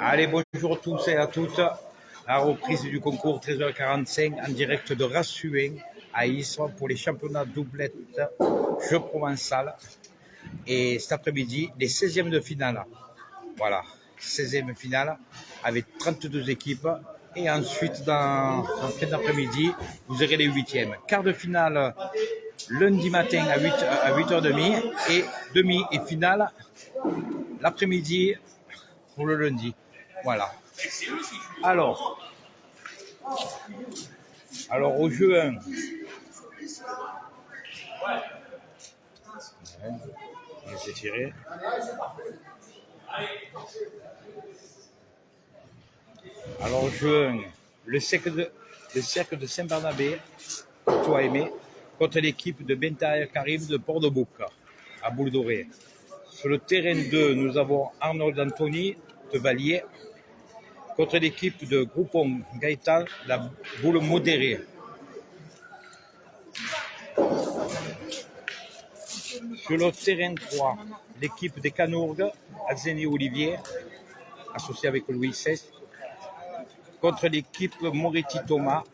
Allez, bonjour à tous et à toutes. La reprise du concours 13h45 en direct de Rassuin à Istres pour les championnats doublette jeu provençal. Et cet après-midi, les 16e de finale. Voilà, 16e finale avec 32 équipes. Et ensuite, en fin d'après-midi, vous aurez les 8e. Quart de finale lundi matin à 8h30 et demi et finale l'après-midi pour le lundi. Voilà. Alors au jeu 1, on va s'étirer. Alors au jeu 1, le cercle de Saint-Barnabé, toi aimé, contre l'équipe de Bentaire Karim de Port-de-Bouc, à Boule Dorée. Sur le terrain 2, nous avons Arnold Anthony de Valier contre l'équipe de Groupon Gaëtan, la Boule Modérée. Sur le terrain 3, l'équipe des Canourgues, Alzeni Olivier, associé avec Louis XVI, contre l'équipe Moretti Thomas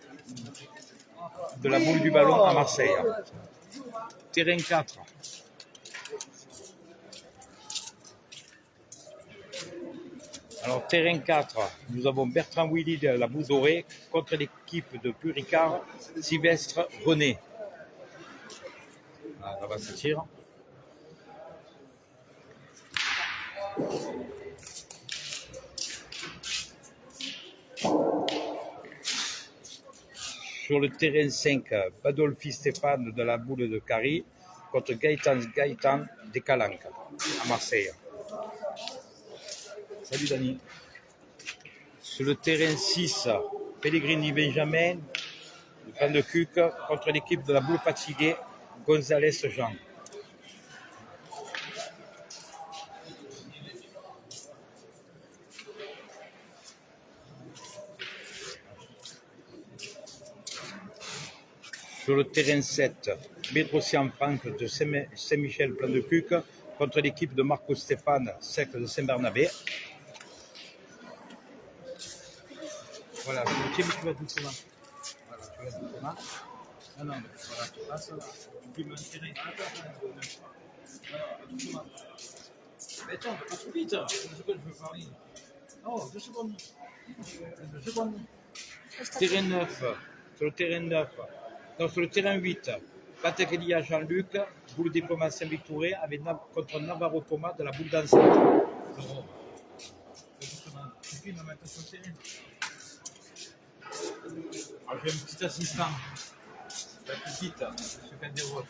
de la Boule du Ballon à Marseille. Terrain 4. Alors, terrain 4, nous avons Bertrand Willy de la Boule Dorée contre l'équipe de Puricard, Sylvestre René. Là va se tirer. Sur le terrain 5, Badolfi Stéphane de la Boule de Cary contre Gaëtan des Calanques à Marseille. Salut Dani. Sur le terrain 6, Pellegrini Benjamin du Pan de Cuc contre l'équipe de la Boule fatiguée, Gonzalez Jean. Sur le terrain 7, Bétrocian Franck de Saint-Michel Plan de Cuc contre l'équipe de Marco Stéphane, Cercle de Saint-Barnabé. Voilà, tu vas doucement. Voilà, tu vas doucement. Non, mais voilà, tu passes là. Tu peux me tirer. Voilà, doucement. Mais attends, pas trop vite. 2 secondes, je veux parler. Non, 2 secondes. 2 secondes. Terrain 9. Sur le terrain 9. Non, sur le terrain 8. Patrick Jean-Luc, Boule Diplomat Saint-Victoré contre Navarro Thomas de la Boule d'Anse. Alors, j'ai un petit assistant. La petite, ce qu'elle déroule.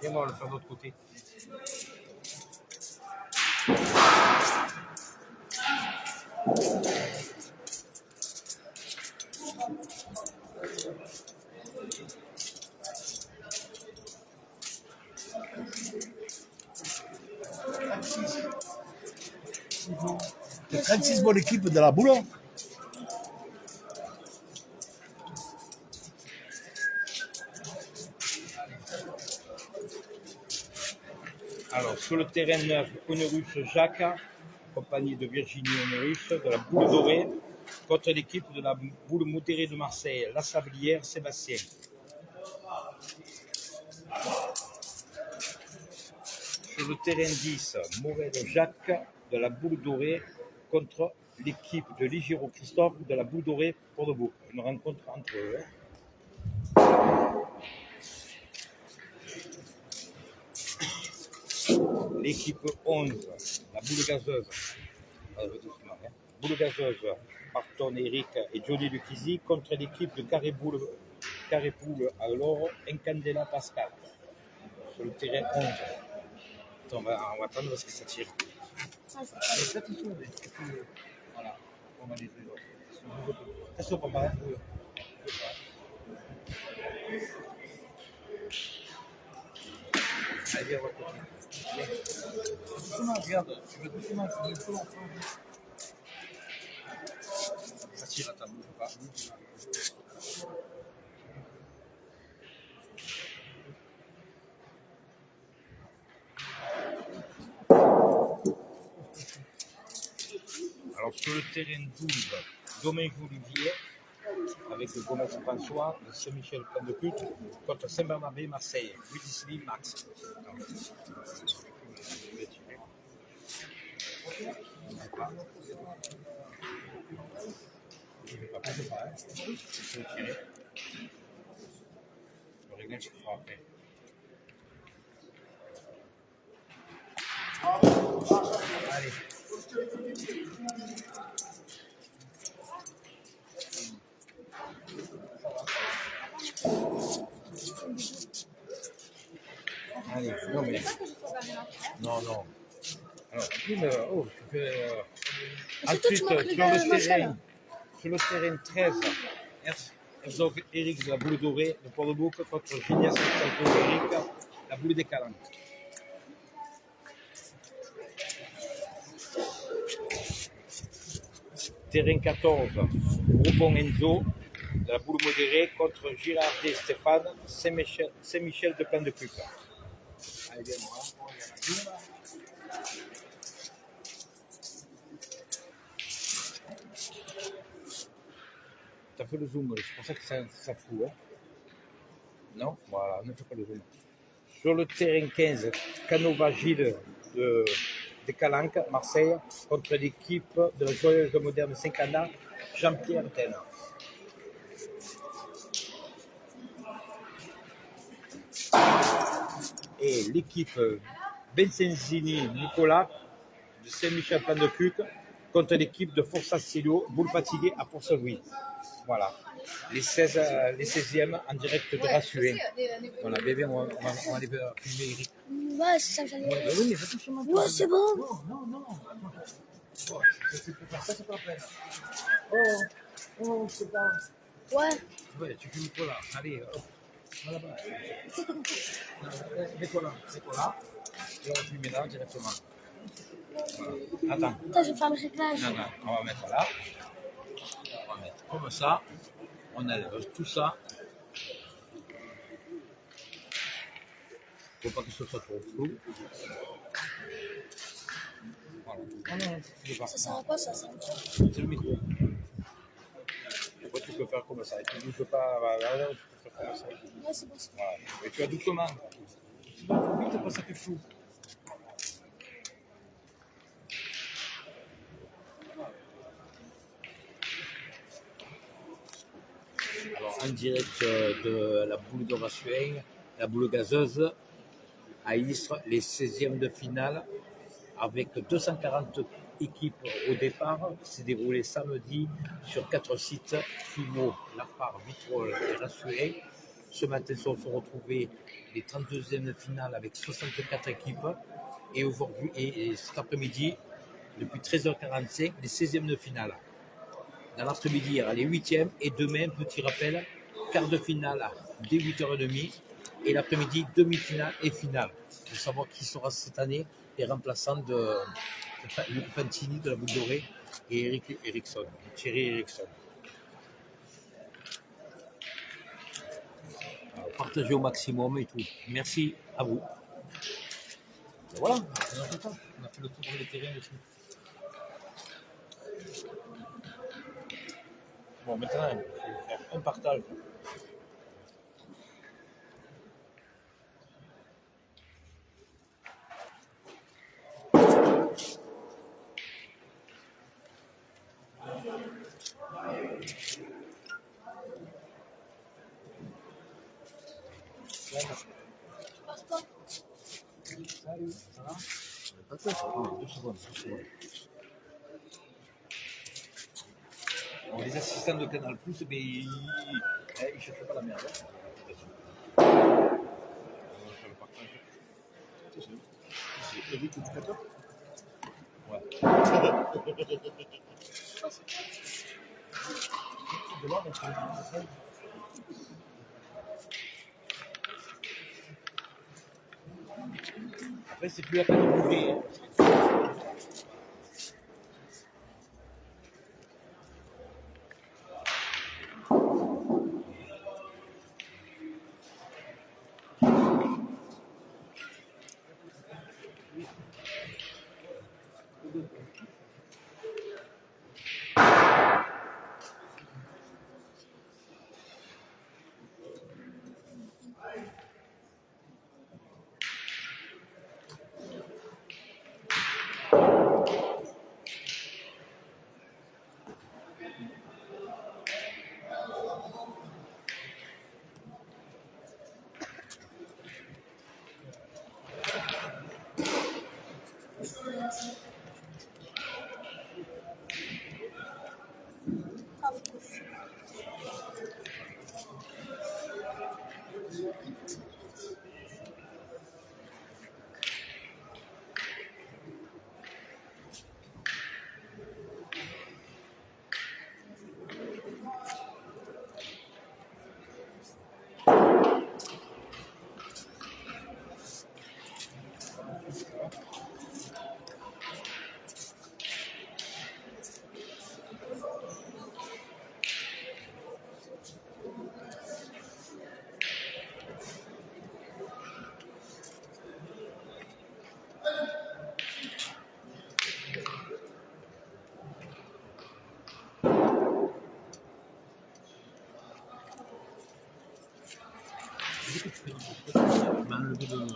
Et moi, on va le faire de l'autre côté. C'est 36 bonnes équipes de la Boule. Alors, sur le terrain 9, Onerus Jacques, compagnie de Virginie Onerus, de la Boule Dorée, contre l'équipe de la Boule Modérée de Marseille, La Sablière, Sébastien. Sur le terrain 10, Morel Jacques, de la Boule Dorée, contre l'équipe de Ligiro Christophe, de la Boule Dorée, Port-de-Bouc. Une rencontre entre eux. L'équipe 11, la Boule Gazeuse, Boule Gazeuse, Marton, Eric et Johnny Luchisi contre l'équipe de Carré-Poule à l'or, Incandela Pascal. Sur le terrain 11. Attends, on va attendre parce que ça tire. Voilà, on va les deux. Attention, papa. Allez, on va continuer. Doucement, regarde, tu veux doucement, tu veux doucement. tire à ta bouche pas. Alors sur le terrain 12, Dominique Olivier avec le Gomez François, le Saint-Michel Plan de Culte contre Saint-Bernabé Marseille, Budisli Max. Le réglage se fera après. Allez. Allez, non mais. Non, non. Alors, oh, tu fais. Ensuite, sur le terrain 13, Herzog Eric de la boule dorée, le Port-de-Bouc contre Gignac Santo Eric, la boule des Calanques. Terrain 14, Groupon Enzo, de la boule modérée contre Girardet Stéphane, Saint-Michel de Plan de Cuc. Allez, bien, t'as fait le zoom, c'est pour ça que ça fout. Hein. Non, voilà, ne fais pas le zoom. Sur le terrain 15, Canova Gilles des Calanques, Marseille, contre l'équipe de la Joyeuse Moderne Saint-Cana, Jean-Pierre Ten. Et l'équipe Vincenzini Nicolas de Saint-Michel Plan de Cuc contre l'équipe de Forza Silio, boule fatiguée à Port-Saint-Louis. Voilà. Les 16e en direct de Rassué. Voilà, bébé, on va aller filmer Eric. Ouais, c'est ça que j'allais dire. Oui, mais fais tout sur moi. Ouais, c'est bon. Non. Oh, c'est pas la peine. Oh, c'est pas. Ouais. Ouais, tu filmes quoi là? Allez, hop. Voilà, là-bas. Mets-toi là. Et on va filmer là directement. Voilà. Attends. Attends, je vais faire le réglage. Non, on va mettre là. On va mettre comme ça. On enlève tout ça. Il ne faut pas que ce soit trop flou. Voilà. Non, Ça sert à quoi ça? c'est le micro. Après, tu peux faire comme ça. Et tu ne bouges pas. Là, tu peux faire comme ça. Ouais, c'est bon. Voilà. Et tu vas doucement. Tu vas vite, après ça fait flou. Alors, en direct de la boule de Rassuin, la boule gazeuse, à Istres, les 16e de finale, avec 240 équipes au départ, qui s'est déroulé samedi sur 4 sites, Fimo, Lafare, Vitrolles et Rassuin. Ce matin, se sont retrouvés les 32e de finale avec 64 équipes. Et aujourd'hui, et cet après-midi, depuis 13h45, les 16e de finale. Dans l'après-midi, il y aura les 8e et demain, petit rappel, quart de finale dès 8h30 et l'après-midi, demi-finale et finale. Pour savoir qui sera cette année les remplaçants de Luc Fantini de la Boule Dorée et Thierry Eriksson. Alors, partagez au maximum et tout. Merci à vous. Et voilà, on a fait le tour des terrains aussi. Bon, maintenant, il faut faire un partage. Salut, ça va? Attends, 2 secondes. Bon, les assistants de Canal+, mais ils ne cherchent pas la merde. On va faire le partage. C'est Eric l'éducateur? Ouais. Après, c'est plus la peine de bouger. enlevé le.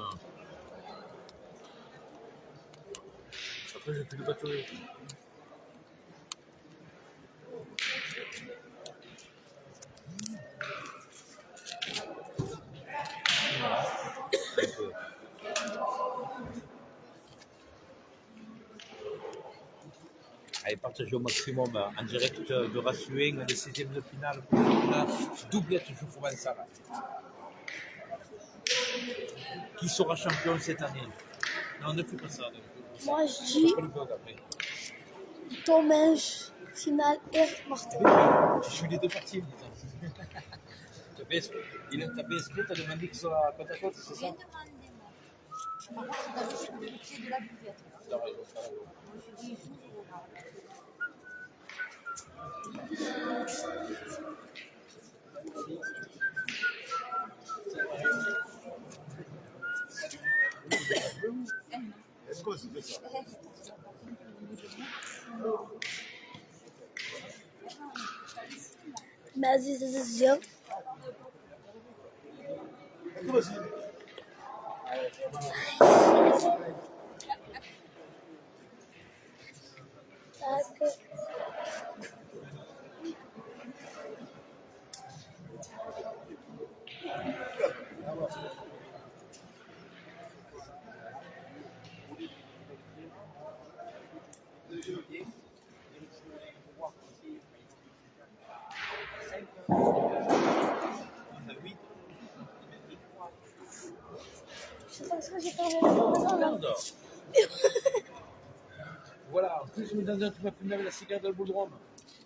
Après, j'ai plus de batterie. Allez, partagez au maximum en direct de Rassuing, les 16e de finale pour la doublette Jeu Provençal. Qui sera champion cette année? Non, ne fais pas ça. Moi, je dis Pas le bug après. Dommage, finale et Martin. Je suis les deux parties. Il a tapé esprit, t'as demandé que ce soit côte à côte, c'est ça? J'ai demandé, moi. Par contre, c'est dans le pied de la buvette. T'as raison, t'as raison. Moi, je dis jour et oral. Est-ce que c'est ça? Mais c'est Vas-y. Je pense que j'ai pas le Regarde. Voilà, en plus, je me donne tu m'as filmé avec la cigarette dans le boudron.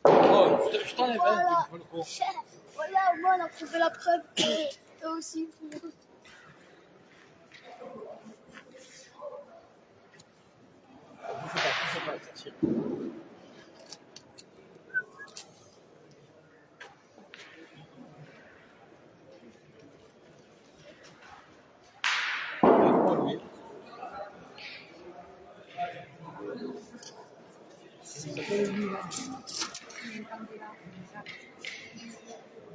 Oh, je t'enlève, hein, tu me fais le Chef, voilà, au moins on a trouvé la preuve que eux aussi. Je sais pas, ça tire.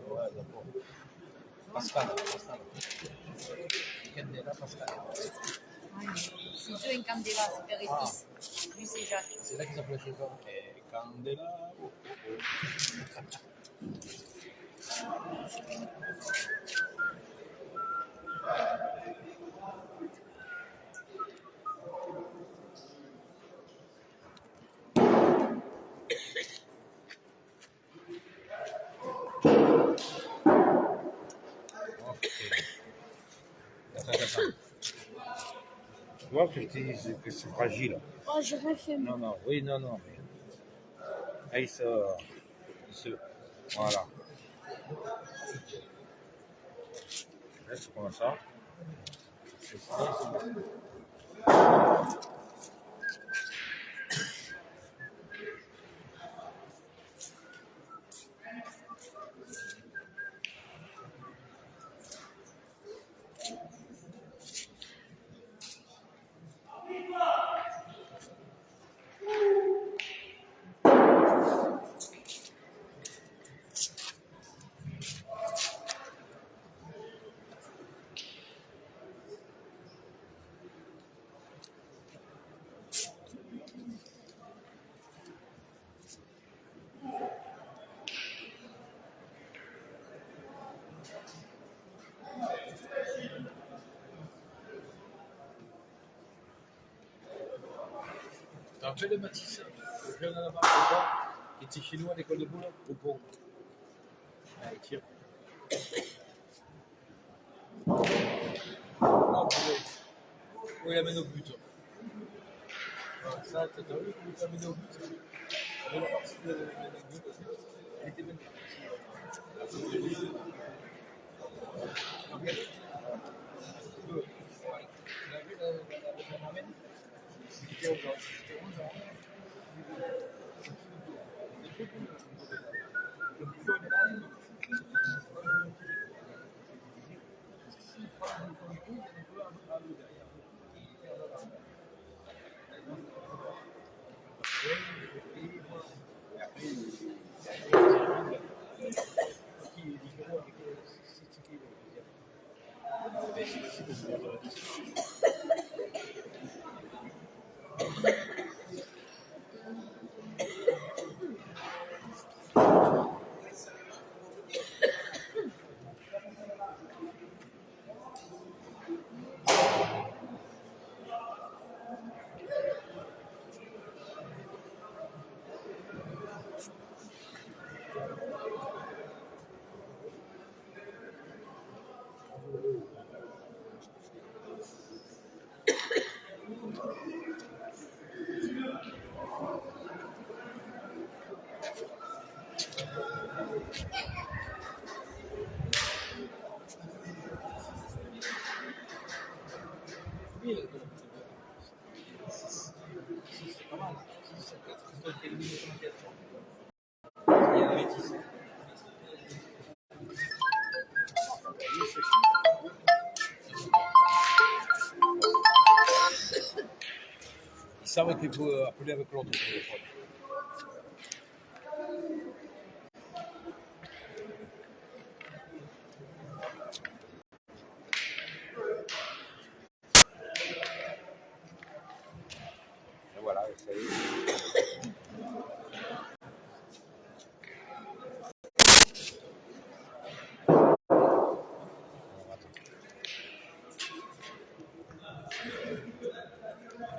Ouais, d'accord. Pascal. Candela, Pascal. C'est deux in candela, c'est père et fils. Lui, c'est Jacques. C'est là qu'ils appellent chez eux. Et Candela. Oh, oh, oh. Attends. Tu vois que je te dis que c'est fragile. Oh, j'ai rien fait. Non, oui, non. Mais... Là, il se... Voilà. Là, c'est comme ça. C'est ça, c'est bon. Tu te rappelles de Matisse, le jeune à la barre, qui était chez nous à l'école de boule, au pont. Ah, il tire. Ah, il amène au but. Voilà, ça, tu as vu comment il amène au but? La partie de but, elle était bien. Ils savent qu'il faut appeler avec l'autre téléphone. Et voilà, ça y est.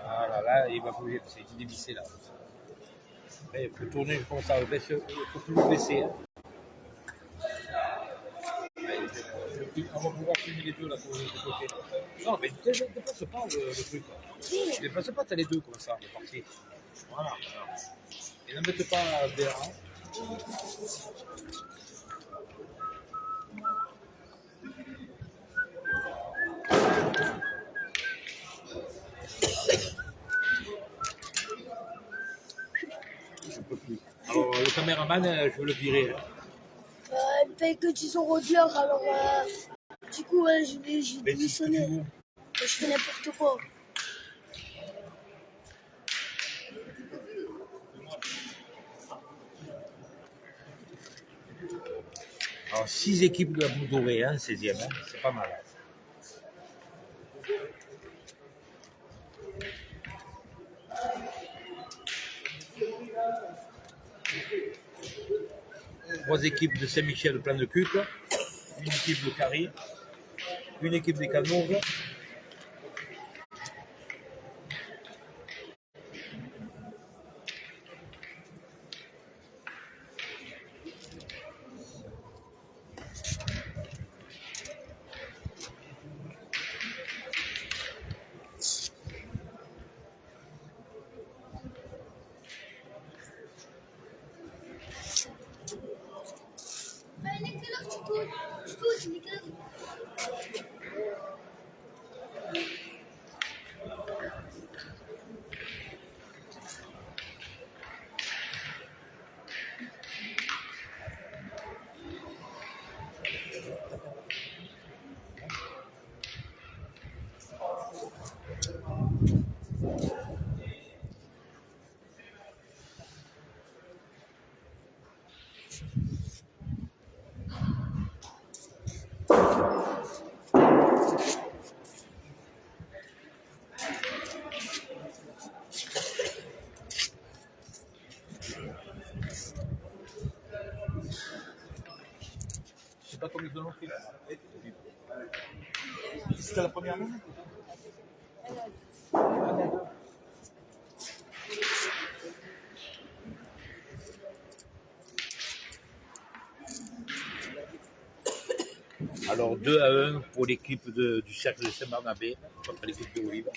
Voilà, là, il va bouger, parce qu'il est vissé là. Après, il faut tourner comme ça, il faut plus le baisser. Hein. On va pouvoir filmer les deux là pour le côté. Non, mais ne dépasse pas le truc. Ne dépasse pas, t'as les deux comme ça, on est parti. Voilà. Et n'embête pas Béa. Je peux plus. Alors, le caméraman, je veux le virer. Hein. Il paye que 10 € de l'heure, alors du coup, je vais Mais démissionner. Je fais n'importe quoi. Alors, 6 équipes de la Boucle Dorée, hein, 16e, hein, c'est pas mal. Trois équipes de Saint-Michel de Plan-de-Cuc, une équipe de Carry, une équipe des Canourgues. Je sais pas combien de l'ont fait. C'était la première année. Alors 2-1 pour l'équipe du Cercle de Saint-Barnabé contre l'équipe de Olive.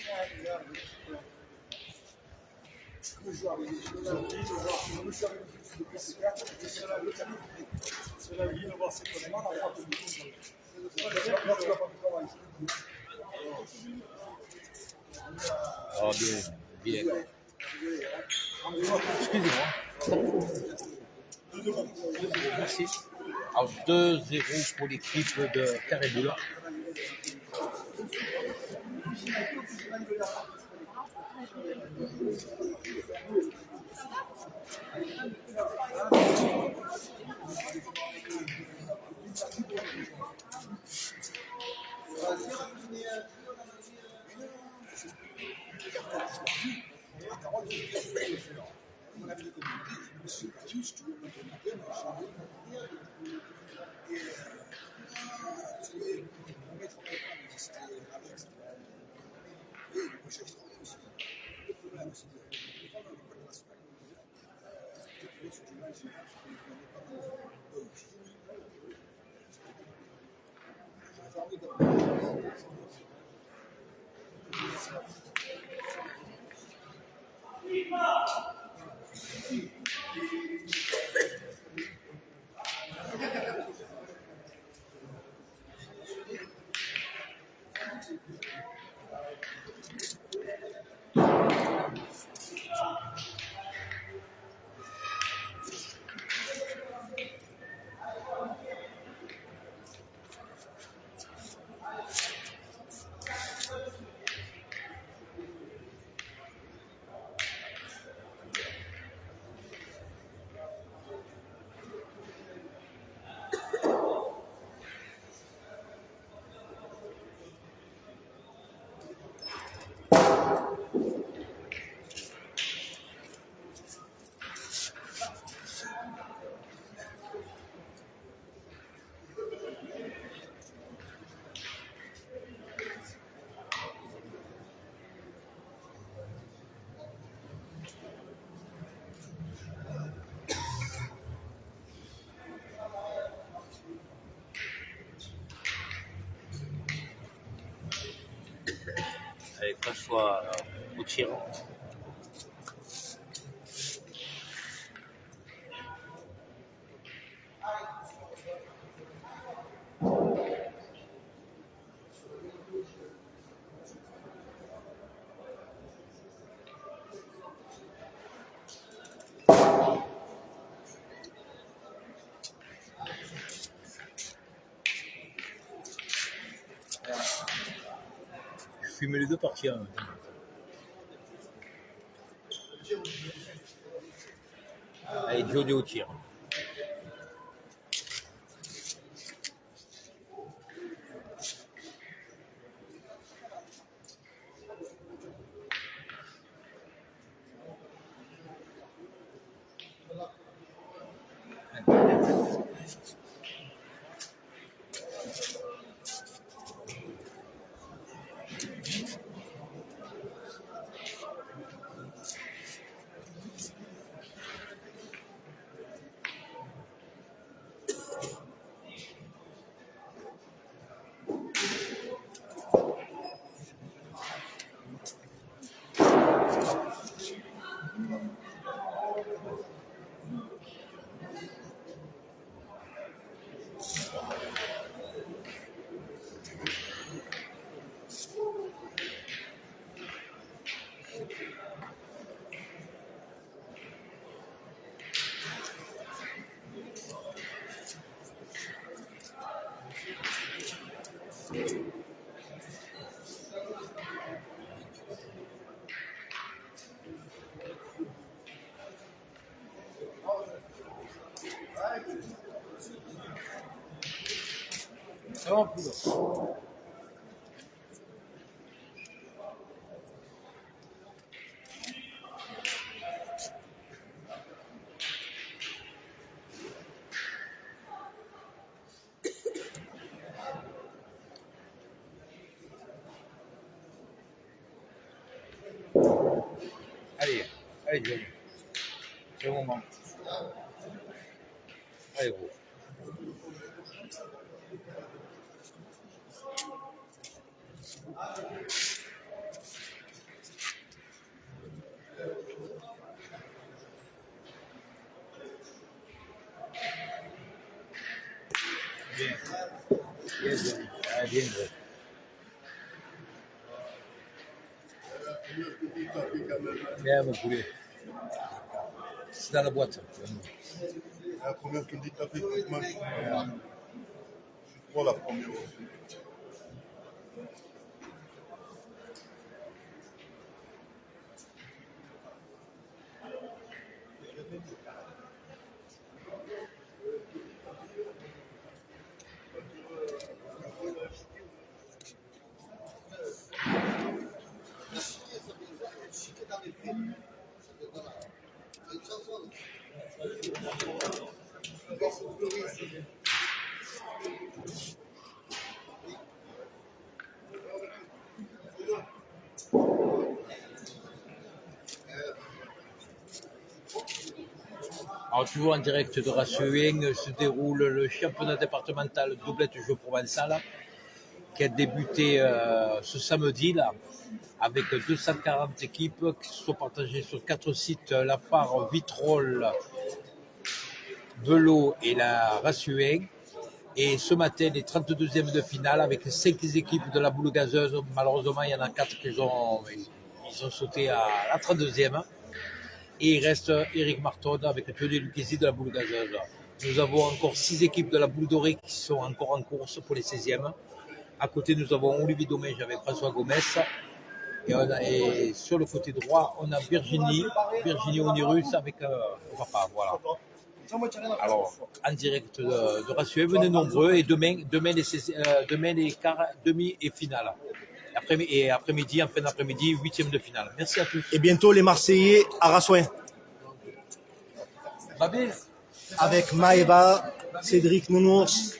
Oh bien, bien. Excusez-moi. Merci. Alors 2-0 pour l'équipe de Carré-Boula. François au tir. Je fume les deux parties en même temps. Allez, Johnny au tir. Ça va, plus. Allez, Johnny. C'est le moment. Allez, gros. Bien. Bien, Johnny. Ah, bien, gros. Bien, mon poulet. C'est dans la boîte. La première que me dit taper toute ma vie. Je crois la première aussi. Alors, toujours en direct de Rassuing se déroule le championnat départemental doublette jeu provençal qui a débuté ce samedi là avec 240 équipes qui se sont partagées sur 4 sites, la Phare, Vitrolles, Velot et la Rassuing. Et ce matin, les 32e de finale avec 5 équipes de la boule gazeuse. Malheureusement, il y en a 4 qui ils ont sauté à la 32e. Et il reste Eric Marton avec Tony Lucchesi de la boule gazeuse. Nous avons encore 6 équipes de la boule dorée qui sont encore en course pour les 16e. À côté, nous avons Olivier Domège avec François Gomez. Et sur le côté droit, on a Virginie Onirus avec papa. Voilà. Alors, en direct de Rassué, venez nombreux. Et demain les quarts, demi et finale. Et après-midi, en fin d'après-midi, 8e de finale. Merci à tous. Et bientôt les Marseillais à Rassoin. Babé. Avec Maëva, Cédric Nounours,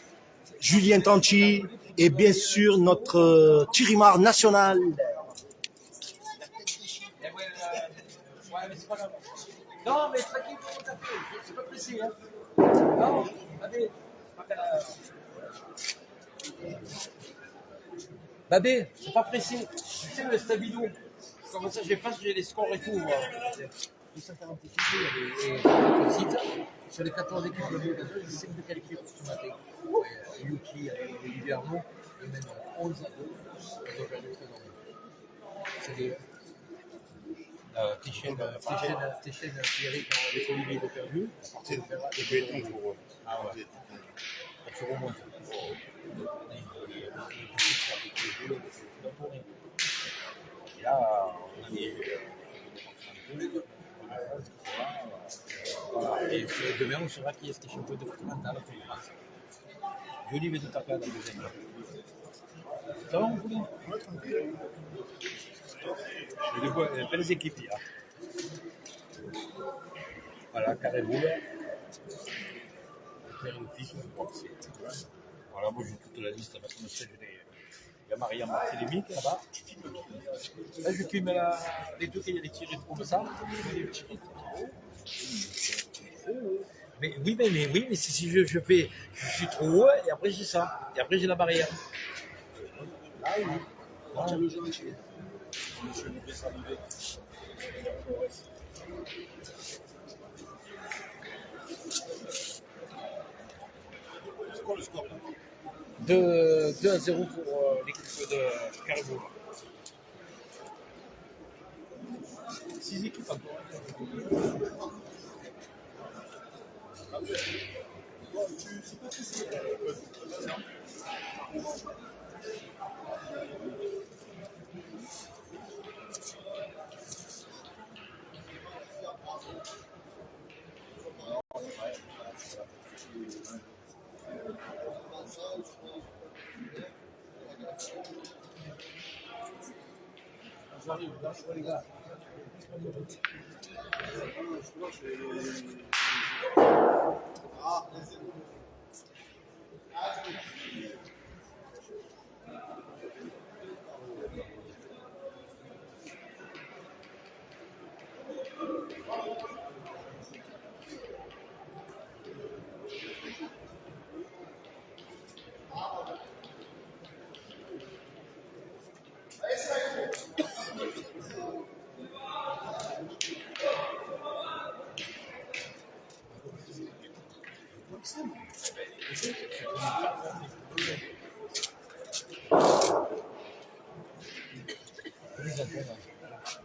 Julien Tanchi et bien sûr notre Tirimar national. Ouais, mais c'est pas grave. Non, mais tranquille, tout à fait. Je suis pas pressé. Hein. Non, allez. Babé, c'est pas pressé. Tu sais, le stabilo. Comme ça, j'ai les scores et tout. 240 équipes, il y avait 50 sites. Sur les 14 équipes de Bourg, il y a 5 de qualifiés pour ce matin. Yuki, Liverno, et même 11 à 2. Ils ont perdu très longtemps. C'est des. Tichen, Pierrick, avec Olivier de perdu. C'est le béton pour eux. Ah ouais. Tu remontes. Et là, on a mis. Voilà. Et demain, on saura qui est-ce qui est champion départemental pour France. Johnny va tout taper dans le deuxième. Ça va, mon poulet? Ouais, tranquille. Il y a belles équipes hier. Voilà, carré roule. Le père et le fils, je crois que c'est. Voilà, moi j'ai toute la liste parce que il y a Maria Barthélémy qui est là-bas. Là, je filme les deux qui les tirés comme ça. Mais oui, mais si je suis trop haut et après j'ai ça. Et après j'ai la barrière. Ah oui. Là, j'avais le gentil. Monsieur le Bessalivé. C'est quoi le score? 2-0 pour l'équipe de Caribou. 6 équipes encore. Tu sais pas qui c'est? J'arrive, là, je vois les gars.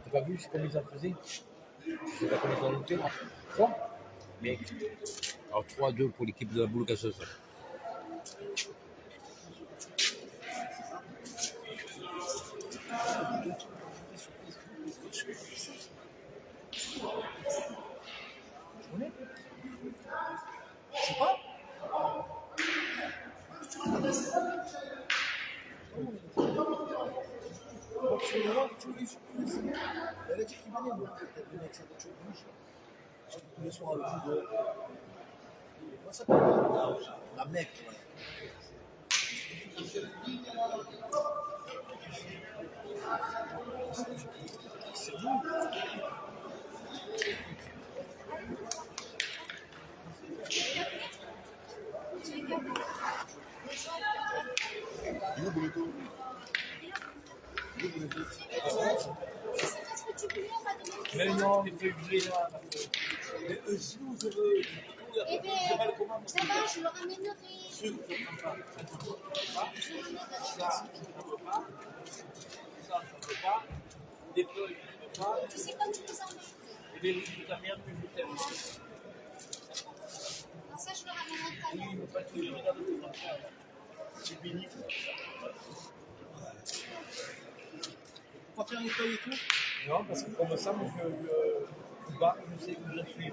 T'as pas vu comme ils en faisaient? Je sais pas comment ils ont noté là. 3. Mais alors 3-2 pour l'équipe de la boule casseuse. Elle a dit qu'il venait, moi. Elle venait avec sa voiture rouge. Tous les soirs, le judo. Comment ça s'appelle? La mec, ouais. C'est bon. Il est où, Boleto? Mais non, il faut utiliser là. Sinon, je veux. Eh bien, ça va, je le ramènerai. Tu sais quand tu les emmènes? Et les rues de ta mère, tu t'aimes. Ça, je le ramènerai tout à l'heure. Il ne faut pas que tu regardes tout comme ça. C'est béni. Pas faire les feuilles et tout? Non, parce que comme ça, moi, je bats, je sais où je suis.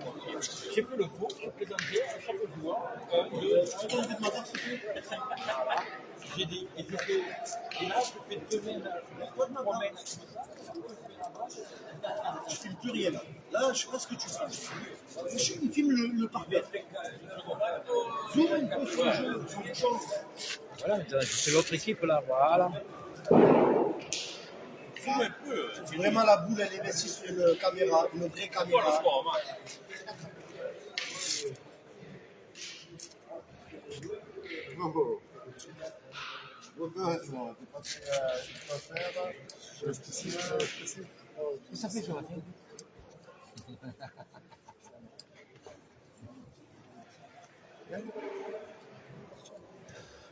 J'ai fait le tour, j'ai présenté à chaque joueur. Tu peux enlever de ma part, s'il te plaît? J'ai dit, et là, je fais 2 mènes, 3 mènes. Je filme plus rien. Là, je sais pas ce que tu fais. Il filme le parfait. Zoom un peu sur le jeu, sur les choses. Voilà, c'est l'autre équipe là, voilà. Zoom un peu. Vraiment, la boule, elle est investie sur une caméra, une vraie caméra. Oh. Ouais, c'est bon, t'es pas très faire. Je suis ici, Qu'est-ce que ça fait sur la tête?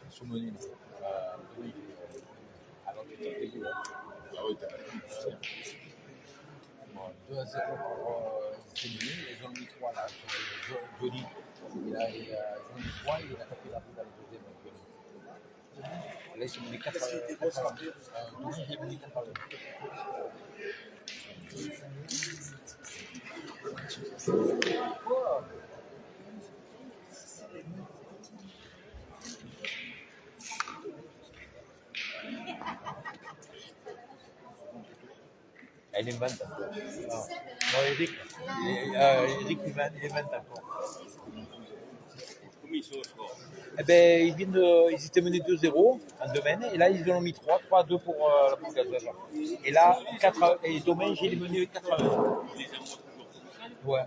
Son menu. Oui. Alors que tu as payé. Ah oui, t'as Bon, 2-0 pour Sémini, ils ont mis 3 là, Johnny. Ils ont mis 3 et il a tapé la boule à la deuxième. Là, ils sont mis 4 Johnny, il a mis 4 il invente encore. Non, Eric. Eric, il invente encore. Combien ils sont au score? Eh ben, ils étaient menés 2-0 en domaine, et là, ils en ont mis 3-2 pour la Bourgazoise. Et là, 4 et domaine, j'ai les menés 4-1. Les amours toujours. Ouais.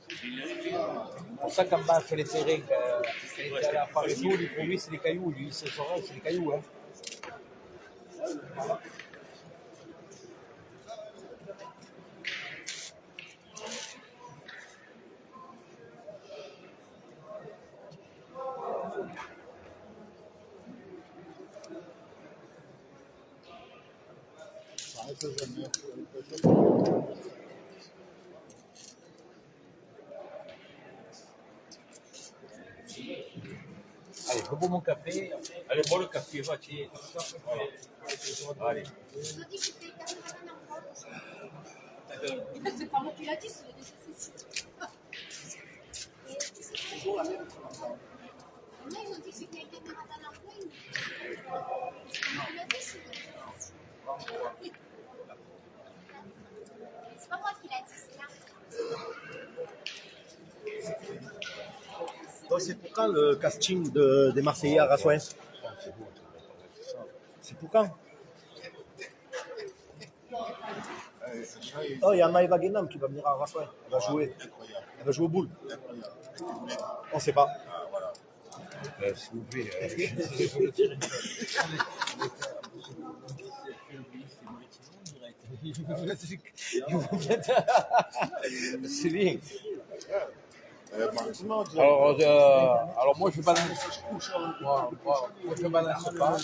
C'est pour ça qu'en bas, sur les terrains, quand il était à la part et tout, pour lui, c'est des cailloux. Lui, c'est des cailloux. Hein. Allez, je bois mon café. Allez, bois le café, va, tiens. Allez. C'est pas moi qui l'a dit, c'est les réseaux sociaux. Ils ont dit que c'est quelqu'un de matin en plein. C'est pas moi qui l'a dit, c'est là. Donc c'est pour quand le casting des Marseillais à Rassoin? C'est pour quand? Oh, il y a Maëva Guénam qui va venir à Rassoin. Elle va jouer. Elle va jouer au boule. On ne sait pas. S'il vous plaît. C'est bien. Alors moi je balance. Moi je balance pas.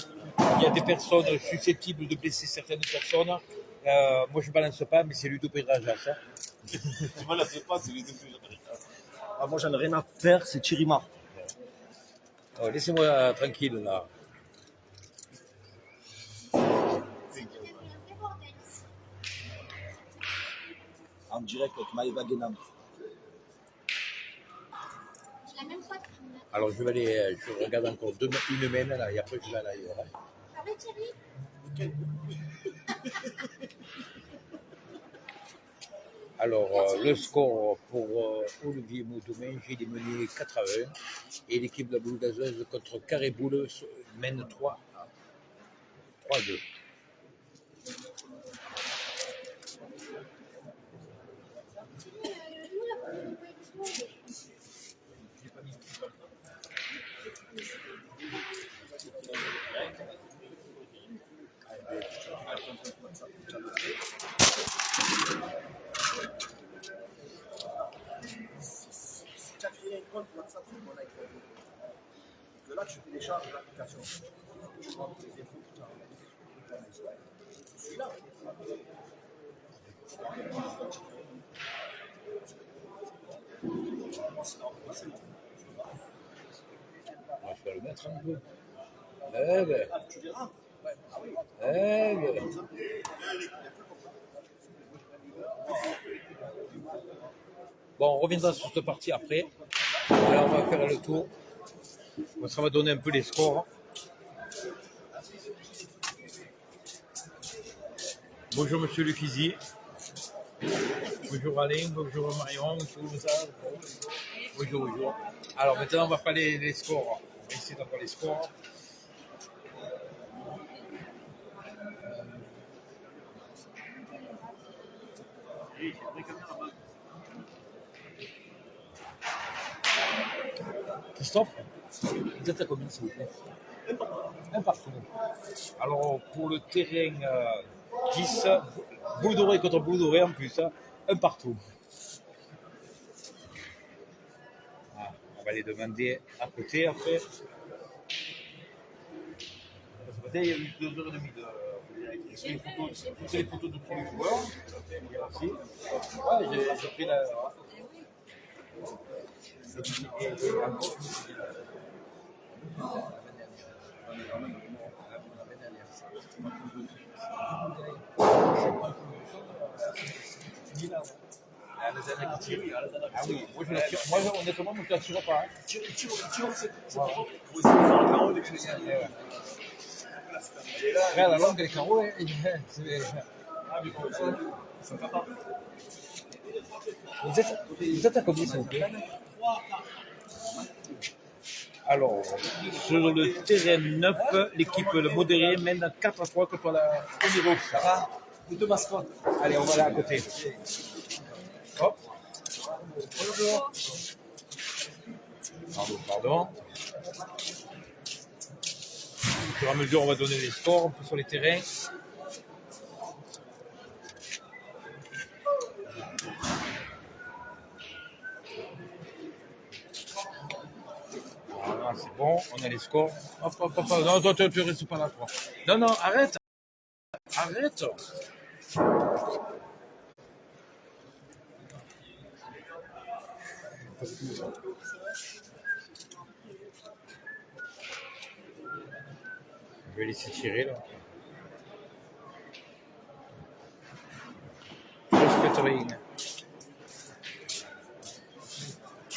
Il y a des personnes susceptibles de blesser certaines personnes. Moi je balance pas, mais c'est Ludo Pedrajas. Hein. Tu me laisses pas, c'est les deux plus intéressants. Ah, moi j'en ai rien à faire, c'est Chirima. Laissez-moi tranquille là. En direct avec Maëva Guénam. Je l'ai même pas. Alors je vais aller, je regarde encore une mène là, et après je vais aller ailleurs. Hein. Ah oui, Thierry. Alors, le score pour Olivier Maudomain, j'ai mené 4-1 et l'équipe de la Boule Gazeuse contre Carré-Boule mène 3-2. Si tu as créé un compte WhatsApp sur mon iPhone, que là tu télécharges l'application, tu rentres les infos que tu as envoyées. Celui-là. Je vais le mettre un peu. Eh ben. Tu verras. Eh ben. Bon, on reviendra sur cette partie après. Alors, on va faire le tour. Ça va donner un peu les scores. Bonjour Monsieur Lufizi. Bonjour Alain, bonjour Marion, bonjour Moussa. Bonjour. Alors maintenant, on va faire les scores. On va essayer d'avoir les scores. Christophe, Vous êtes à combien, s'il vous plaît? Un partout. Alors, pour le terrain 10, boule dorée contre boule dorée en plus, hein, un partout. Ah, on va les demander à côté après. Ce matin, il y a eu 2h30 de. C'est les photos de tous les joueurs. Merci. Ouais, j'ai pris la. Ah oui, moi je la tire. Moi honnêtement, je la tire pas. Hein. Tire, c'est pas trop. Vous essayez de faire un carreau, les Chrétiens. Ouais, la longue, les carreaux, hein, vous êtes à combien, s'il vous plaît? Alors, sur le terrain 9, l'équipe le modéré mène 4 fois contre la Oniro. Ça va? Vous deux mascottes. Allez, on va là à côté. Hop. Bonjour. Pardon. Au fur et à mesure, on va donner les scores un peu sur les terrains. Voilà, c'est bon, on a les scores. Hop, hop, hop, hop. Non, toi, tu restes pas là, toi. Non, non, arrête. Arrête. Je vais laisser tirer là.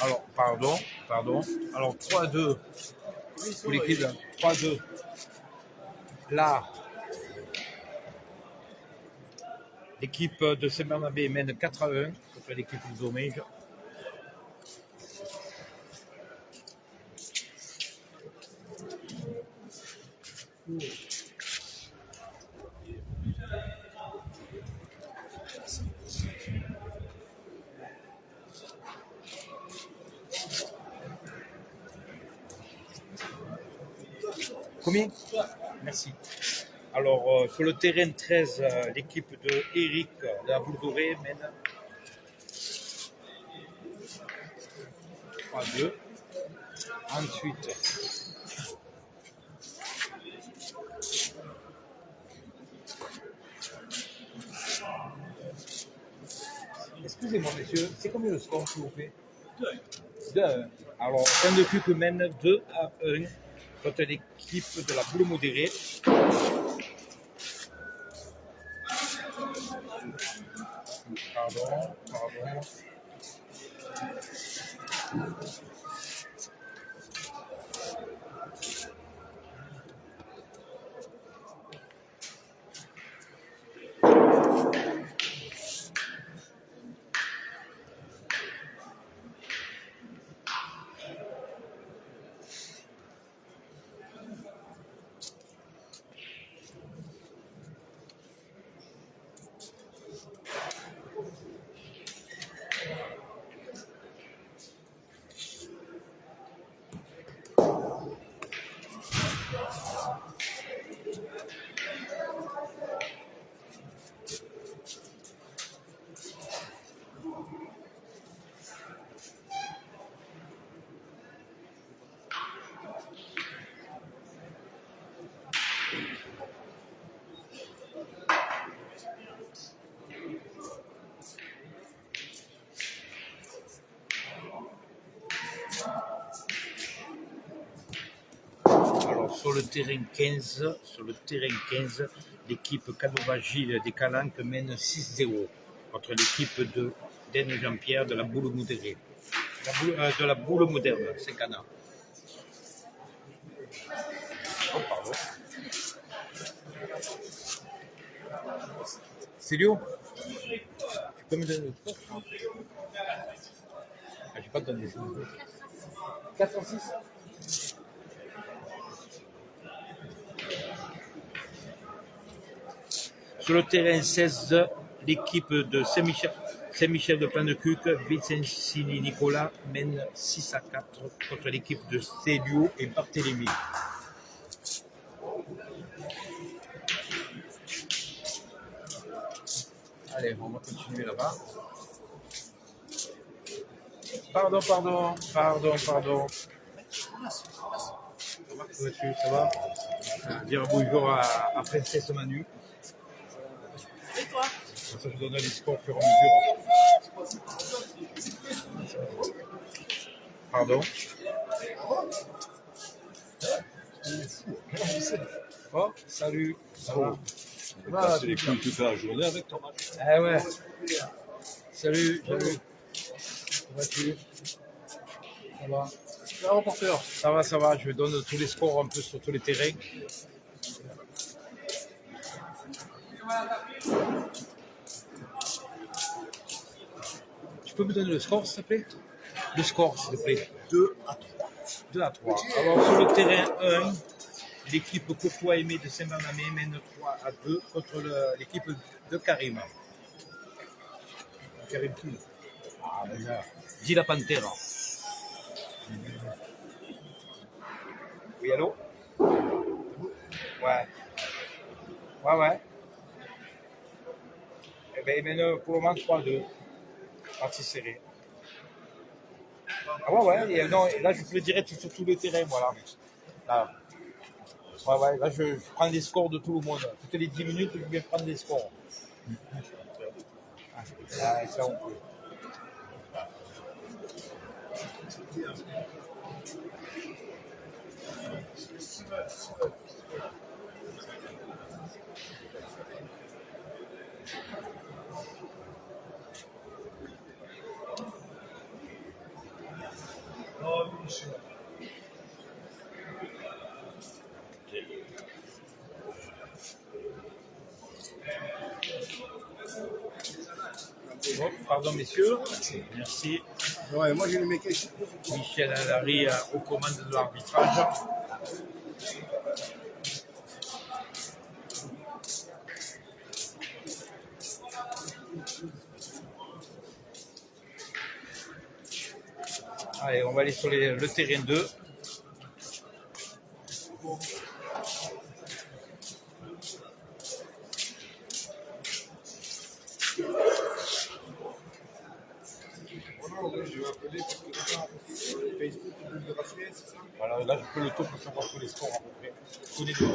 Alors, pardon. Alors, 3-2 pour l'équipe. 3-2. Là, l'équipe de Saint-Bernabé mène 4-1 contre l'équipe de Domège. Combien? Merci. Alors, sur le terrain 13, l'équipe de Eric de la Boule Dorée mène 3-2. Ensuite, excusez-moi, messieurs, c'est combien le score, s'il vous plaît? 2-1. Alors, un de Cuc mène 2-1 contre l'équipe de la Boule Modérée. Pardon. Alors, sur le terrain 15, l'équipe Canova-Gilles des Calanques mène 6-0 contre l'équipe de d'Aine Jean-Pierre de la Boule Modérée. De la Boule Moderne, Saint-Cana. Oh, pardon. Célio, tu peux me donner le score? Ah, j'ai pas donné ça. 4-6. Sur le terrain 16, l'équipe de Saint-Michel. Saint-Michel de Plan-de-Cuc, Vicentini Nicolas mène 6-4 contre l'équipe de Célio et Barthélemy. Allez, on va continuer là-bas. Pardon. Comment vas-tu, ça va? Dire bonjour à Princesse Manu. Et toi? Comme ça, je donne les scores au fur et à mesure. Pardon. Oh, salut. Ça va? C'est les couilles toute la journée avec ton match. Ah ouais. Salut. Comment vas-tu? Ça va? Le reporter. Ça va. Je donne tous les scores un peu sur tous les terrains. Tu peux me donner le score, s'il te plaît? Le score, s'il te plaît. 2-3. Alors, sur le terrain 1, l'équipe Courtois-Aimé de Saint-Barnabé mène 3-2 contre l'équipe de Karim. Karim qui? Ah, ben là. Dis la Pantera. Oui, allô? Ouais. Eh bien, il mène pour le moment 3-2. Partie serrée. Ah ouais. Et non, là, je fais le direct sur tout le terrain, voilà. Là. Ouais, là, je prends les scores de tout le monde. Toutes les 10 minutes, je viens prendre les scores. Ah, ça, on peut. Bon, pardon, messieurs. Merci. Ouais, moi j'ai le mec ici. Michel Allary aux commandes de l'arbitrage. Allez, on va aller sur le terrain 2. Voilà, là je fais le tour pour savoir tous les scores à peu près. Tous les deux.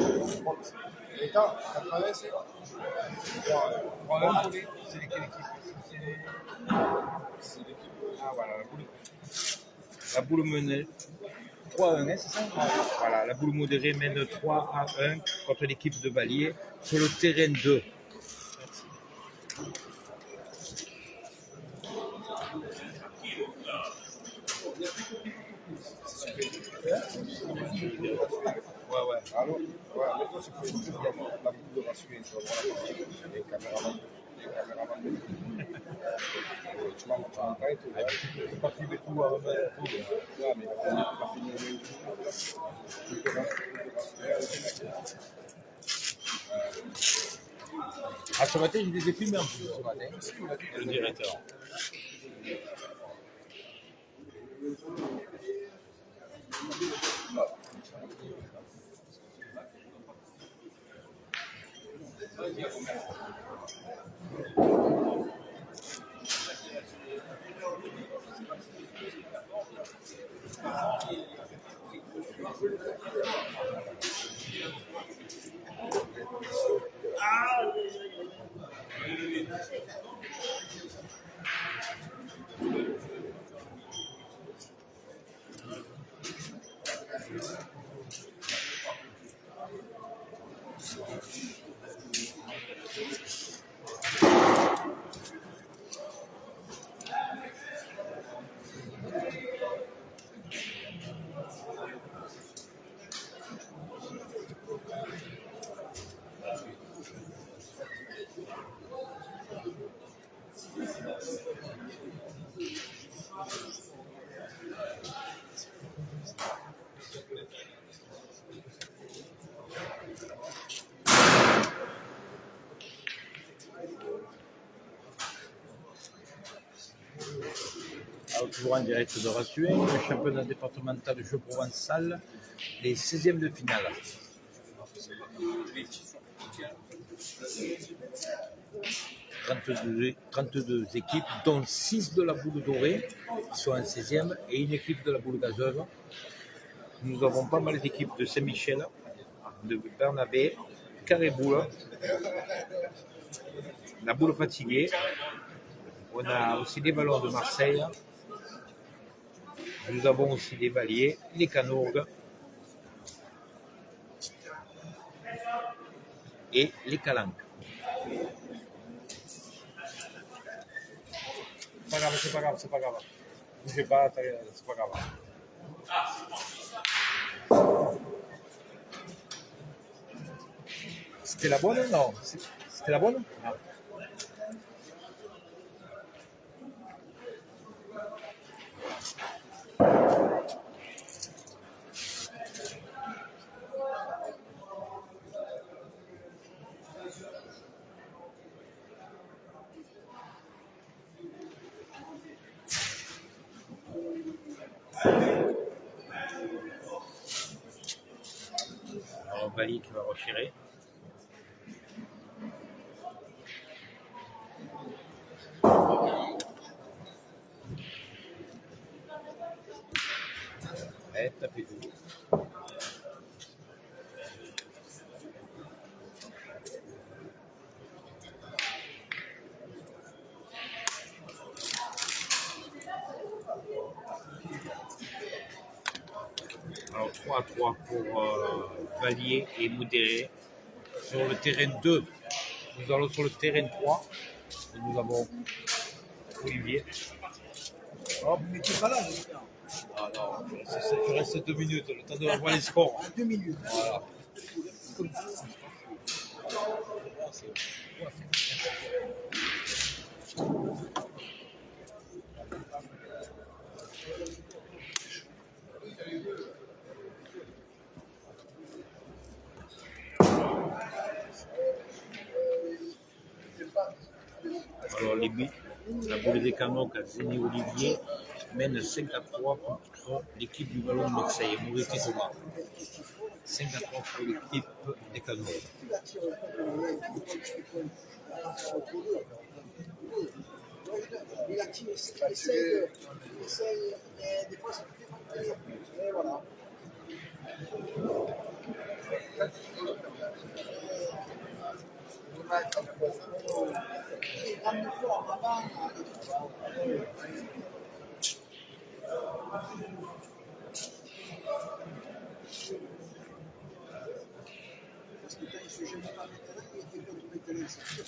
L'état, 80, c'est 3-1 c'est lesquelles équipes? C'est l'équipe. Ah voilà, la boule. La boule menée 3-1, c'est ça? Voilà, la boule modérée mène 3-1 contre l'équipe de Valier sur le terrain 2. Ouais. Alors, ouais, maintenant c'est fait une la boule de rassurer, tu vas voir les caméramans. Tu m'as montré un vrai tout. Je ne peux pas filmer tout avant de tout. Ouais, mais il va finir Ah, ce matin, je les ai filmés en plus. Ce matin, le directeur. toujours en direct de Rassuin, le championnat départemental de jeu provençal, les 16e de finale. 32 équipes, dont 6 de la boule dorée, qui sont en 16e, et une équipe de la boule gazeuse. Nous avons pas mal d'équipes de Saint-Michel, de Bernabé, Carré-Boule, la boule fatiguée. On a aussi les ballons de Marseille. Nous avons aussi les Valiers, les Canourgues et les Calanques. C'est pas grave. Bougez pas, c'est pas grave. C'était la bonne? Non. C'était la bonne? Ah. Alors, Bali qui va retirer. Ouais, tapez tout. Alors 3-3 pour Valier et Modéré. Sur le terrain 2, nous allons sur le terrain 3. Nous avons Olivier. Oh, mais tu n'es pas là, j'espère. Ah non, il reste 2 minutes, le temps de voir les scores. À 2 minutes. Voilà. Alors les buts, la boule des Canots à Zéné Olivier mène 5-3 contre l'équipe du ballon de Marseille, Maurice Thomas. 5-3 pour l'équipe des Canots. Il a tiré, essaye, mais des fois ça fait plaisir. Et voilà. Parce que quand il se gêne pas maintenant, il fait que tout maintenant, c'est sûr.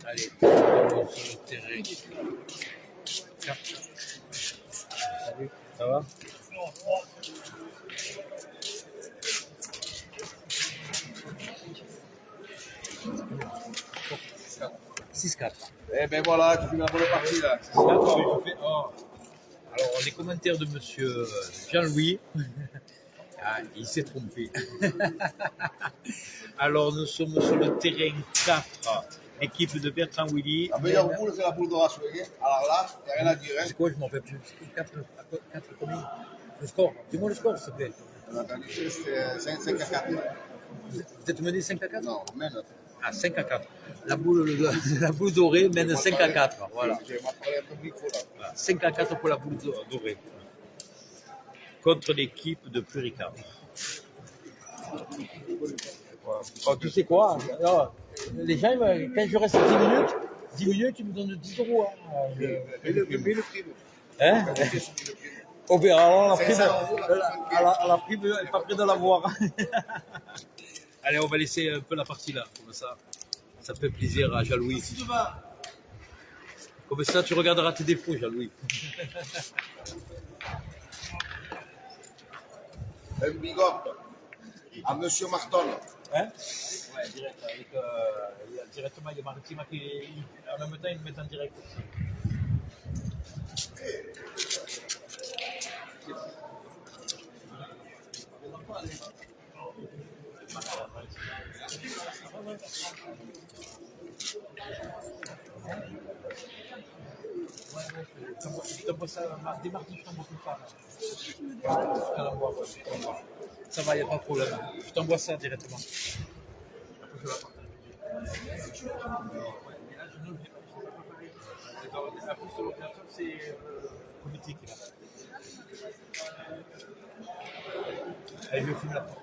Allez, on sur le terrain. 4. Salut, ça va? Eh ben voilà, tu fais la bonne partie là. Alors, les commentaires de monsieur Jean-Louis. Ah, il s'est trompé. Alors, nous sommes sur le terrain 4. Équipe de Bertrand Willy. La meilleure boule, c'est la boule de Rassuin. Alors là, il n'y a rien à dire. Hein. C'est quoi, je m'en rappelle plus. 4 combien? Le score. Dis-moi le score, s'il te plaît. On a perdu, c'était 5-4. Vous êtes mené 5-4? Non, même. Ah, 5-4. La boule dorée mène 5-4. Voilà. Je vais parler un peu micro là. Voilà. 5-4 pour la boule dorée. Contre l'équipe de Pluricard. Oh, tu sais quoi? Alors, les gens, quand je reste 10 minutes, ils me donnent 10 euros. Hein, Mais le prix, hein? On verra. Alors, la prime, 500 euros, la prime, elle n'est pas près de l'avoir. Allez, on va laisser un peu la partie là, comme ça fait plaisir à Jean-Louis. Comme ça, tu regarderas tes défauts, Jean-Louis. un big up à Monsieur Marton. Hein? Ouais, direct, avec, directement, il y a Maritima qui, en même temps, ils me mettent en direct aussi. Je t'envoie ça, dès mardi, je t'envoie tout ça. Je t'envoie, ouais, je t'envoie. Ça va, il n'y a pas de problème. Je t'envoie ça directement. Après, je vais la partager. Ouais, mais là, je ne l'ai pas. La pousse de l'ordinateur, c'est le comité qui l'a. Allez, je filme la porte.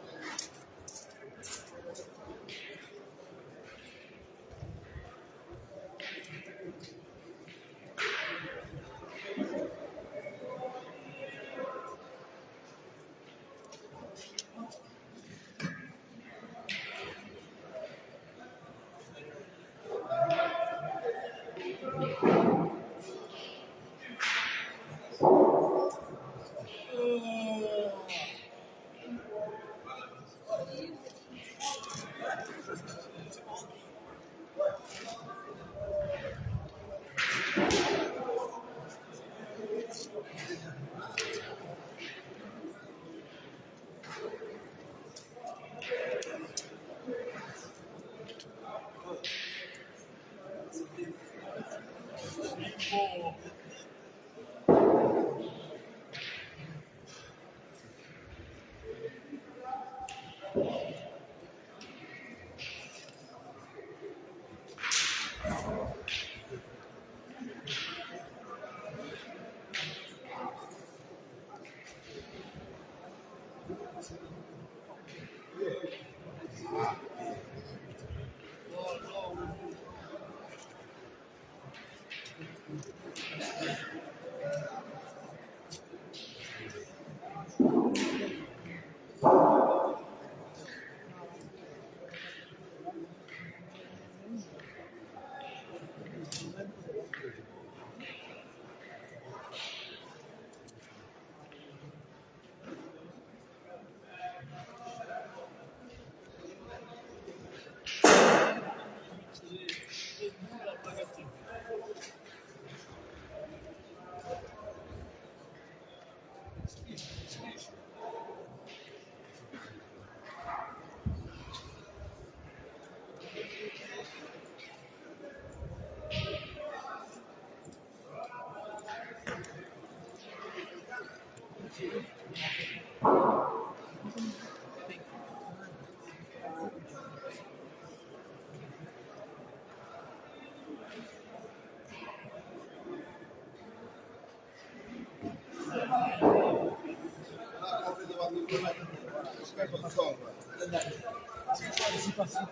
C'est facile.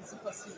C'est facile.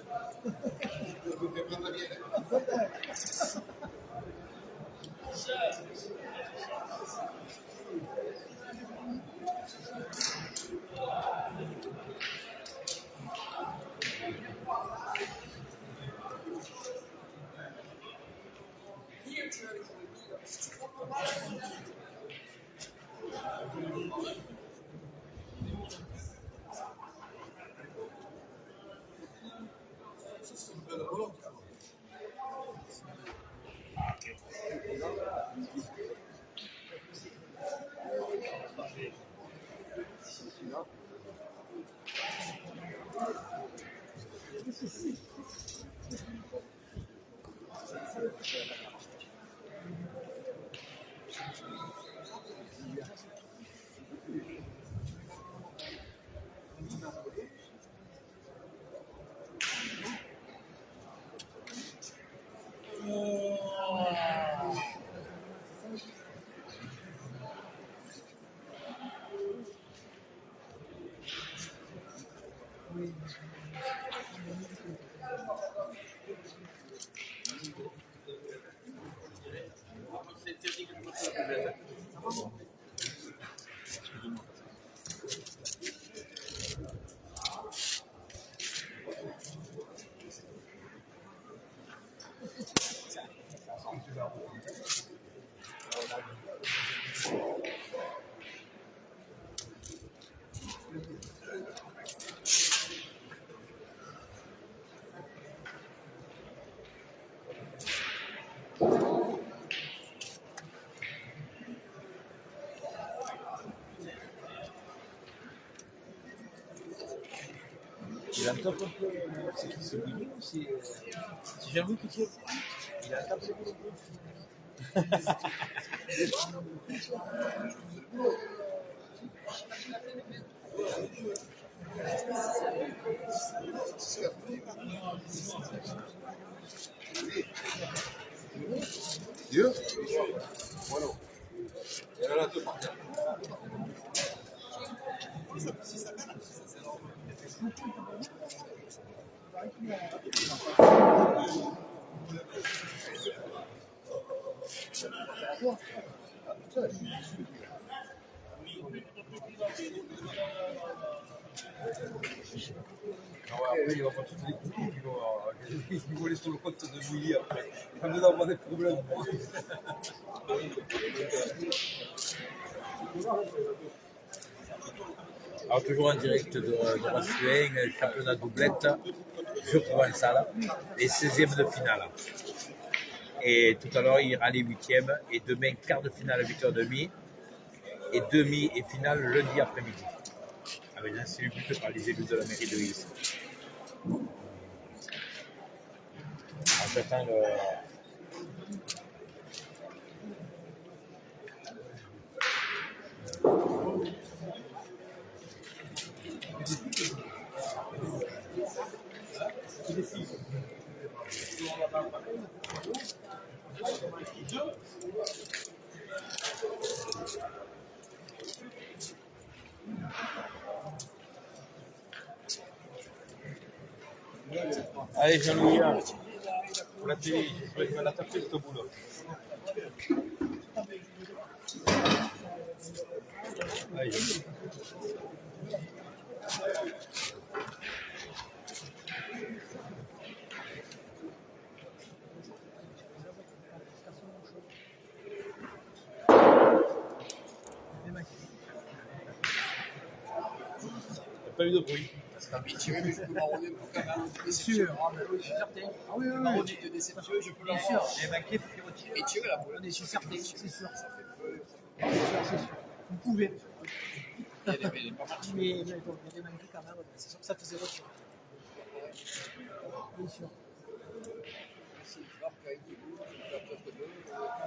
un top un peu. C'est qui c'est Willy ou c'est Jean-Louis qui tire? Il a un top, c'est Willy. Dieu? Voilà. Il y en a là deux par terre. Après, il va pas toutes les coups, ils vont aller sur le compte de Willy après. Ça nous avoir des problèmes. Alors toujours en direct de Rassuin, championnat doublette, jeu provençal, les 16e de finale. Et tout à l'heure, il y aura les 8e, et demain, quart de finale à 8h30, et demi et finale lundi après-midi. Avec l'ancien but par les élus de la mairie de Nice. J'attends le... Allez Jean-Louis, pour la télé, j'espère qu'il va la taper ce boulot. Allez, Jean-Louis. Il n'y a pas eu de bruit. C'est sûr. Ah, oui, je suis certain. Ah oui, oui, oui. Je peux Bien sûr. Et tu là, Je suis certain, c'est sûr. C'est sûr. Vous pouvez. Mais bon, il y a des manqués quand même. C'est sûr que ça faisait autre chose. Bien sûr.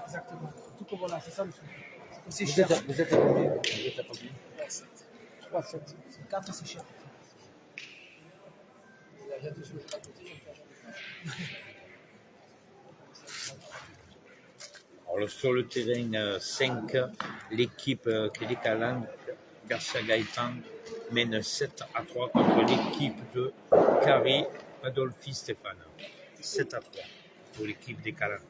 Exactement. Surtout que voilà, c'est ça le truc. C'est cher. Vous êtes à combien? Vous êtes à combien? 3, 7. 4, c'est cher. Alors, sur le terrain 5, l'équipe Crédit Calanque, Garcia Gaëtan mène 7-3 contre l'équipe de Carrie Adolphi Stéphane. 7-3 pour l'équipe des Calanques.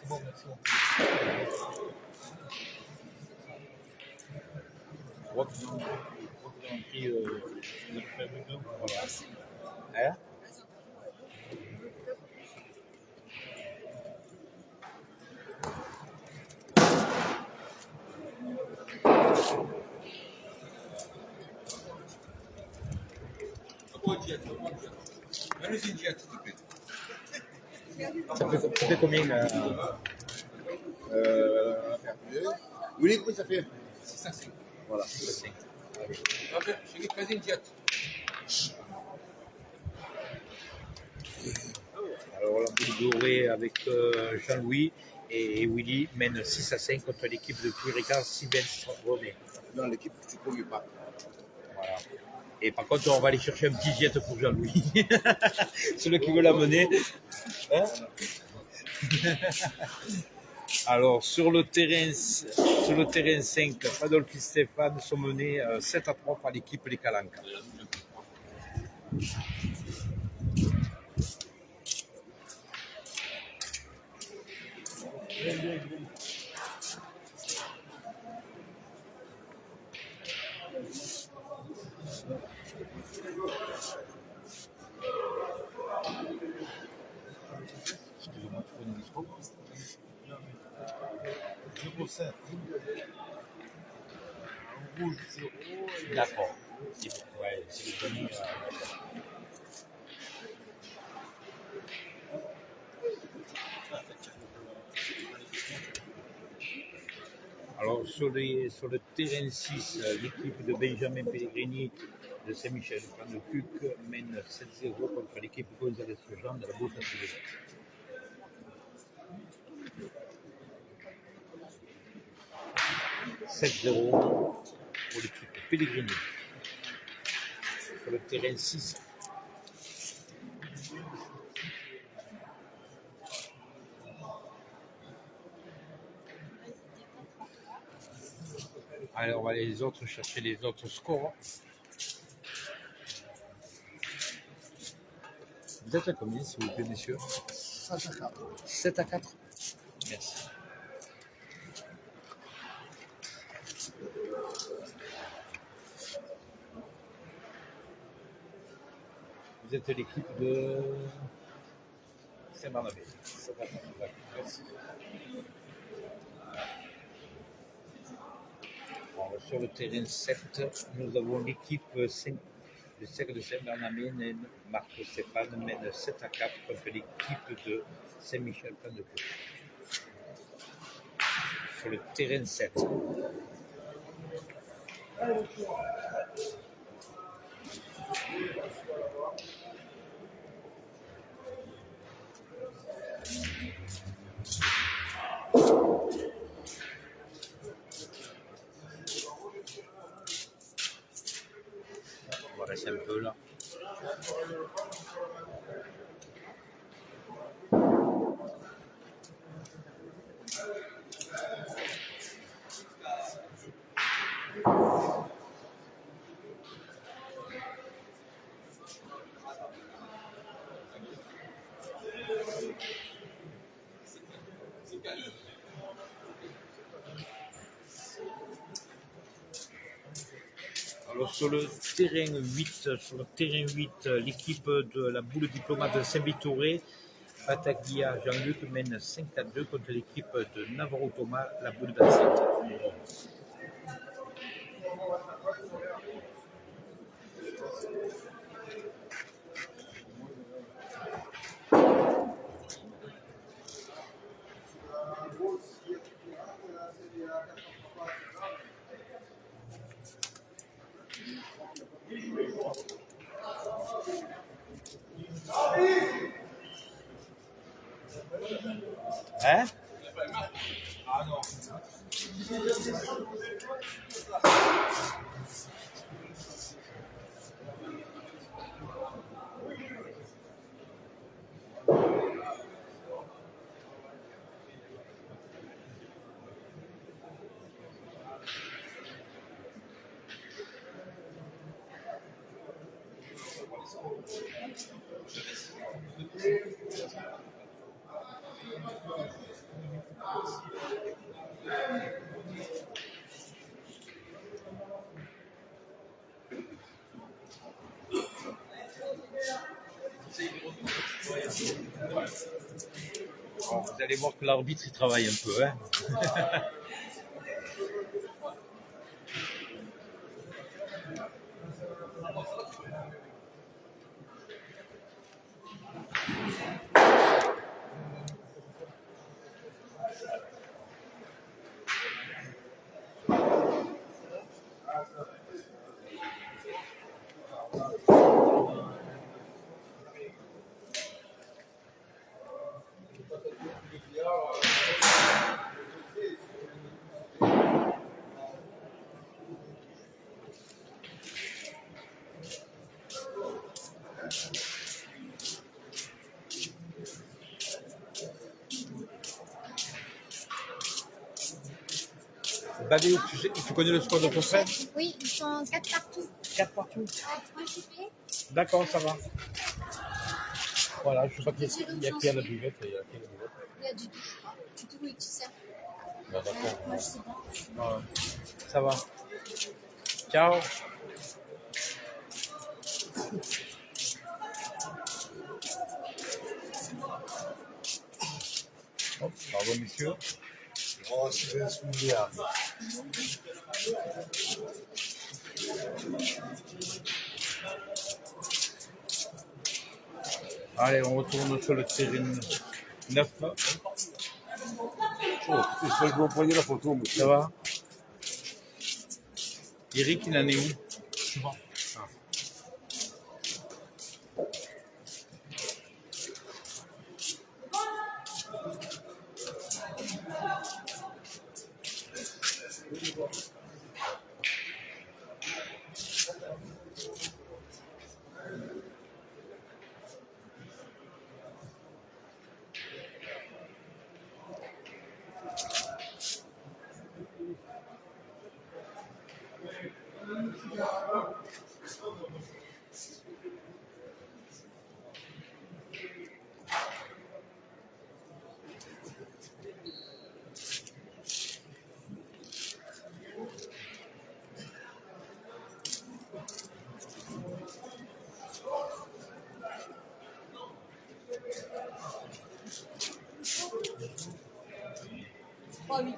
Bon, merci. Je crois qu'ils ont pris le premier deux. Voilà. Hein? Ça fait combien Oui, combien ça fait? 605. Voilà. 6-5. Je vais passer une diète. Alors la boule dorée avec Jean-Louis et Willy mène 6-5 contre l'équipe de Puy-Ricard, Sibens René. Non, l'équipe, tu ne connais pas. Voilà. Et par contre, on va aller chercher un petit jet pour Jean-Louis. Celui qui veut l'amener. Hein? Alors, sur le terrain 5, Adolphe et Stéphane sont menés 7-3 par l'équipe des Calanques. Excusez-moi, tu connais le micro? En rouge, c'est haut. D'accord. Ouais, c'est le premier. Alors, sur le terrain 6, l'équipe de Benjamin Pellegrini de Saint-Michel-Plan-de-Cuc mène 7-0 contre l'équipe González-Jean de la Beauce-Atelier. 7-0 pour l'équipe Pellegrini. Sur le terrain 6. Alors, on va aller chercher les autres scores. Vous êtes à combien, s'il vous plaît, messieurs? 7 à 4. Merci. Vous êtes l'équipe de Saint-Barnabé. Merci. Alors, sur le terrain 7, nous avons l'équipe de Cercle de Saint-Barnabé, Marco Stéphane mène 7 à 4 contre l'équipe de Saint-Michel-Plan-de-Cuc. Sur le terrain 7. On va rester un peu là. Alors sur le terrain 8, l'équipe de la boule diplomate de Saint-Victoré, Bataglia Jean-Luc mène 5 à 2 contre l'équipe de Navarro Thomas, la boule d'Assiette. Hein? Ah non. Bon, vous allez voir que l'arbitre il travaille un peu, hein. Badé, tu connais le score de ton frère? Oui, ils sont 4 partout. 4 partout. Moi, je fais. D'accord, ça va. Voilà, je sais pas qui il y a qui à la buvette. Il y a Il y a du tout. Du tout, oui, tu sais. Bah, d'accord. Moi, je sais pas. Ah ouais. Ça va. Ciao. Hop, pardon, monsieur. Oh, c'est bien ce milliard. Allez, on retourne sur le terrain 9. Oh, c'est ça que vous preniez la photo, monsieur. Ça va? Eric, il en est où? Trois, huit.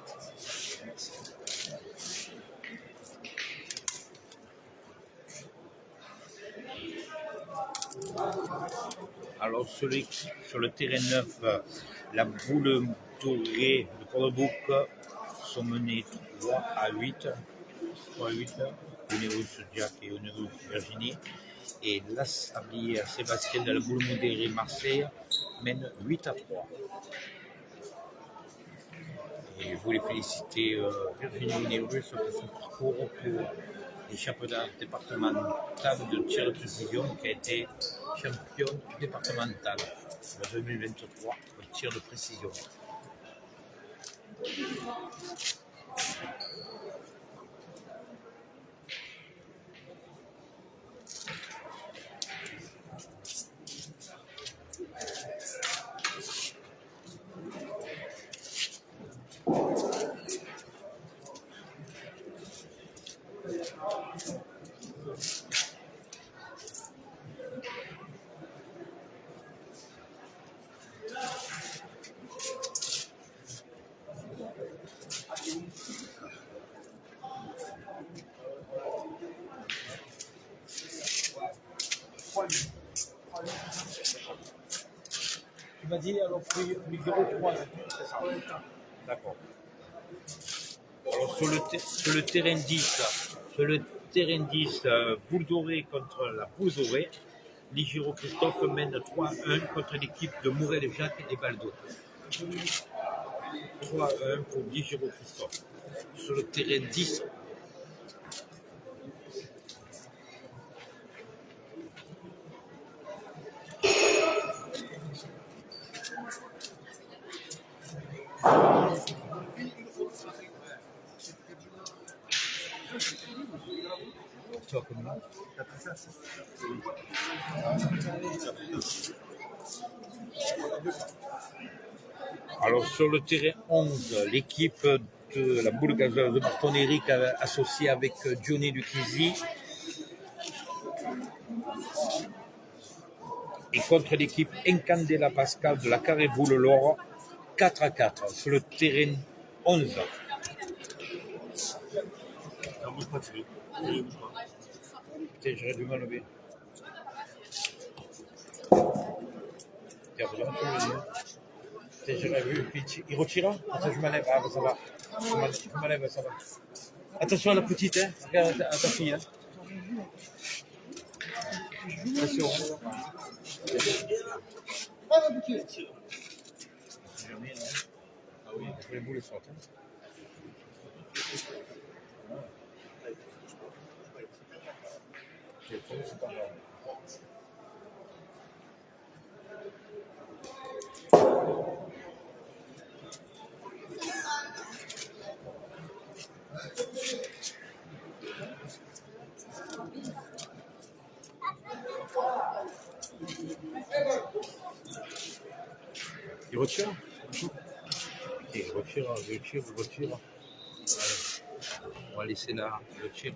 Alors sur le terrain neuf, la boule dorée de Cordobouk sont menés 3 à 8. 3 à 8, Onerus Jack et Onerus Virginie. Et la Sablière Sébastien de la boule modérée Marseille mène 8 à 3. Et je voulais féliciter Virginie Onerus pour son parcours pour les championnats départementaux de tir de précision, qui a été championne départementale en 2023 au tir de précision. Tu m'as dit alors plus 0,3, c'est ça? D'accord. Alors sur le terrain 10, boule dorée contre la boule dorée, Ligiro Christophe mène 3-1 contre l'équipe de Morel Jacques et Baldo. 3-1 pour Ligiro Christophe. Sur le terrain 10. Alors sur le terrain 11, l'équipe de la boule gazeuse de Marton-Éric associée avec Johnny Lucchesi et contre l'équipe Incandela Pascal de la Carré Boule Laure 4 à 4 sur le terrain 11. Putain, j'aurais dû m'enlever. J'aurais vu, il retira. Attends, je m'enlève, ah, ça va. Je m'enlève, ça va. Attention à la petite, hein. Regarde à ta fille. Hein. Attention. Ah oui, les boules sortent. C'est pas grave. Il retire. Il retire. Allez. On va laisser là, il retire.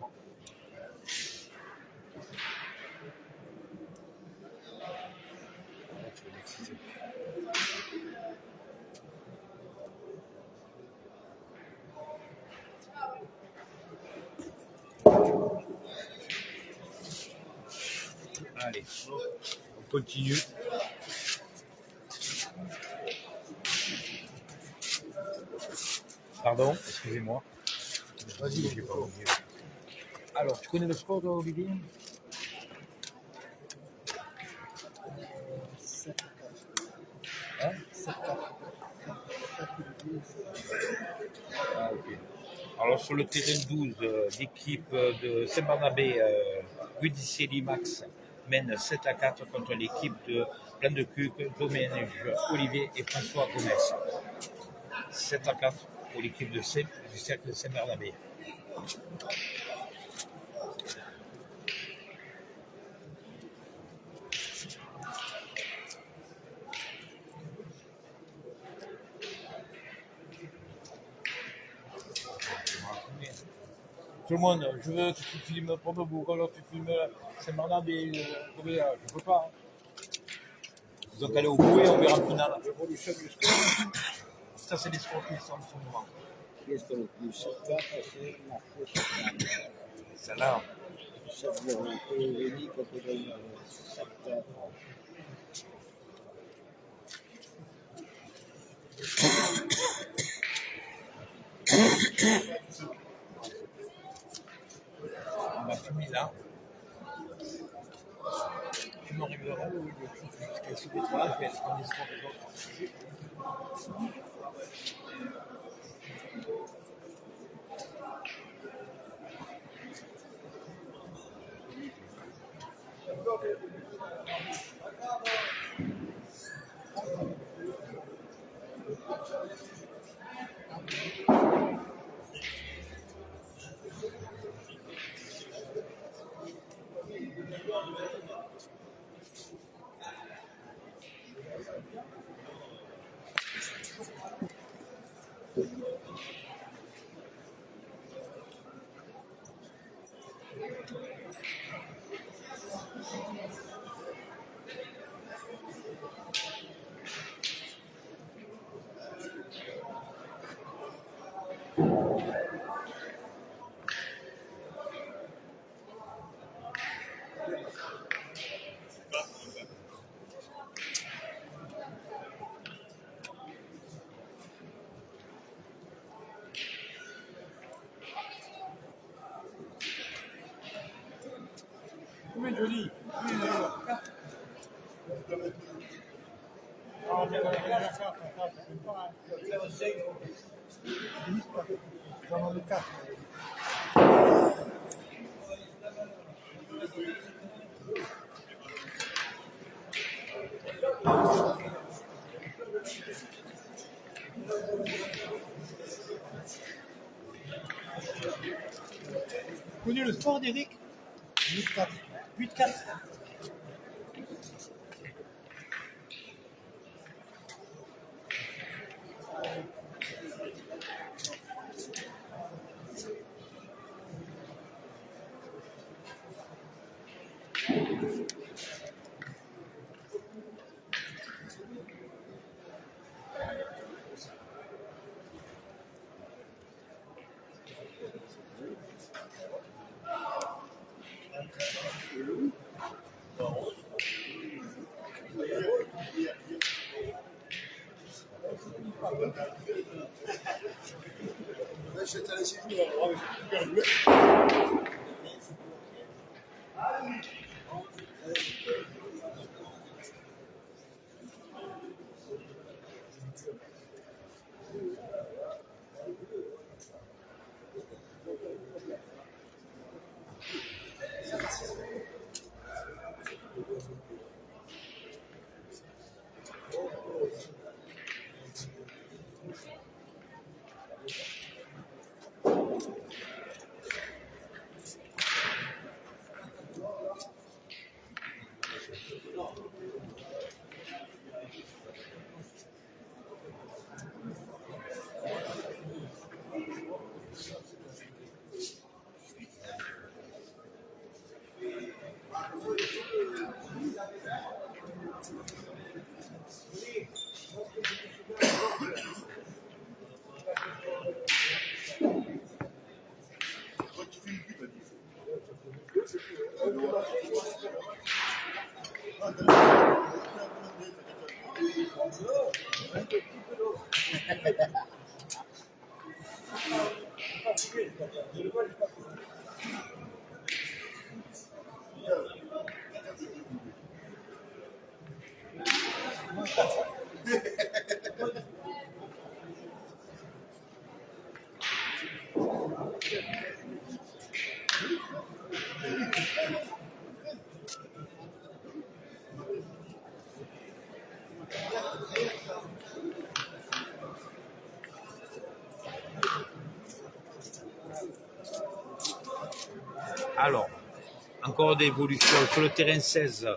Allez, on continue. Pardon, excusez-moi. Vas-y, j'ai pas oublié. Alors, tu connais le score d'Olivier? 7-4. Ah, ok. Alors sur le terrain 12, l'équipe de Saint-Barnabé, Rudy Limax mène 7-4 contre l'équipe de Plan de Cuc, Doménage, Olivier et François Gomez. 7-4 pour l'équipe du cercle de Saint-Barnabé. Tout le monde, je veux que tu filmes Promobourg, alors tu filmes Saint-Barnabé, je ne peux pas. Donc allez au bout et on verra en finale. L'évolution du score. Ça c'est les scores qui sont en ce moment. Qu'est-ce que le plus 7-4, c'est marqué Celle-là. 7-0. Olivier, quand on donne 7-4. On va filmer là. Tu me révéleras le qu'elle se détruit, je vais prendre des scores des autres. Combien de lit? J'en ai 4. Tu connais le score d'Eric? 8-4. 8-4. Alors, encore des évolutions. Sur le terrain 16,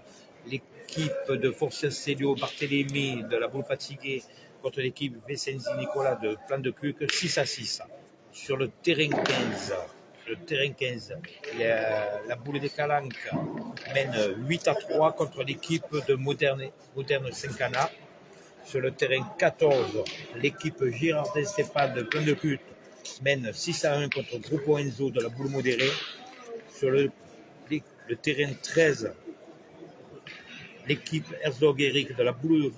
l'équipe de Forces Célio Barthélémy de la Boule Fatiguée contre l'équipe Vicenzi Nicolas de Plan de Cuc, 6-6. Sur le terrain 15, la Boule des Calanques mène 8-3 contre l'équipe de Moderne Saint-Cana. Sur le terrain 14, l'équipe Girardin Stéphane de Plan de Cuc mène 6-1 contre Grupo Enzo de la Boule Modérée. Sur le terrain 13, l'équipe Herzog Eric de la Boule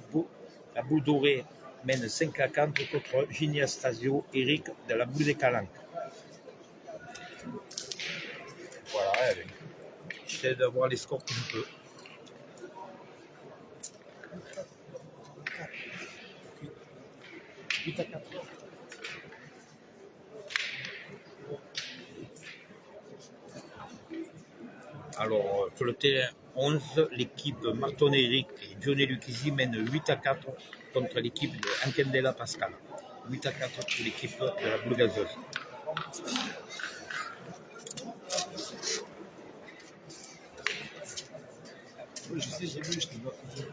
Dorée mène 5-4 contre Gini Astasio Eric de la Boule des Calanques. Voilà, j'essaie d'avoir les scores que je peux. Alors, sur le terrain 11, l'équipe Marton Eric et Johnny Lucchesi mène 8-4 contre l'équipe de Ankendela Pascal. 8-4 pour l'équipe de la Boule Gazeuse. Oui, je sais, j'ai vu, je t'ai pas compris.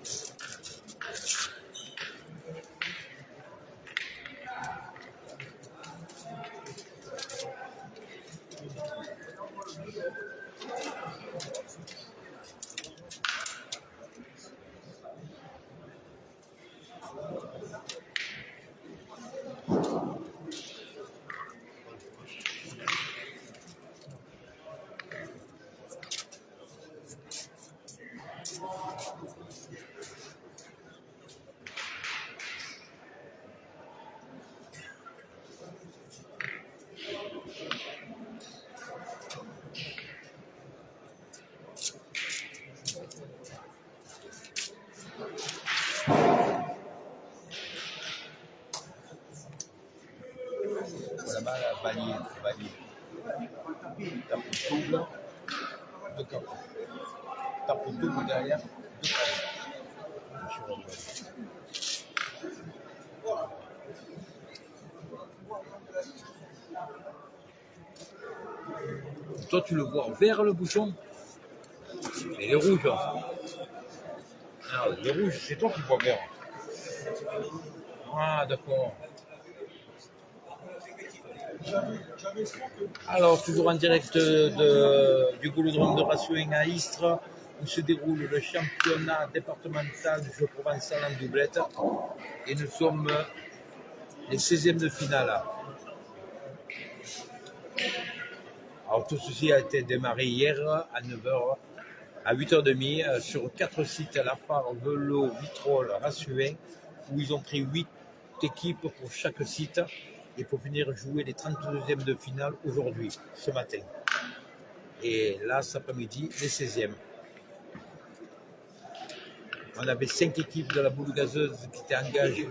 Voilà, valide. Tape double, 2 carreaux. Tape double derrière, 2 carreaux. Toi, tu le vois vers le bouchon, et les rouges. Alors, les rouges, c'est toi qui vois vert. Ah, d'accord. Alors, toujours en direct du Golodrome de Rassuing à Istres, où se déroule le championnat départemental du jeu provençal en doublette. Et nous sommes les 16e de finale. Alors, tout ceci a été démarré hier à 9h, à 8h30, sur 4 sites, La Phare, Velo, Vitrolles, Rassuing, où ils ont pris 8 équipes pour chaque site. Et pour venir jouer les 32e de finale aujourd'hui, ce matin. Et là, cet après-midi, les 16e. On avait 5 équipes de la Boule Gazeuse qui étaient engagées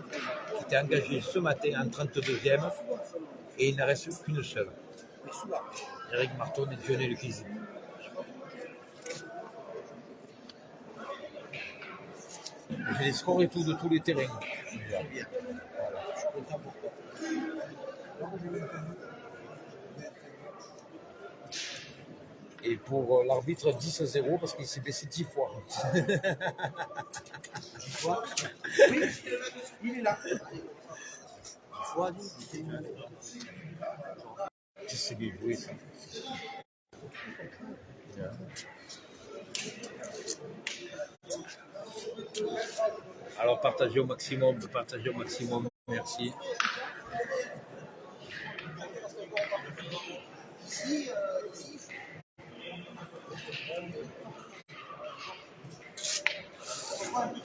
ce matin en 32e. Et il n'en reste qu'une seule. Eric Marton et Johnny Lucchesi. J'ai les scores et tout de tous les terrains. Voilà. Je suis content pour toi. Et pour l'arbitre, 10-0 parce qu'il s'est blessé 10 fois. 10 fois. Oui, il est là. 10 fois, 10. C'est bien joué ça. Alors partagez au maximum, merci.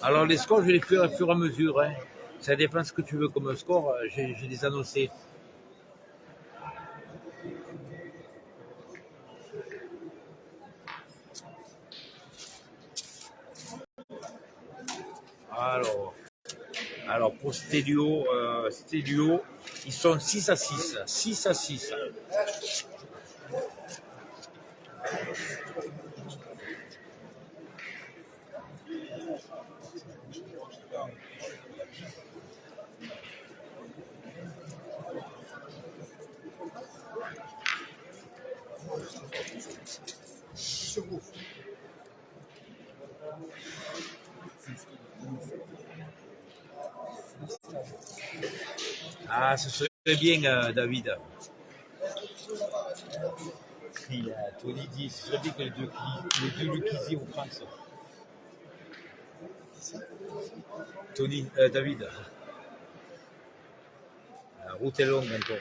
Alors les scores, je les fais au fur et à mesure. Hein. Ça dépend ce que tu veux comme score, j'ai les annoncés. Alors pour Stelio, ils sont 6-6. 6-6. Ah, ce serait bien, David. Tony dit, ce serait bien que les deux Lucchesi en France. David. La route est longue encore.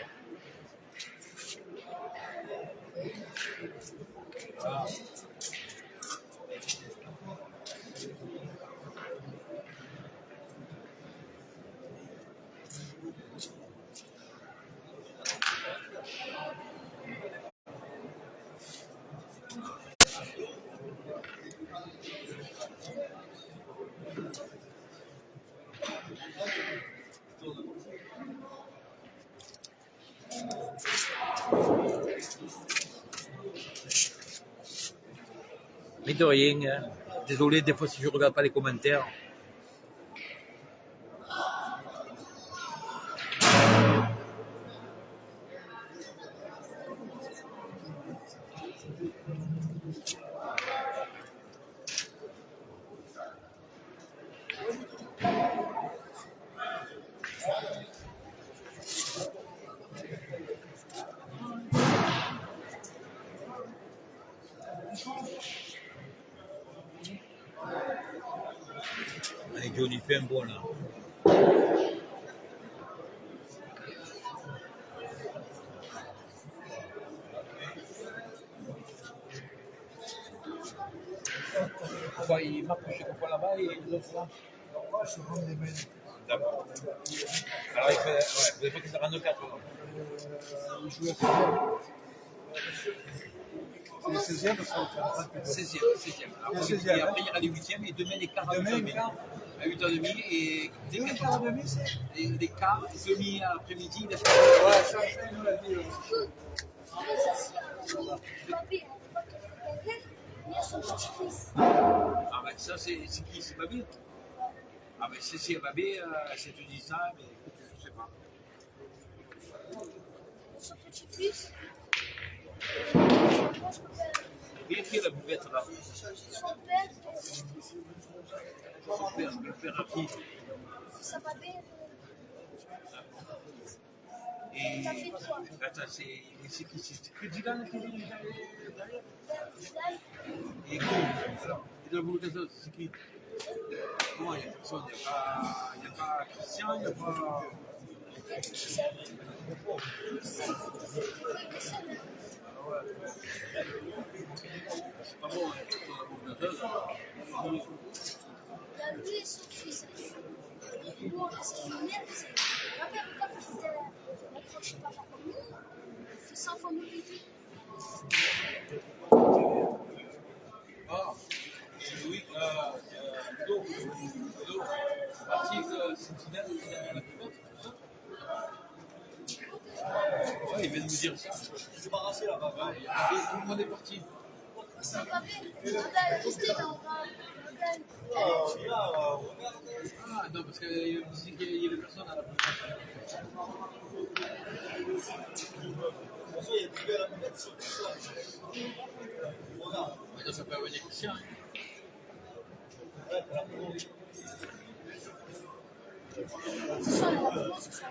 Mais de rien, hein. Désolé des fois si je regarde pas les commentaires. Allez Johnny, fais un bon là. Quoi, il m'approche une fois là-bas et l'autre là. Je se rends les mains. D'accord. Alors il fait, ouais, vous avez fait que ça rende 4 là. Il joue à 16e. C'est les 16e parce qu'on fait 16e. Et après, il y aura les 8e et demain les quarts à 8h30. À 8h30 et dès 4h30, c'est les quarts, demi après-midi. Ouais, ça fait nous la vie. Ah ben ça c'est qui? C'est Mbappé? Ah ben c'est Mbappé, si tu dis ça, mais écoute, je sais pas. Son petit-fils, Et qui est la bouvette là? son père, Son père, le père à qui? sa babée, Et t'as fait quoi? attends, c'est qui? C'est que Zidane qui est derrière? Vidal, Et qui? Alors, et dans le boulot c'est qui? Comment il n'y a personne? Il n'y a pas Christian, il n'y a pas. C'est pas bon, hein, pour la boulot. il a lui et son fils. Bon, c'est une merde, c'est. Rappelle pas que c'était l'accroche pas comme nous. Il fait 100 fois mieux que lui. Ah, oui, Ludo, l'article Cincinnati, la pilote, tout ça. Ouais, il vient de me dire ça. Il s'est débarrassé là-bas. Ouais, tout le monde est parti. C'est pas bien. On va rester dans Ah, non, parce qu'il me disait qu'il y avait personne à la pilote. De toute façon, il y a plus à la mettre sur tout ça. Regarde. Mais ça peut venir Christian. Hein. Ouais, pour la promo. c'est ça, la promo, c'est ça.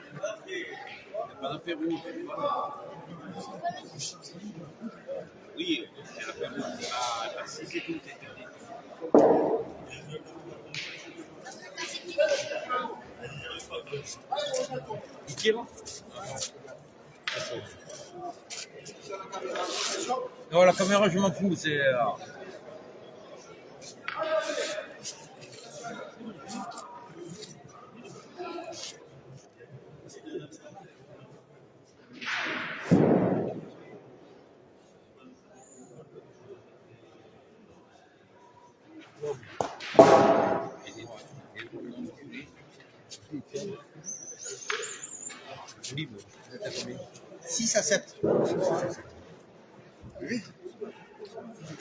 Il n'y a pas d'apéro. Voilà. C'est pas la douche. Oui, c'est l'apéro. Ah, si c'est tout, c'est interdit. Il tire. Non, la caméra, je m'en fous, c'est. Libre. 6 à 7. Oui.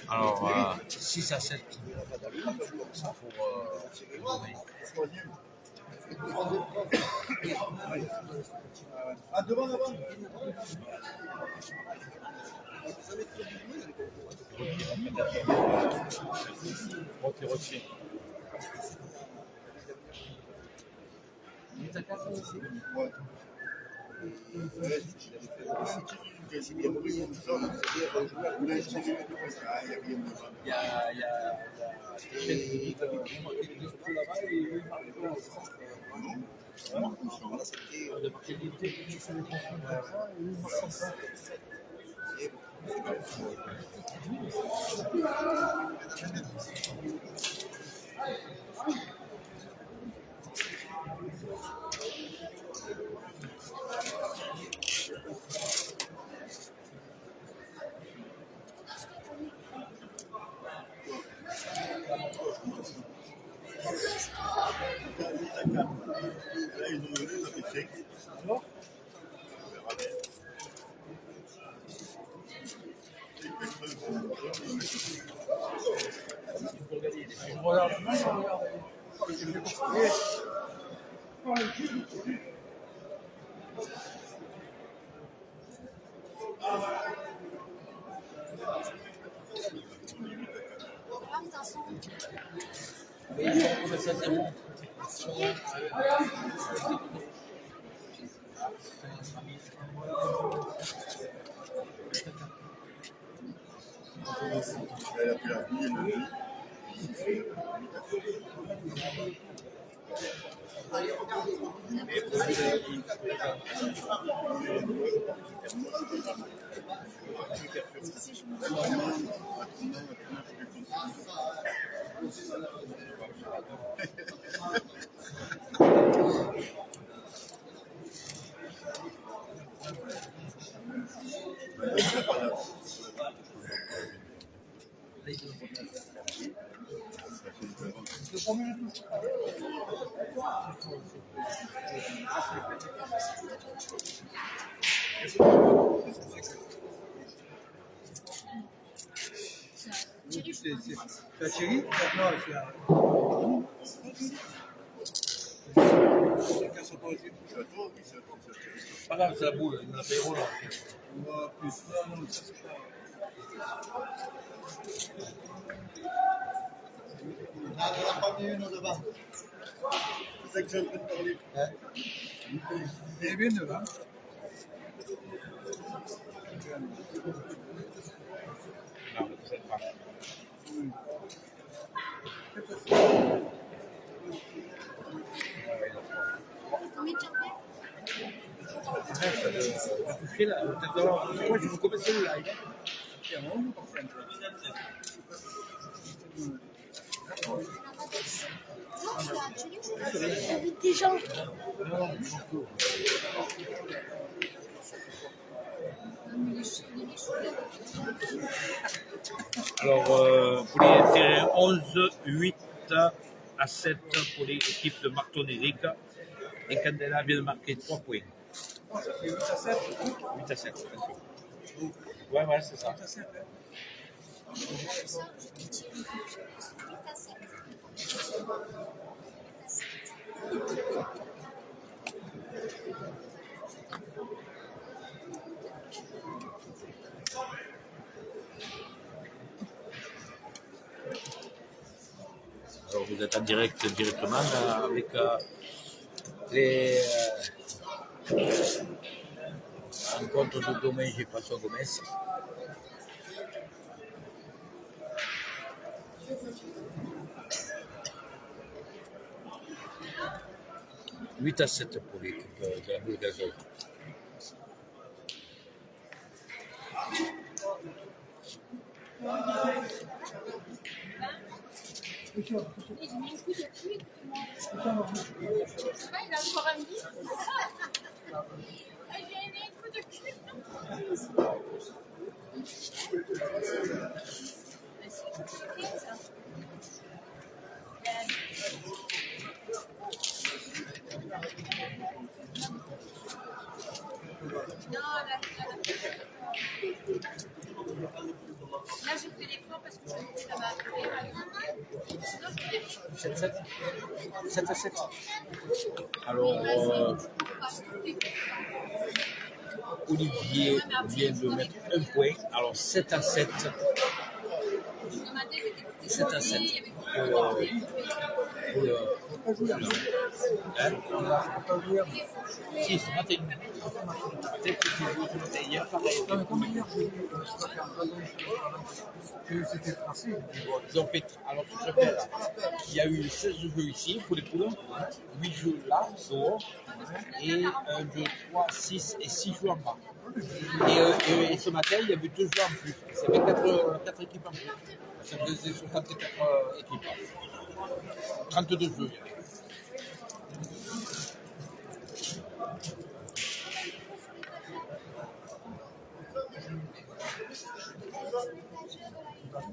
Alors, 6 à 7. Ah, devant, devant. Retire. Ouais. Ouais, c'est bien pris, tout ça, c'est-à-dire, je voulais essayer de faire ça, il y a rien de mal. Il y a Michel Guy qui a marqué des photos là-bas et lui, il parlait pas. Là, c'était. On a marqué des photos qui font des conflits comme ça et lui, il marque comme ça. Là, ils ont donné, ça fait 5. Alors, je regarde le match, je regarde. Mais ils ont commencé à 0. Elle a pris la vie et le vie. La Thierry? Non, je suis là. Chacun son côté. C'est à toi, oui, c'est à toi. Pas grave, c'est la boule, il me l'a fait rouler. Plus. Non, ça c'est pas. On a pas mis une au devant. C'est ça que j'ai en train de parler. Il est bien devant. Non, c'est pas. Combien de jambes? De toucher la tête de l'or. Moi, je vous commence le live. J'invite des gens. Alors, pour les terrains 11, 8 à 7 pour l'équipe de Marton-Éric. Et Candela vient de marquer 3 points. Ça fait 8 à 7. 8 à 7, bien sûr. Ouais, c'est ça. 8 à 7. Alors, vous êtes en direct directement avec les rencontres de Gomez et François Gomez. « 8 à 7 pour l'équipe de la Boule d'Azov. J'ai mis un coup de pluie. Il a encore un petit. J'ai mis un coup de pluie. Là, je fais l'effort parce que je me dis ça va arriver. Sinon, je fais 7 à 7. Alors, Olivier vient de mettre un point. Alors, 7 à 7. 7 à 7. Pour pas joué. Hein? On n'a pas joué. Si, ce matin. Peut-être que tu joues ce matin. Hier, pareil. Non, mais comme hier, j'ai vu que c'était français. Ils ont fait, alors je répète, il y a eu 16 jeux ici pour les poules, 8 jeux là, dehors, et 1, 2, 3, 6 et 6 jeux en bas. Et ce matin, il y avait 2 jeux en plus. C'est 4 équipes en plus. Ça faisait 64 équipes. 32 jeux, il y avait.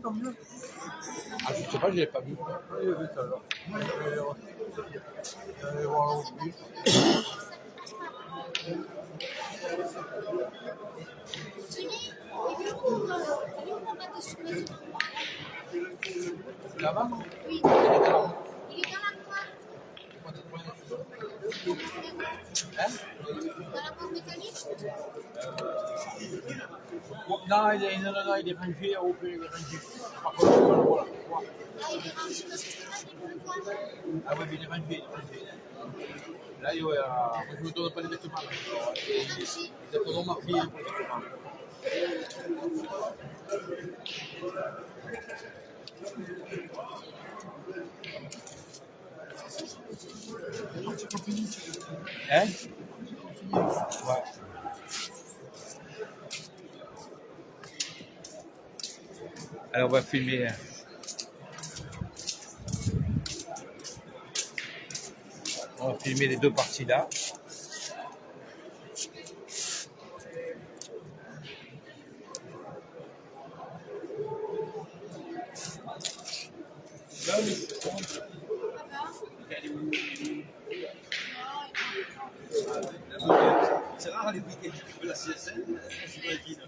Tant mieux. Ah, je sais pas, je l'ai pas vu. Il y avait ça alors. Allez voir aujourd'hui. Là-bas, non? Oui, il est dans la boîte. Hein? Dans la boîte mécanique. Non, il est rangé au pays, il est rangé. Par contre, voilà. Ah, il est rangé parce que c'est pas dit pour le voir. Ah ouais, mais il est rangé. Là, je ne me donne pas les vêtements. Ils donneront ma fille pour les vêtements. Hein? Ouais. Alors, on va filmer. On va filmer les 2 parties là. C'est rare les week-ends qui font la CSN, j'imagine.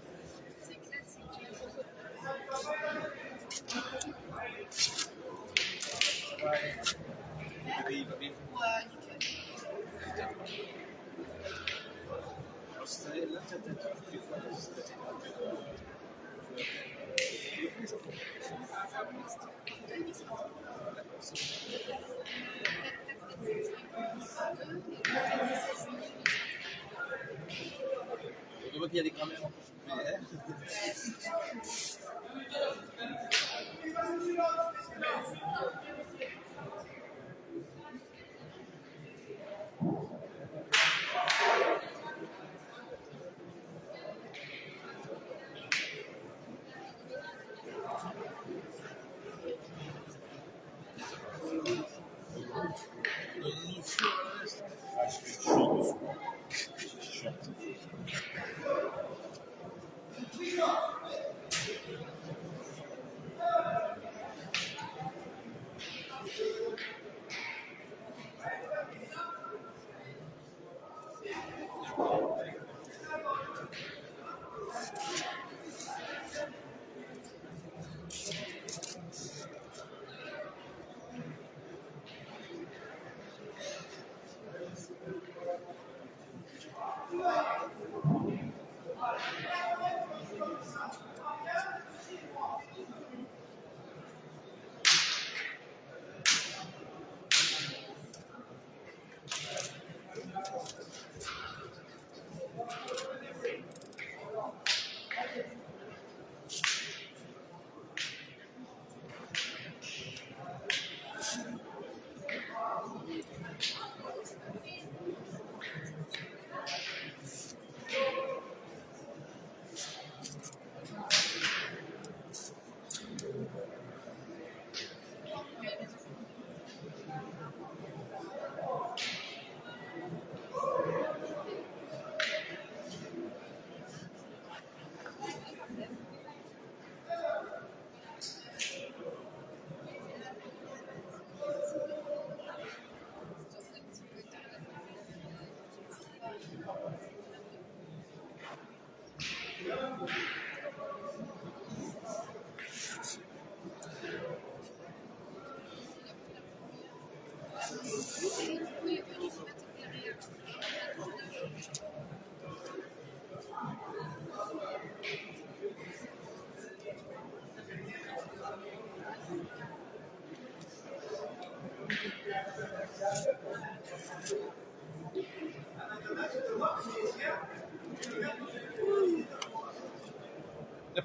Il va bien. Alors, c'est là, tu fais quoi là? Je vois qu'il y a des grammaires.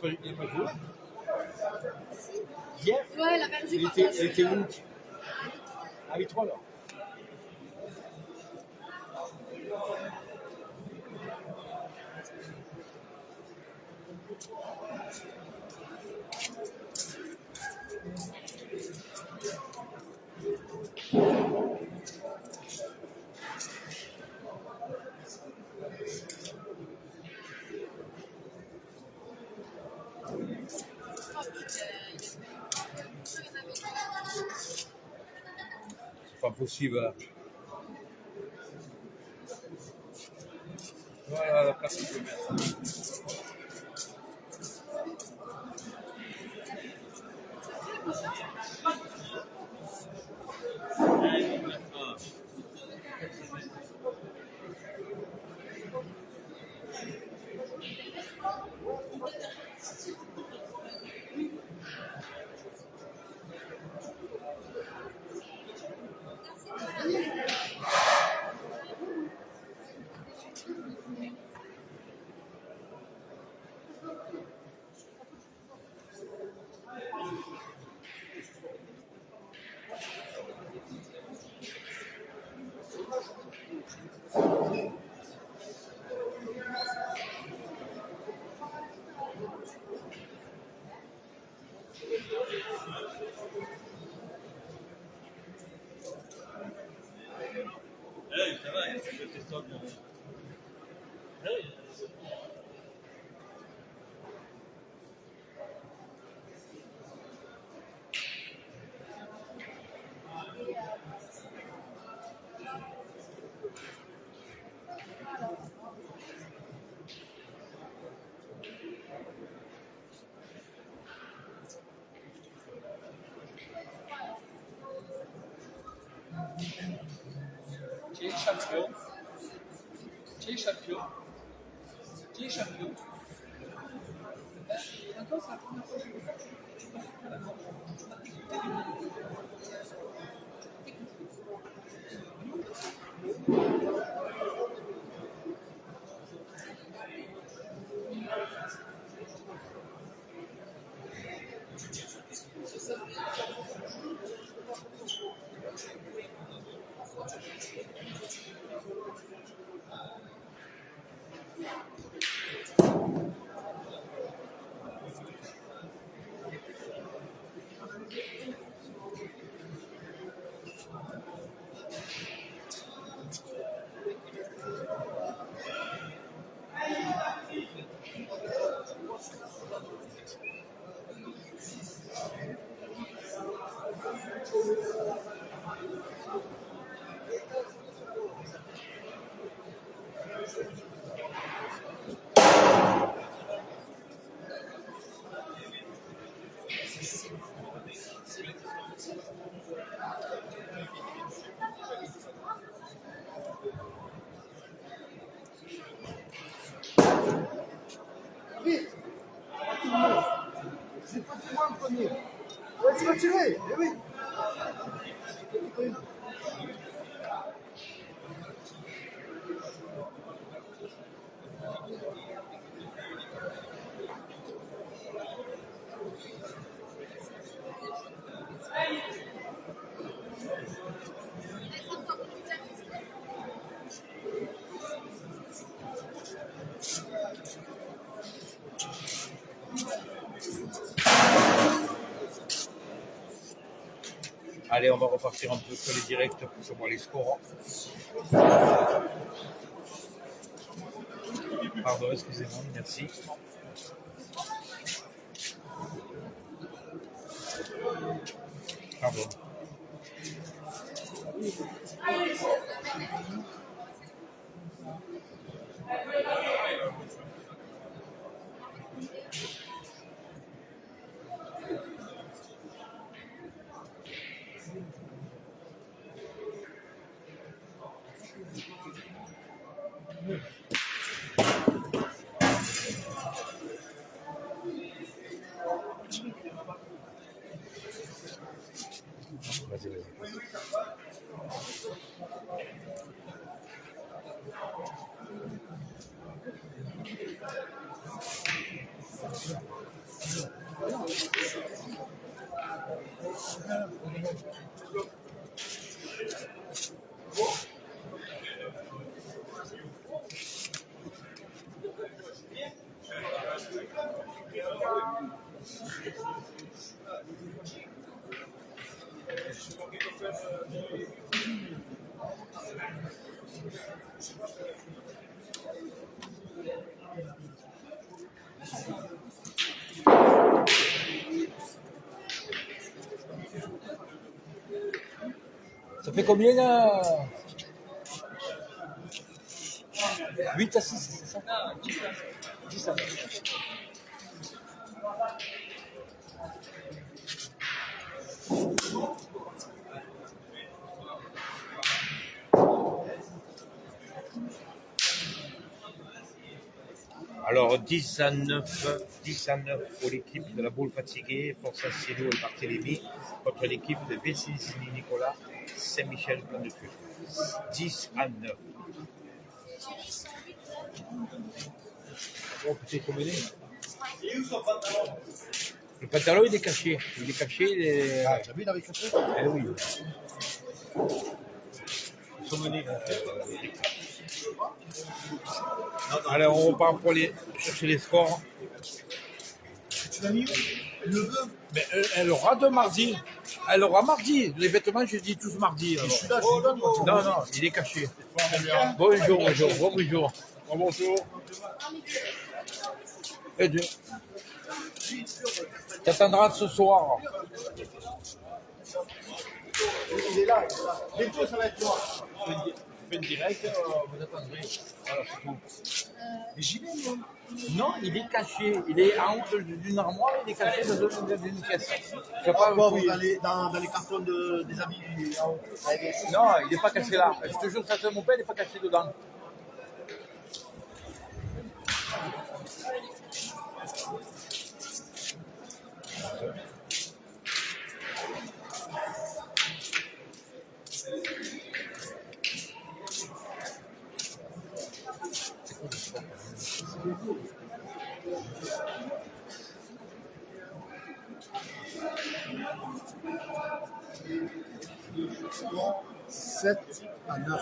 pas joué. Hier, Ouais, la perdu il par était où? Ah, oui, 3 là. C'est pas possible. Voilà la place qu'on peut mettre. Ça va, il y a cette question. Qui est champion? Qui est champion? Qui est champion? Attends, c'est la première fois que je fais ça. C'est pas moi le premier. Ouais, tu vas tirer. Eh oui. Allez, on va repartir un peu sur les directs pour que je vois les scores. Pardon, excusez-moi, merci. Pardon. Vas-y, vas-y. Ça fait combien 8 à 6, c'est ça? 10 à 9. Alors 10 à 9 pour l'équipe de la Boule Fatiguée, Forza Cielo et Barthélémy, contre l'équipe de Vessigny Nicolas, Saint-Michel Plan de Cul. 10 à 9. Oh putain, combien il est? Et où son pantalon? Le pantalon il est caché. Il est caché, il est. Ah, t'as vu, il avait caché? Eh oui. Ils sont menés. Alors on repart pour aller chercher les scores. Tu l'as mis où? Elle le veut. Mais elle aura de mardi. Elle aura mardi. Les vêtements, je dis tous mardi. Je alors. suis là, je lui donne, moi. Non, non, il est caché. Bonjour, bonjour, bonjour. Bonjour. Et Dieu. T'attendras ce soir. Il est là, il est là. Bientôt, ça va être moi. Fais une direct, vous attendrez. Voilà, c'est tout. Mais j'y vais, moi. Non, il est caché. Il est en haut d'une armoire, il est caché dans une caisse. Je sais pas, Bon, dans les cartons des habits en haut. non, il n'est pas caché là. Je te jure, ça mon père, il n'est pas caché dedans. Score 7 à 9.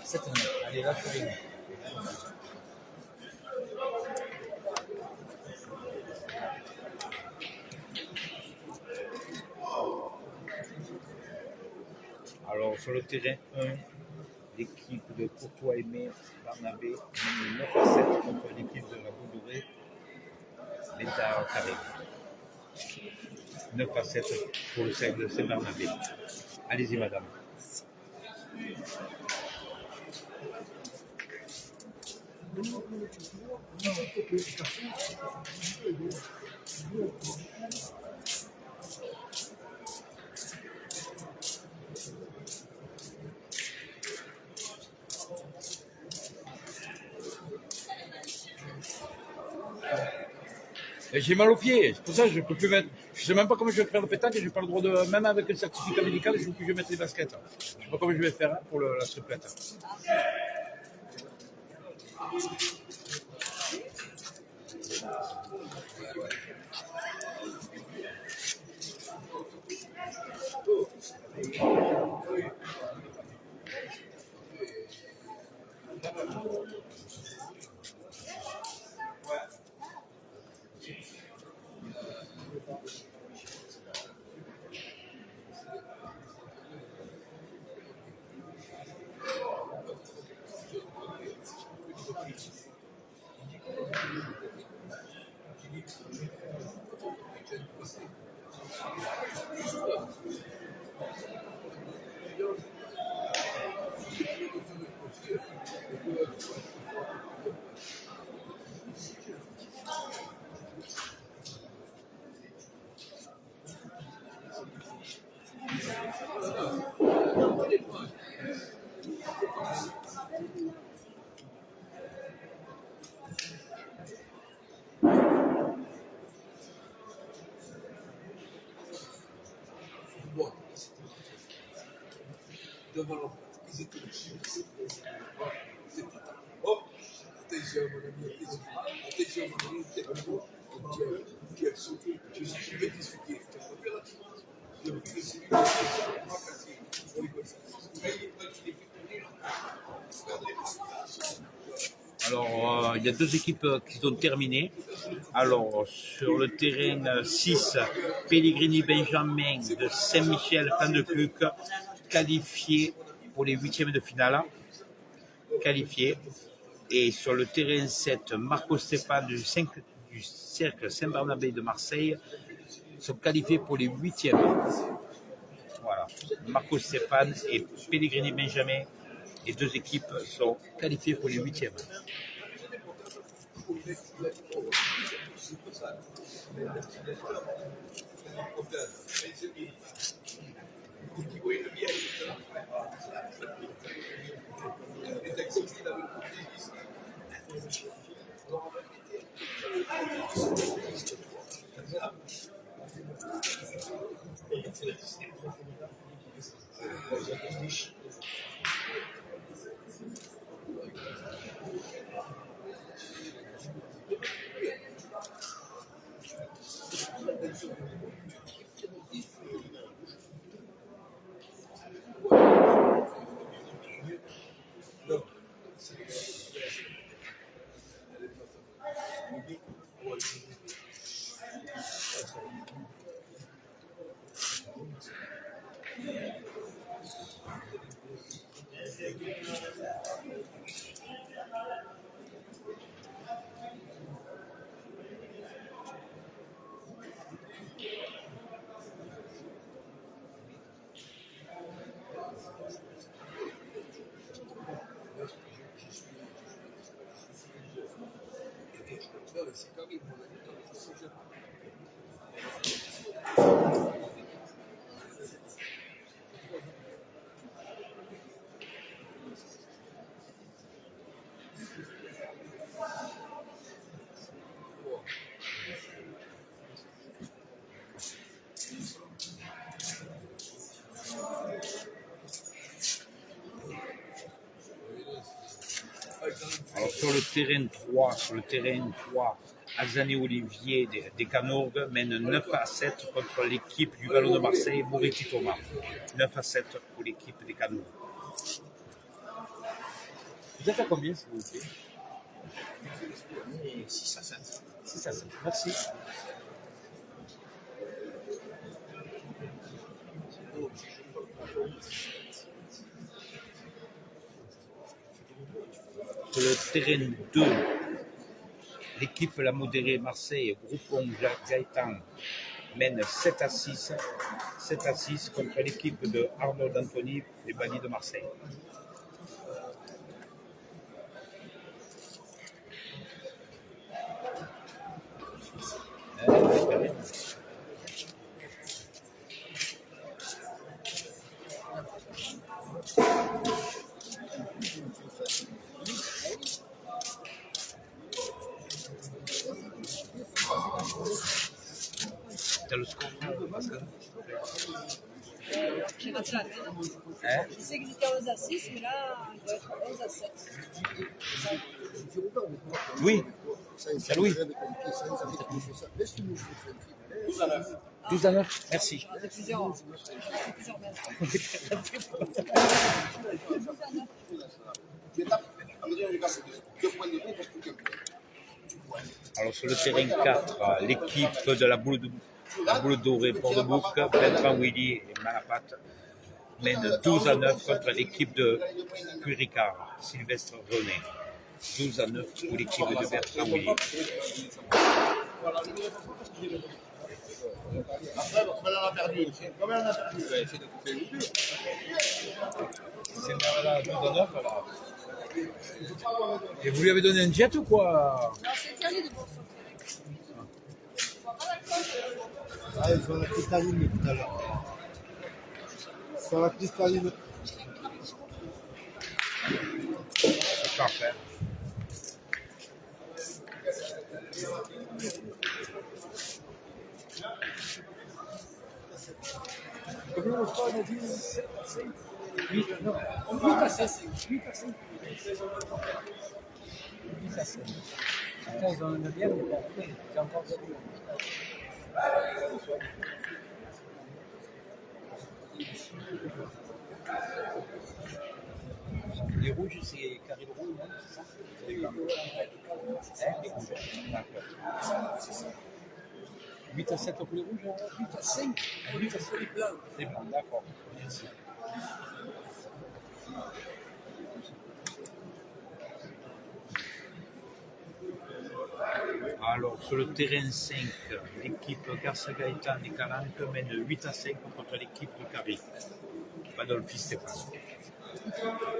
7 à 9. Allez, là, je suis. Alors, sur le terrain 1, l'équipe de Courtois-Aimé, Barnabé, mène 9 à 7 contre l'équipe de la Boudorée, l'État carré. 9 à 7 pour le cercle de Saint-Barnabé. Allez-y, madame. J'ai mal aux pieds, c'est pour ça que je peux plus mettre. Je sais même pas comment je vais faire le pétanque et j'ai pas le droit de. Même avec le certificat médical, je ne peux plus mettre les baskets. Je sais pas comment je vais faire hein, pour la triplette. Devant l'emploi. Ils étaient oh, attention mon ami, attention mon ami, je suis sauté. Tu as pas vu la différence? Alors, il y a deux équipes qui sont terminées. Alors, sur le terrain 6, Pellegrini Benjamin de Saint-Michel-Plan-de-Cuc, qualifié pour les huitièmes de finale. Qualifié. Et sur le terrain 7, Marco Stéphane du Cercle Saint-Barnabé de Marseille sont qualifiés pour les huitièmes. Voilà. Marco Stéphane et Pellegrini Benjamin, les deux équipes sont qualifiées pour les huitièmes. Alors, sur le terrain 3, Alzani Olivier des Canourgues mène 9-7 contre l'équipe du Vallon de Marseille, Moretti Thomas. 9-7 pour l'équipe des Canourgues. Vous êtes à combien, s'il vous plaît? 6-7. 6-7. Merci. Sur le terrain 2, l'équipe La Modérée Marseille, Groupon Jacques Gaëtan, mène 7-6 contre l'équipe de Arnaud d'Antoni, les Bandits de Marseille. T'as le score, Pascal? J'ai raté la tête. Hein? Je sais que j'étais 11-6, mais là, il doit être 11-7. Oui, c'est Louis. 12-9, merci. C'est plusieurs mètres. Alors sur le terrain 4, l'équipe de la boule dorée Port-de-Bouc, Bertrand Willy et Malapate mène 12-9 contre l'équipe de Cuiricard, Sylvestre René. 12-9 pour l'équipe de Bertrand Willy. Après, on en a perdu. Combien on a perdu? C'est là, 12-9 alors. Et vous lui avez donné un jet ou quoi? Non, c'est Thierry de Bourson. Ah, ils sont la cristalline tout à l'heure. Sur la cristalline. C'est parfait. Combien on sera, on a dit 8 à 16. 8 à 5. 8 à 5. Après, ils ont un 9e, mais bon, j'ai encore perdu. Les rouges, c'est carré de rouge, non, c'est ça? C'est les blancs. Hein, les rouges. D'accord. 8 à 7 pour les rouges, 8 à 5, 8 à 5 les blancs. les blancs, d'accord. Merci. Alors, sur le terrain 5, l'équipe Garça Gaëtan et Calanque mène 8 à 5 contre l'équipe de Carré. Badolfi Stéphane.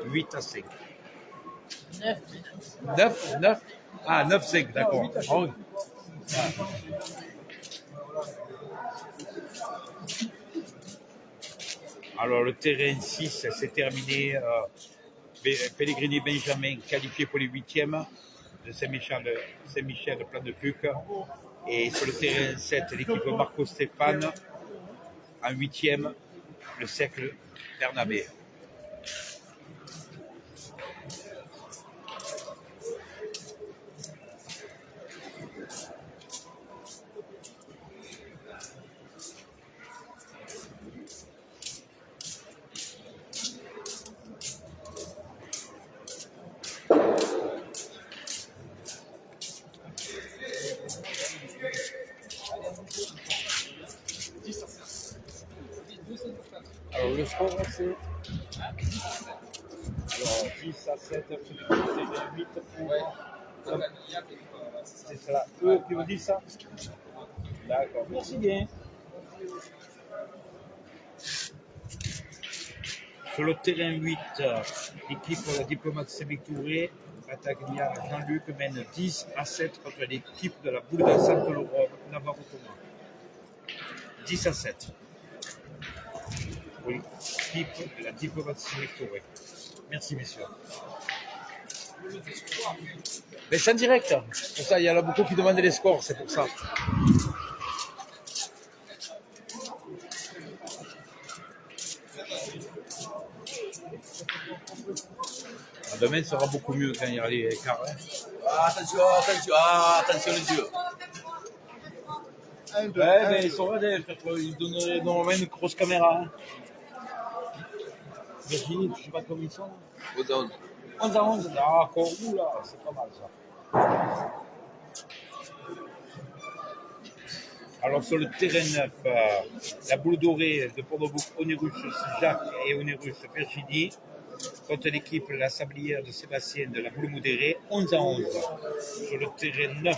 8 à 5. 9. Ah, 9-5, d'accord. Ah oui. Alors, le terrain 6, c'est terminé. Pellegrini Benjamin qualifié pour les 8e de Saint-Michel, Plan de Cuc. Et sur le terrain 7, l'équipe Marco Stéphane en 8e, le cercle Bernabé. Alors le score c'est 10 à 7, c'est 8 pour... C'est cela. Eux qui vous disent ça? D'accord, merci bien. Sur le terrain 8, l'équipe de la diplomate Sébic Touré, Bataglia Jean-Luc mène 10 à 7 contre l'équipe de la boule dansante Navarro Thomas. 10 à 7. Pour l'équipe de la diplomate Sébic Touré. Merci messieurs. Mais c'est en direct. Pour ça, il y en a beaucoup qui demandaient les scores, c'est pour ça. Demain sera beaucoup mieux quand il y aura les quarts. Attention les yeux. Ouais, mais ils sont là, ils donneraient normalement une grosse caméra. Hein. Virginie, je sais pas combien ils sont. 11 à 11. 11 à 11, ah, encore vous là, c'est pas mal ça. Alors sur le terrain 9, la boule dorée de Port-de-Bouc, Onérus Jacques et Onérus Virginie, contre l'équipe La Sablière de Sébastien de la boule modérée, 11 à 11. Sur le terrain 9.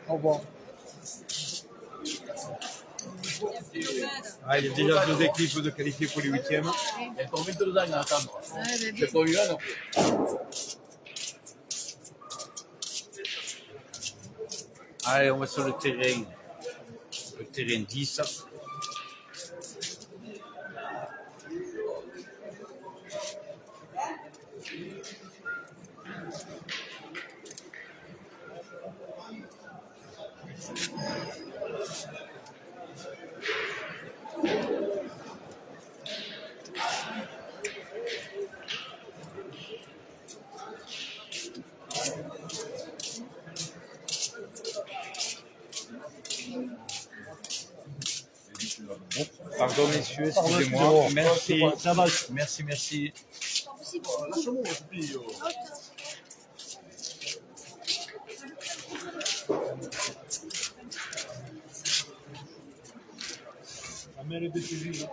Au revoir. Ah, il y a déjà 2 équipes de qualifiées pour les 8e. Il y a combien de ans à attendre? C'est pas eu là non plus. Allez, on va sur le terrain 10. Pardon messieurs, excusez-moi. Merci. Ça va. Merci. Lasciamo un spio. met les décisions.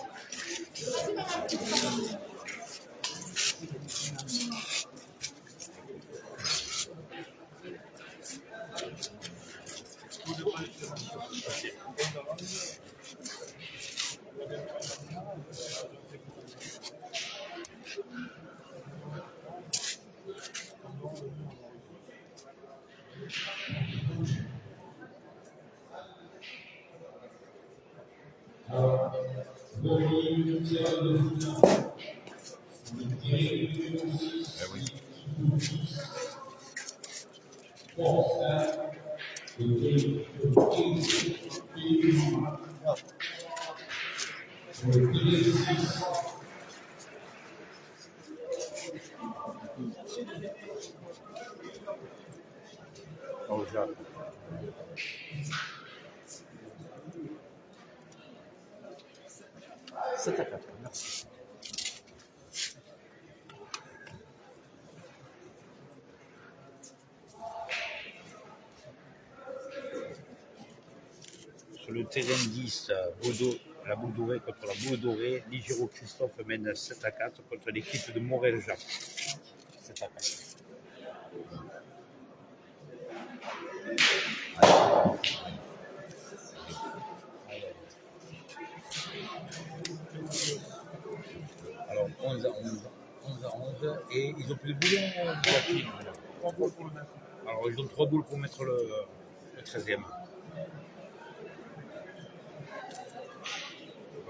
Oh, Jacques. C'est à 4, merci. Sur le terrain 10, la boule dorée contre la boule dorée, Ligero Christophe mène 7 à 4 contre l'équipe de Morel-Jacques. 7 à 4. Alors 11 à 11. 11 à 11. Et ils ont plus de boules, Joachim. 3 boules pour le mettre. Alors ils ont 3 boules pour mettre le 13e.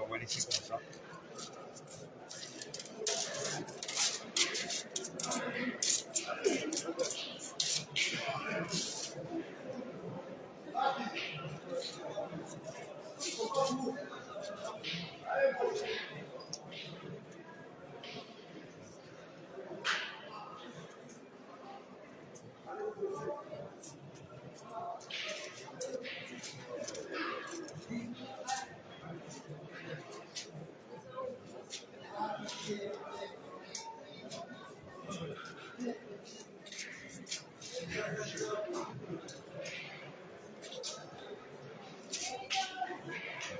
On va laisser comme ça.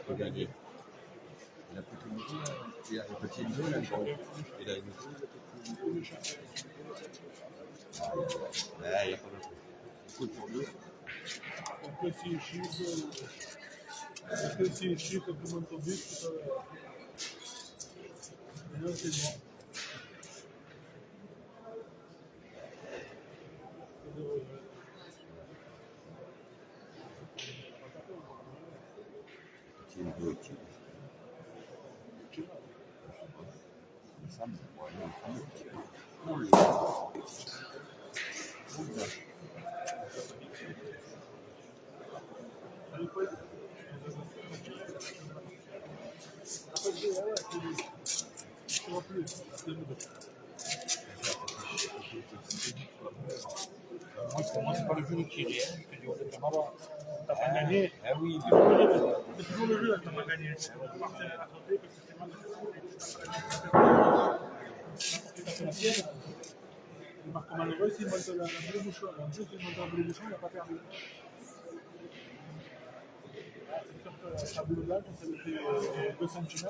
Regardez. Il a plus que nous, il a un petit niveau, il a une grande. Il a une il n'y a pas de truc. Écoute pour deux. Après, s'il chiffre, tout le monde tombe vite, c'est pas. Là, c'est bon. Petit niveau, petit. Ça me voit, il Moi, c'est pas le jeu de tirer. Je te dis honnêtement, T'as pas gagné. ah oui, C'est toujours le jeu, là, t'as pas gagné. On partait à la santé, parce que c'était mal. T'as fait la sienne. Le marquant malheureux, s'il monte la bleue bouchon. En plus, s'il monte la bleue bouchon, il n'a pas perdu. C'est sûr que la bleue blanche, ça lui fait 2 cm.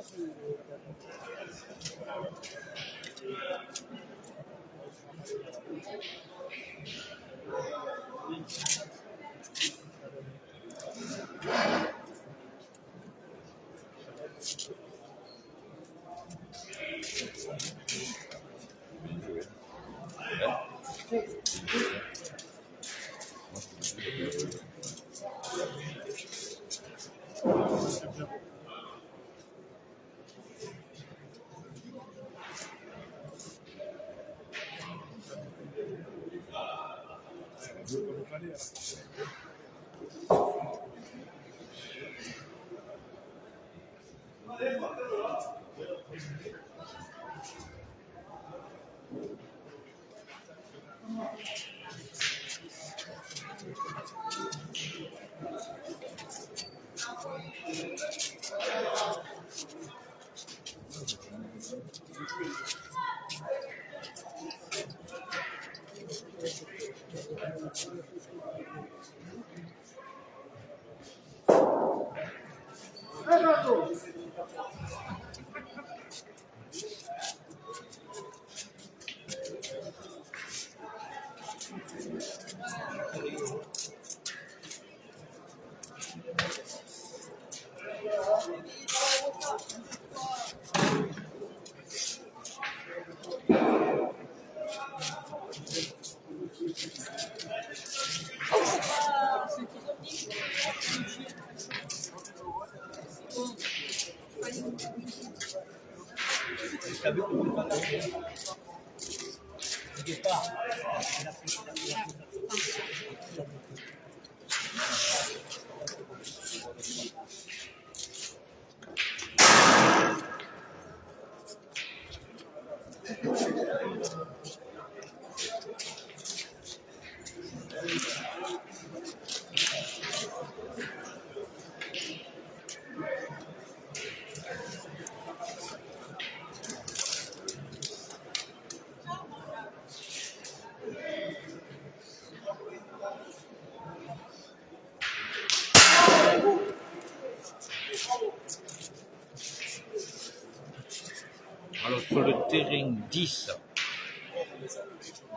Alors sur le terrain 10,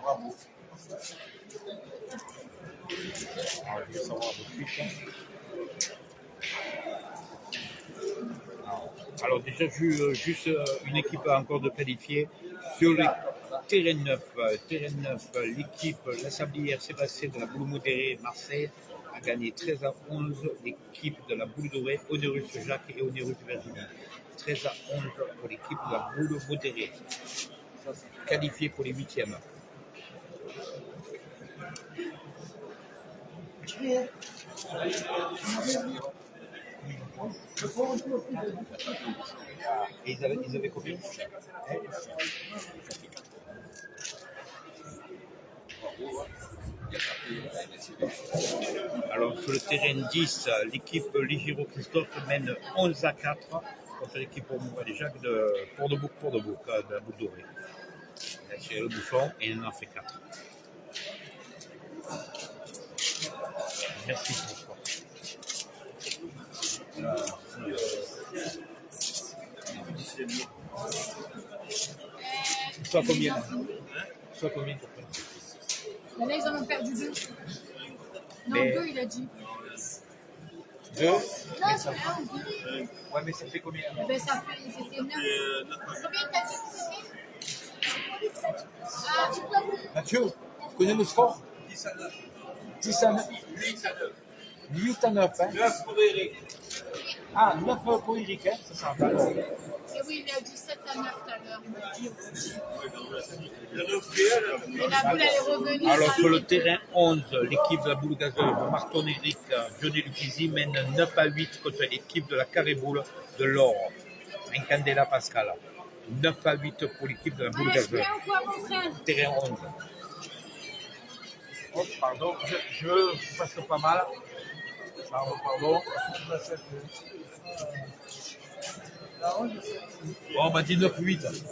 alors, je vais savoir tout de suite. Alors déjà juste une équipe encore de qualifier. Sur le terrain 9, l'équipe La Sablière Sébastien de la Boule Modérée Marseille a gagné 13-11 l'équipe de la Boule Dorée Onérus Jacques et Onérus Virginie. 13-11 pour l'équipe de la Boule Modérée. Qualifiée pour les huitièmes. Et ils avaient combien? Alors sur le terrain 10, l'équipe Ligiro Christophe mène 11-4 contre l'équipe Jacques de Port-de-Bouc de la Boule Dorée. Il a tiré le bouchon et il en a fait 4. Merci pour Soit combien? Soit combien pour toi? Mais là, ils en ont perdu 2. Non, Mais- 2, il a dit. 2. Non, c'est 1 ou 2. Ouais, mais ça fait combien? Eh ben, ça fait, c'était 9. Combien t'as dit que c'était? Ah, Mathieu, tu connais le score? 10 à 9. 8 à 9. Hein. 9 pour Eric. Ah, 9 pour Eric, hein, ça sera pas long. et oui, il a dit 7 à 9 tout à l'heure. Il m'a dit. J'en ai oublié, là. Et la boule, elle est revenue. Alors ça sur le fait- terrain 11, l'équipe de la Boule Gazeuse, Marton Eric, Johnny Lucchesi mène 9-8 contre l'équipe de la Carré-Boule de l'Or, Incandela Pascal. 9-8 pour l'équipe de la Boule Ouais, je Gazeuse. viens ou quoi, mon frère? Terrain 11. Oh, pardon, je veux parce que pas mal. Pardon. Bon, on m'a dit 9-8.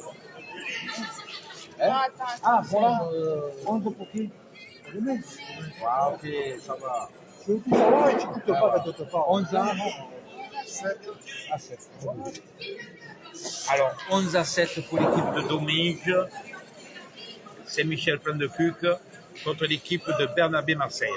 Ah, attends. Ah, voilà. 11 pour qui? Ah, ok, ça va. Je veux tout savoir et tu n'écoutes pas quand tu te parles. 11 à 7. Alors, 11-7 pour l'équipe de Domige, Saint-Michel plein de Cuc, contre l'équipe de Bernabé Marseille.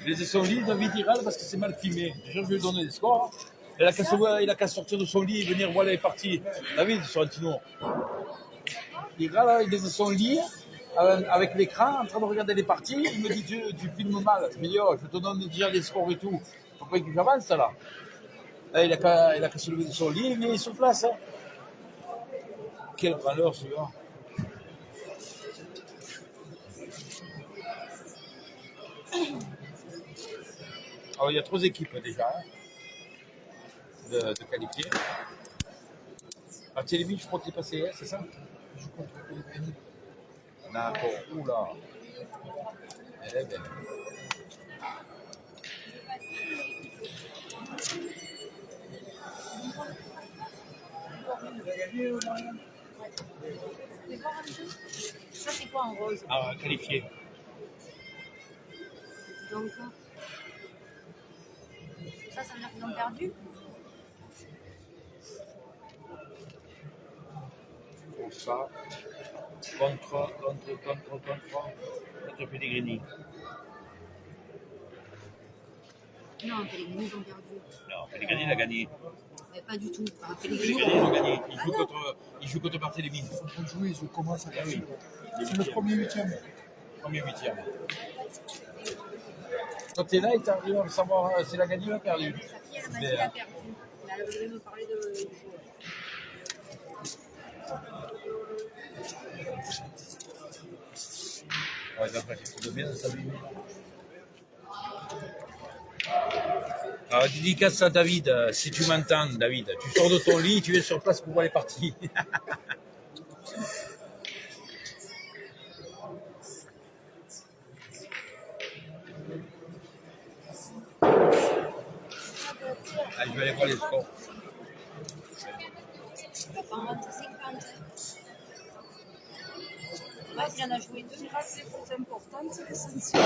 Les son lit, David Iral, parce que c'est mal filmé. Déjà, je vais lui donner des scores. Il a qu'à sortir de son lit et venir, voilà, il est parti. David, sur un tino. Iral, il est dans son lit, avec l'écran, en train de regarder les parties. Il me dit, tu filmes mal. Je me dis, oh, je te donne déjà les scores et tout. Faut pas que j'avance, là. Là, il a qu'à se lever de son lit, il vient sur place. Hein. Quel valeur, celui-là. Alors, il y a 3 équipes déjà hein, de qualifier. À Télévis, je crois qu'il est passé, hein, c'est ça? D'accord, oula. Eh ben. Ça, c'est quoi en rose? Ah, qualifié. Donc, ça veut dire qu'ils ont perdu? Pour ça, contre Pellegrini. Non, Pellegrini, ils ont perdu. Non, Pellegrini, il a gagné. Mais pas du tout. Enfin, Pellegrini, Pellegrini, ils ont gagné. Il joue contre Barthélémy. On joue, ils commencent à gagner. Les C'est le premier huitième. Premier huitième. Quand tu es là, il t'arrive à savoir s'il a gagné ou a perdu. sa fille, elle m'a dit qu'elle a perdu. Mais elle voulait me parler de joueur. Ouais, d'après, c'est de bien s'abîmer. Alors, dédicace à David, si tu m'entends, David. Tu sors de ton lit, tu es sur place pour voir les parties. Allez, je vais aller voir les scores. Pendant 50. Là, il y en a joué deux. C'est le plus important, c'est l'essentiel.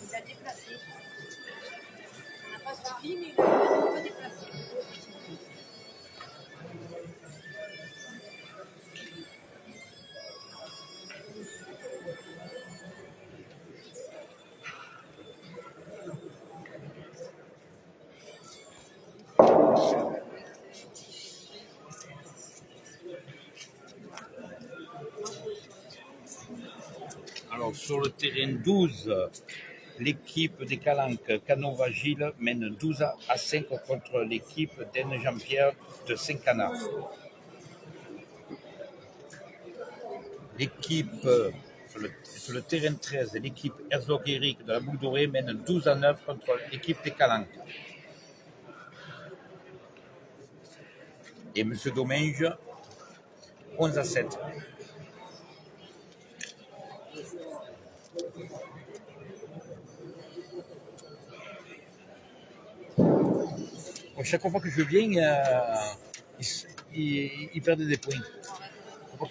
Il a déplacé. Ça n'a pas suffi, mais il a un peu déplacé. Alors, sur le terrain 12, l'équipe des Calanques Canova-Gilles mène 12-5 contre l'équipe d'Aine-Jean-Pierre de Saint-Canard. L'équipe, sur le terrain 13, l'équipe Herzog-Éric de la Boucle Dorée mène 12-9 contre l'équipe des Calanques. Et M. Domingue, 11-7. Chaque fois que je viens, il perd des points. Pourquoi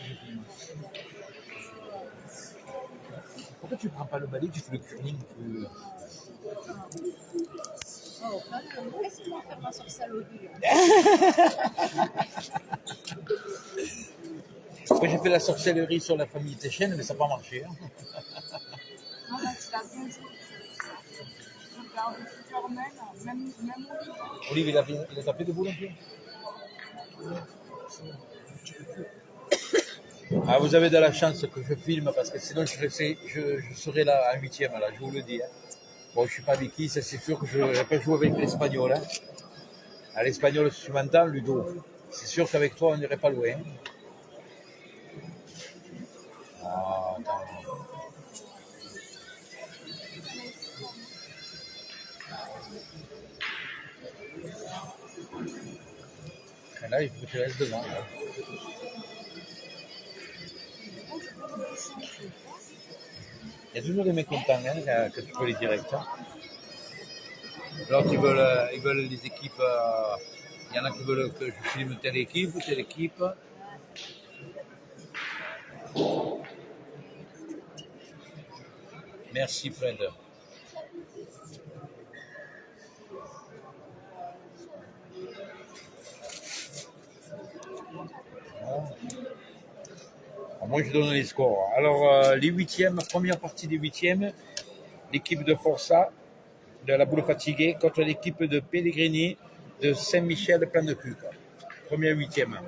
tu ne prends pas le balai, tu fais le curling Oh, laisse-moi faire ma sorcellerie. Moi, j'ai fait la sorcellerie sur la famille Téchène, mais ça n'a pas marché. Non, mais tu l'as bien joué. Je perds plusieurs même Olive, il a tapé debout un peu. Ah, vous avez de la chance que je filme parce que sinon je serais là à 8e, là, je vous le dis. Hein. Bon, je ne suis pas Vicky, c'est sûr que je ne vais pas jouer avec l'Espagnol. Hein. À l'Espagnol, si tu m'entends, Ludo, c'est sûr qu'avec toi, on n'irait pas loin. Ah, attends. Et là, il faut que tu restes devant. Là. Il y a toujours des mécontents hein, que tu peux les directs. Hein. Alors, ils veulent les équipes. Il y en a qui veulent que je filme telle équipe. Merci, Fred. Moi, je donne les scores. Alors, les huitièmes, première partie des huitièmes, l'équipe de Força, de la Boule Fatiguée, contre l'équipe de Pellegrini, de Saint-Michel, plein de cul. Première huitième.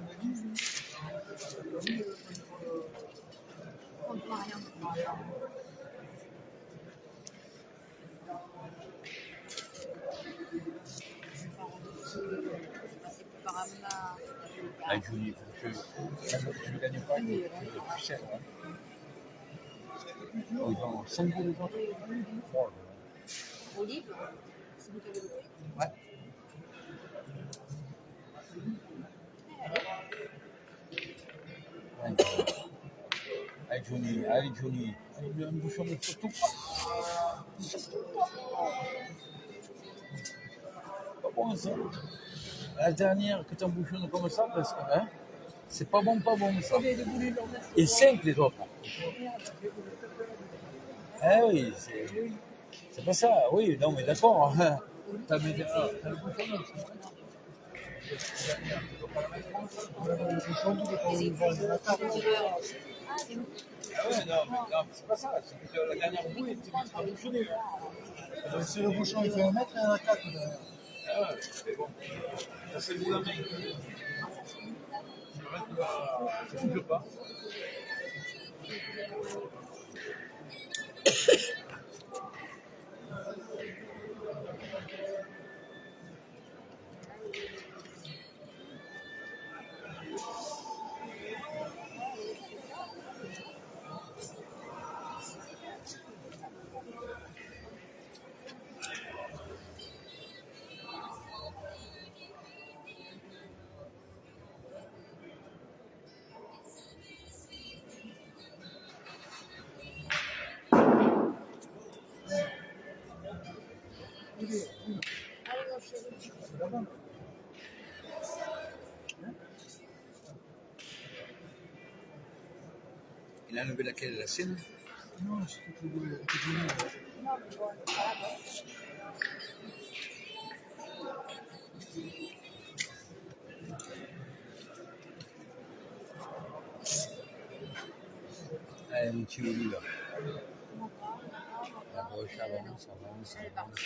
Ah, Julie, je ne gagne pas, mais tu sais. Oh, ils vendent 5 boules les autres. Oh, Olive. Ouais. allez Johnny, allez Johnny. Allez, un bouchon de surtout pas. Pas bon ça. La dernière que tu embouchonnes comme ça, parce que, hein, c'est pas bon ça. Et 5 les autres. Ah oui, c'est pas ça. Oui, non mais d'accord. T'as mis t'as le bouchon là. Ah ouais, non, mais c'est pas ça. C'est que la dernière boule était embouchonnée. Si le bouchon il fait 1 mètre, il y en a 4 derrière. Ah ouais, c'est bon. Ça c'est le bout de la main. Ça ne bouge pas. Allez, mon chéri. Il a enlevé laquelle? La sienne? Non, c'est tout le Johnny. Allez, mon petit Oliver. À gauche, avance, avance, avance.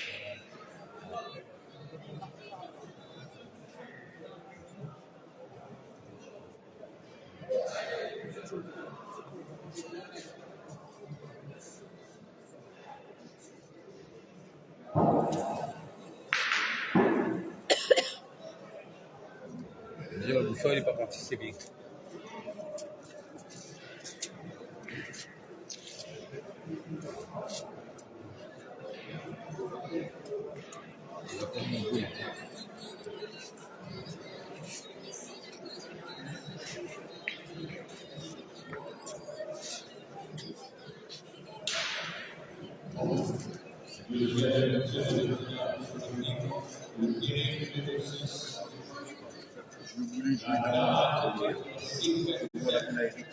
Déjà, le bouchon, il n'est pas parti, c'est bien. Il va tellement bien. Je voulais jouer voilà qu'on a Eric.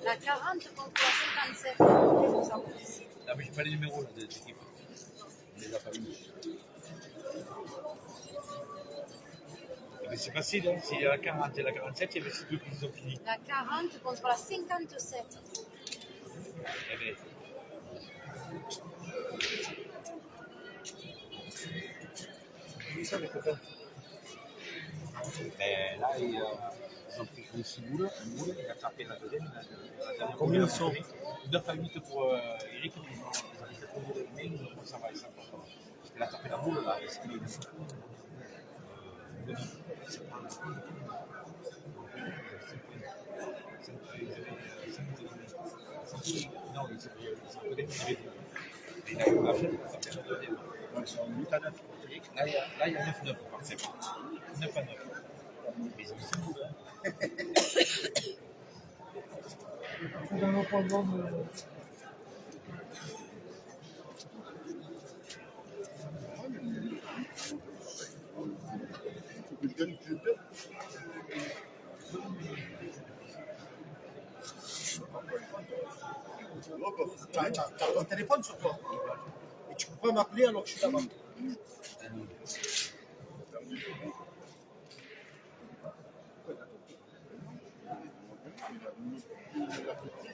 La 40 contre la 57. Non, mais je n'ai pas les numéros là, des équipes. On les a pas mis. Mais c'est facile, hein. S'il y a la 40 et la 47, il y avait ces deux qui ont fini. La 40 contre la 57. Eh bien, Oui, ça, les copains. ben, là, ils ont pris une 6 boules, une boule, il a tapé la deuxième. Combien ils sont 9 à 8 pour Eric, ils ont fait trop de mais ça va, ils sont pas. Parce qu'il a tapé la boule, là, et c'est fini. Non, ils sont peut-être. Il a eu la chaîne, il a tapé la deuxième. Ils sont 8 à 9. Là, il y a 9-9 par exemple. 9 à 9. Mais ils ont 6 boules. Hein. C'est dans l'opposant de. Il gagne plus de T'as ton téléphone sur toi. Et tu peux pas m'appeler alors que je suis là-bas.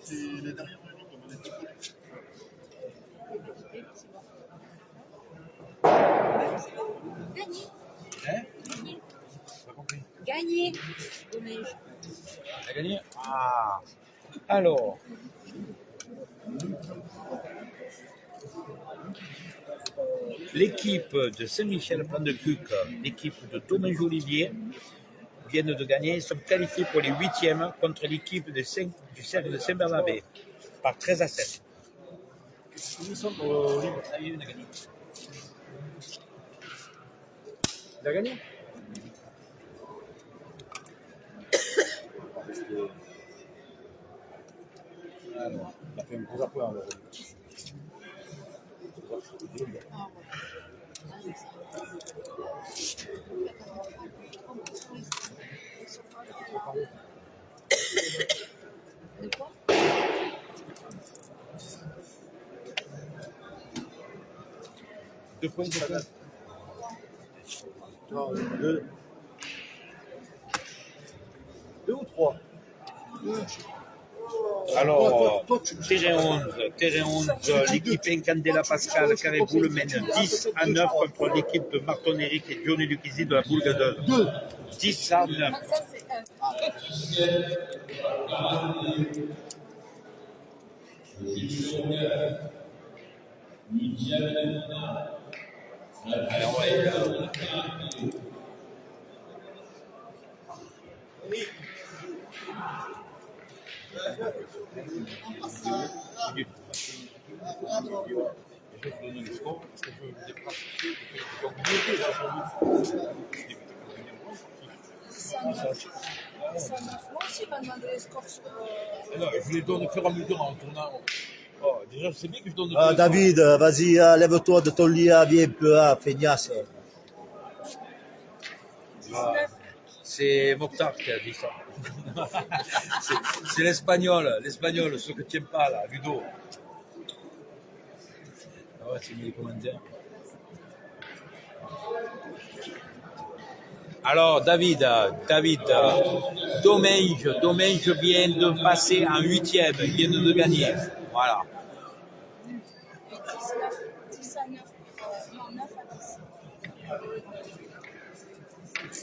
C'est les dernières minutes, on est décollé. Gagné. Hein? Gagné. Pas compris. Gagné. gagné. Dommage. Elle a gagné. Ah. Alors, l'équipe de Saint-Michel-Plan-de-Cuc, l'équipe de Dommage-Olivier viennent de gagner, sont qualifiés pour les huitièmes contre l'équipe du cercle de Saint-Bernabé par 13-7. Ils sont au libre. Ah oui, il a gagné. Il a gagné. Alors, il a fait un gros appel alors. Deux points de chacun. Non, deux. Deux ou trois? Alors, Toi, tu- terrain 11, l'équipe Incandela Pascal Carré-Boule mène 10-9 contre l'équipe de Marton Eric et Johnny Lucchesi de la Boule Gadeuse. 10-9. Ça, c'est Alors, ouais, moi aussi, il m'a demandé les scores sur. Non, je les donne au fur et à mesure en tournant. Oh, déjà, je sais bien que je donne Ah, David, vas-y, lève-toi de ton lit, viens un peu, feignasse. c'est Mokhtar qui a dit ça. C'est l'espagnol, ce que tu n'aimes pas là, Ludo. Ah ouais, c'est les commentaires. Alors, David, Dommage vient de passer en huitième, il vient de gagner. Voilà. 10 à 9. Non, 9 à 10.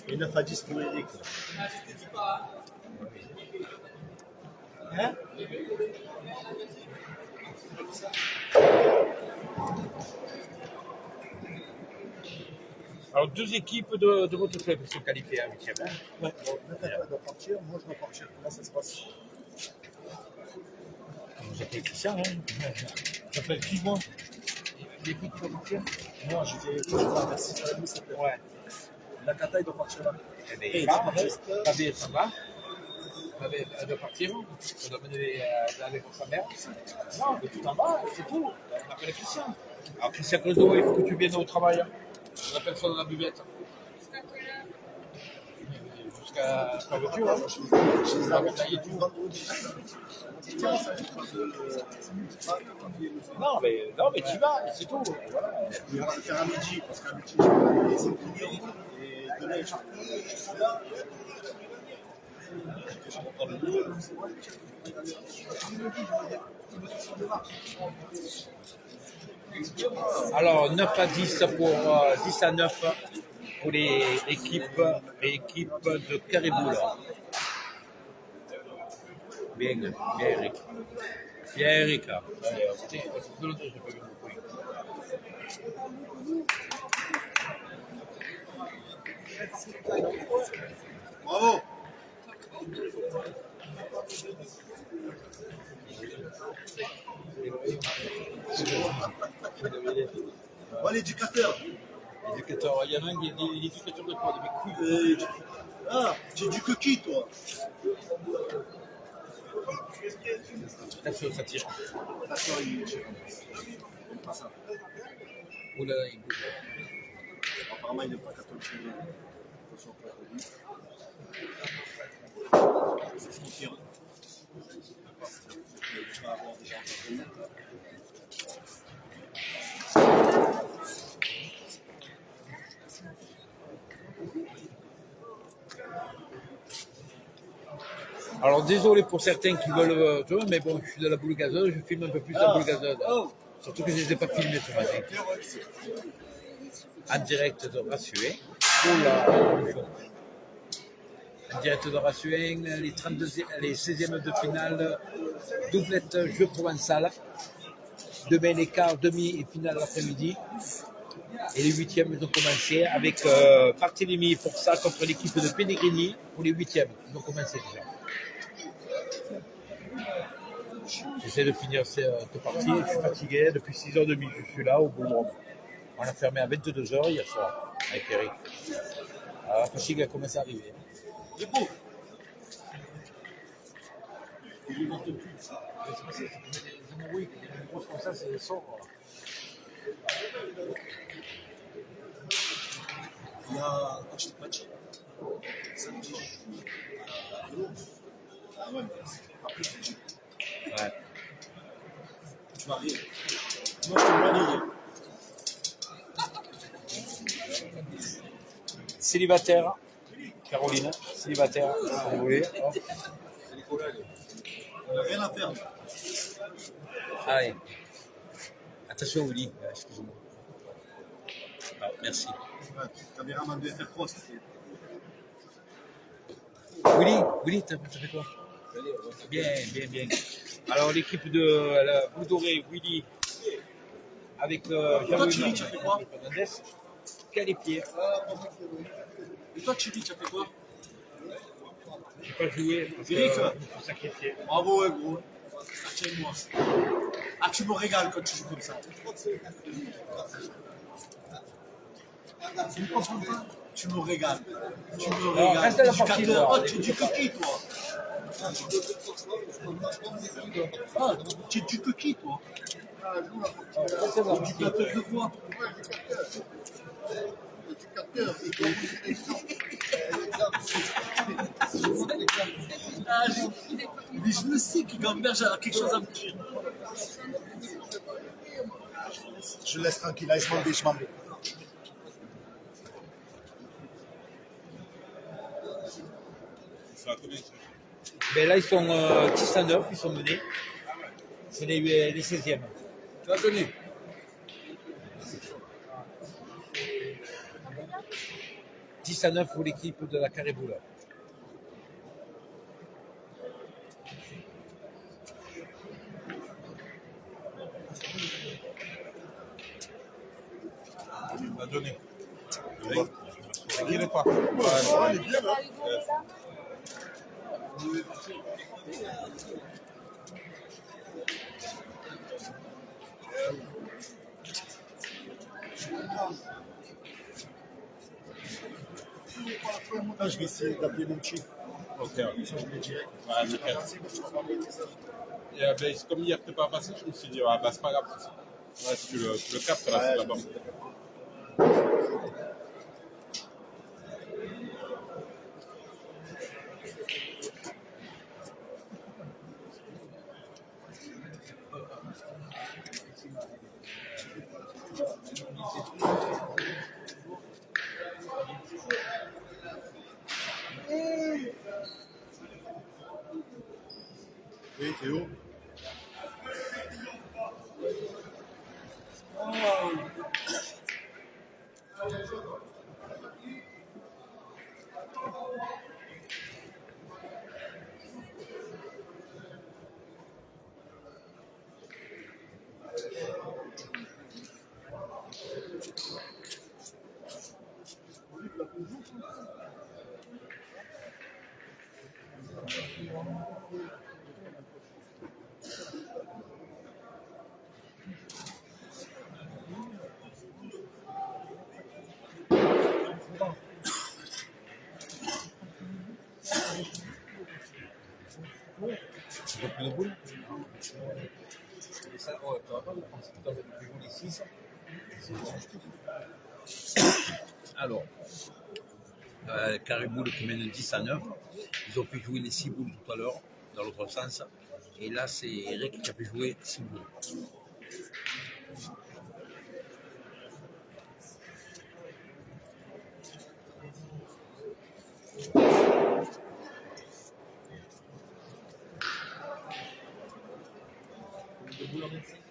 Et 9 à 10 pour Eric. Hein? Alors, deux équipes de votre club sont qualifiées en huitième. Ouais. Bon, elle doit partir, moi je dois partir. Comment ça se passe? Vous appelez Christian, hein? J'appelle qui, moi? L'équipe qui va partir? Moi, je dis, merci, s'il te plaît. Ouais. La Kata, il doit partir là. Eh bien, il part, Fabien s'en va. Elle doit partir, elle doit mener aller pour sa mère. Non, mais tout en bas, c'est tout. On appelle Christian. Alors, Christian Clodo, il faut que tu viennes au travail. On appelle ça dans la buvette. Jusqu'à la voiture, hein. Je les avais taillés tout vendredi. Non, mais tu vas, c'est tout. Voilà. On va le faire à midi, parce qu'à midi, je vais aller les imprimer. Et demain, je suis là. Alors, 9 à 10 pour 10 à 9 pour l'équipe de Carré-Boule. Bien, Eric. Bien, Eric. Bravo! Bon, l'éducateur. L'éducateur, il y en a un qui est l'éducateur de quoi? De mes couilles. Ah, tu es du coquille, toi. Attention, ça tire. Attention, il tire. Pas ça. Oh là là, il bouge. Apparemment, il n'est pas catholique. Attention, pas de lui. C'est ce qu'il tire. Il va avoir déjà entendu. Alors désolé pour certains qui veulent, tu vois, mais bon, je suis de la boule gazeuse, je filme un peu plus la boule gazeuse. Surtout que je ne les ai pas filmés ce matin. En direct de Rassué pour la En direct de Rassuin, les 16e de finale, doublette jeu provençal. Demain, les quarts, demi et finale l'après-midi. Et les 8e ont commencé avec Barthélemy pour ça contre l'équipe de Pellegrini pour les 8e. Ils ont commencé déjà. J'essaie de finir cette partie, je suis fatigué, depuis 6h30 je suis là au boulot. On a fermé à 22h hier soir avec Eric. Alors la fatigue a commencé à arriver. Du coup, Oui, les grosses comme ça, c'est sort. Il y a un petit match. Samedi. Ah ouais, mais après, c'est Égypte. Ouais. Tu vas rire. Moi, je te vois rire. Célibataire, Caroline, célibataire, si vous voulez. Oh. C'est les collègues. On n'a rien à faire. Allez. Attention, Willy, excusez-moi. Ah, merci. Ouais, caméraman de FR Cross. Willy, t'as fait quoi? Bien. Alors, l'équipe de la Boule Dorée, Willy, avec Toi, Thierry, tu as fait quoi? Fernandez, qualifié. Et toi, Thierry, tu as fait quoi? J'ai pas joué parce que Eric, je me suis sacrifié. bravo, ouais, gros. Ah, tiens-moi. Ah, tu me régales quand tu joues comme ça. Tu ne comprends pas? Tu me régales. Tu me régales. reste à la partie, Éducateur. toi. Oh, tu es du coquille, toi. Ah, tu es du coquille, toi. C'est bon. Éducateur de quoi? Ah, mais je le sais que Gamberge a quelque chose à me dire. Je le laisse tranquille, là, je m'en vais. Mais là, ils sont 10-9, ils sont menés. C'est les 16e. tu vas donner. 10-9 pour l'équipe de la Carré-Boula. Tu vas donner. T'inquiète pas. Là, je vais essayer d'appeler mon petit. Ok. Ça, je vais direct. Ouais, nickel. Et, ben, comme hier, t'es pas passé, je me suis dit, bah, c'est pas grave. Ouais, tu le captes là, c'est d'abord. Oui, Théo. Ils ont plus de boules. Et ça, tu vas pas le prendre. Si tu as joué les 6. Alors, Carré-Boule qui mène 10-9. Ils ont pu jouer les 6 boules tout à l'heure, dans l'autre sens. Et là, c'est Eric qui a pu jouer 6 boules.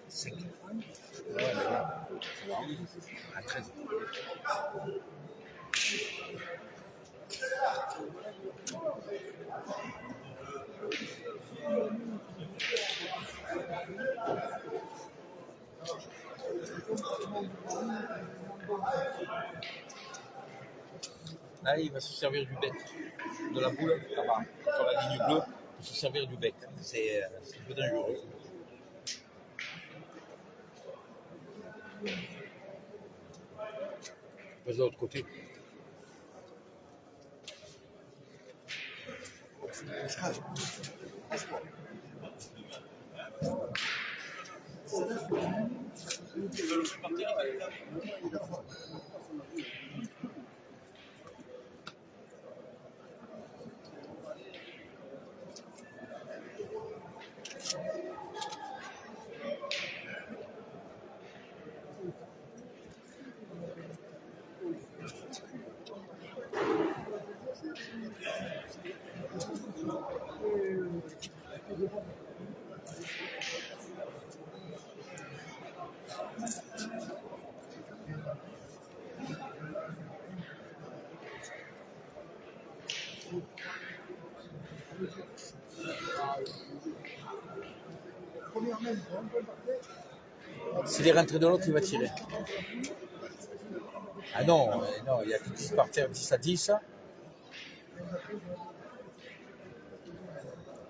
Cinq. Ouais, à 13. Là, il va se servir du bec, de la boule, là-bas, sur la ligne bleue, il faut se servir du bec. C'est un peu dangereux. Je passe de l'autre côté. S'il est rentré de l'autre, il va tirer. Ah non, non, il y a que 10 par terre, 10 à 10.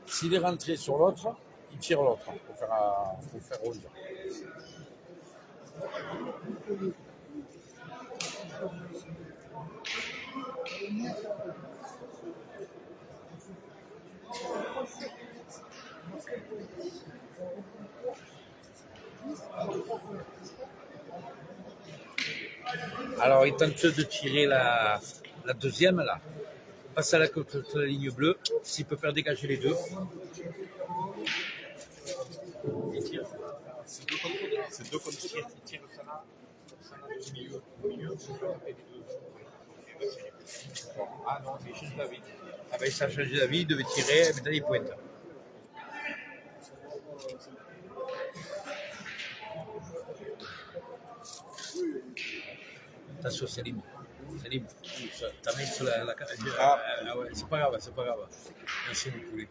S'il est rentré sur l'autre, il tire l'autre pour faire 11. Alors, il tente de tirer la deuxième, là. Passe à la ligne bleue, s'il peut faire dégager les deux. Il tire. C'est deux contre tir. Il tire ça là au milieu. Au milieu, il faut taper les deux. Ah non, il change d'avis. Ah ben, ça a changé d'avis, il devait tirer, maintenant il pointe. Attention, c'est libre. C'est libre. Ta main sur la ah ouais, c'est pas grave, c'est pas grave. Merci mon poulet.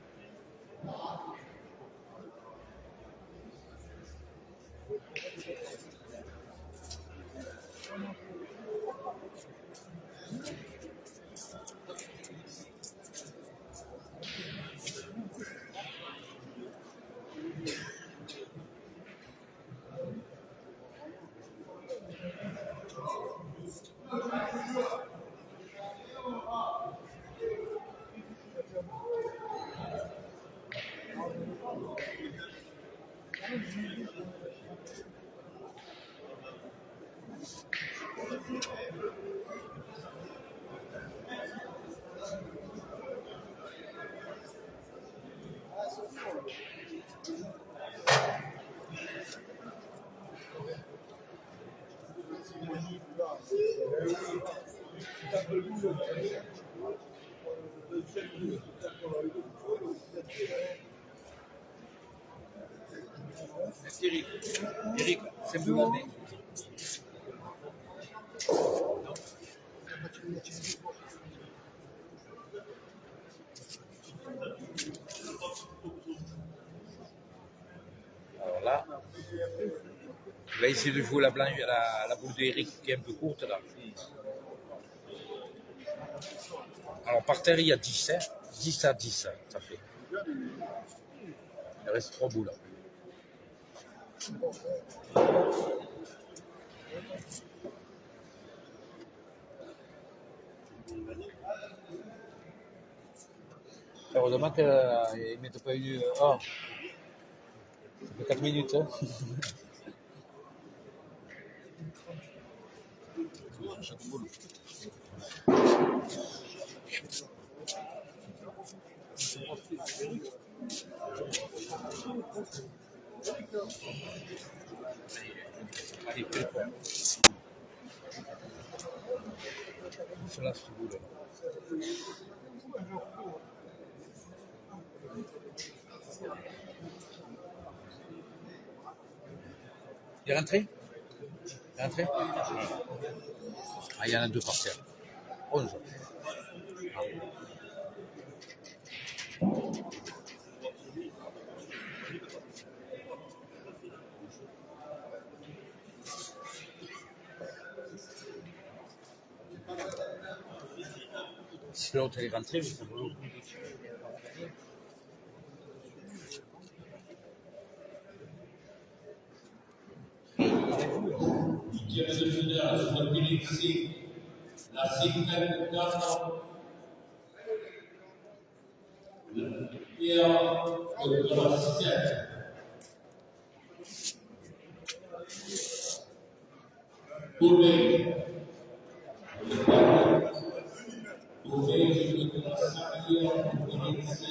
Eric, c'est bon la main. Alors là, il va essayer de jouer la boule d'Eric qui est un peu courte là. Alors par terre il y a 10, hein. 10 à 10, ça fait. Il reste 3 boules. Heureusement qu'ils ne mettent pas eu. Oh, ça fait 4 minutes. Hein. Allez, fais le point. Cela se boule. Il est rentré? Il est rentré? Ah, il y en a deux par terre. 11. Si l'autre elle est rentrée, mais ça vaut le coup. Tiene de finale sulla Pinizzi, la sigla Cano, Pierre de la Sienne. Tourné. Tourné de la Sienne, Pinizzi,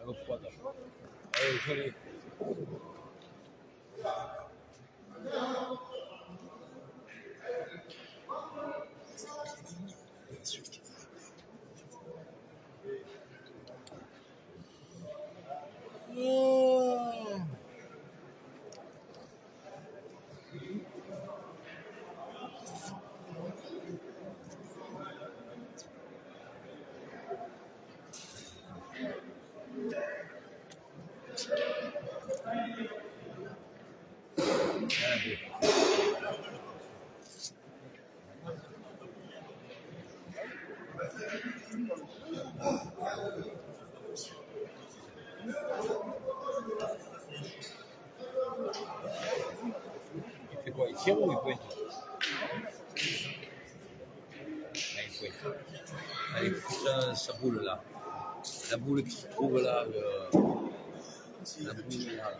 À l'eau froide. Allez, joli. Il fait quoi? Il tire ou il pointe? Ah, il pointe. Allez, il faut sa boule là. La boule qui se trouve là. La boule là.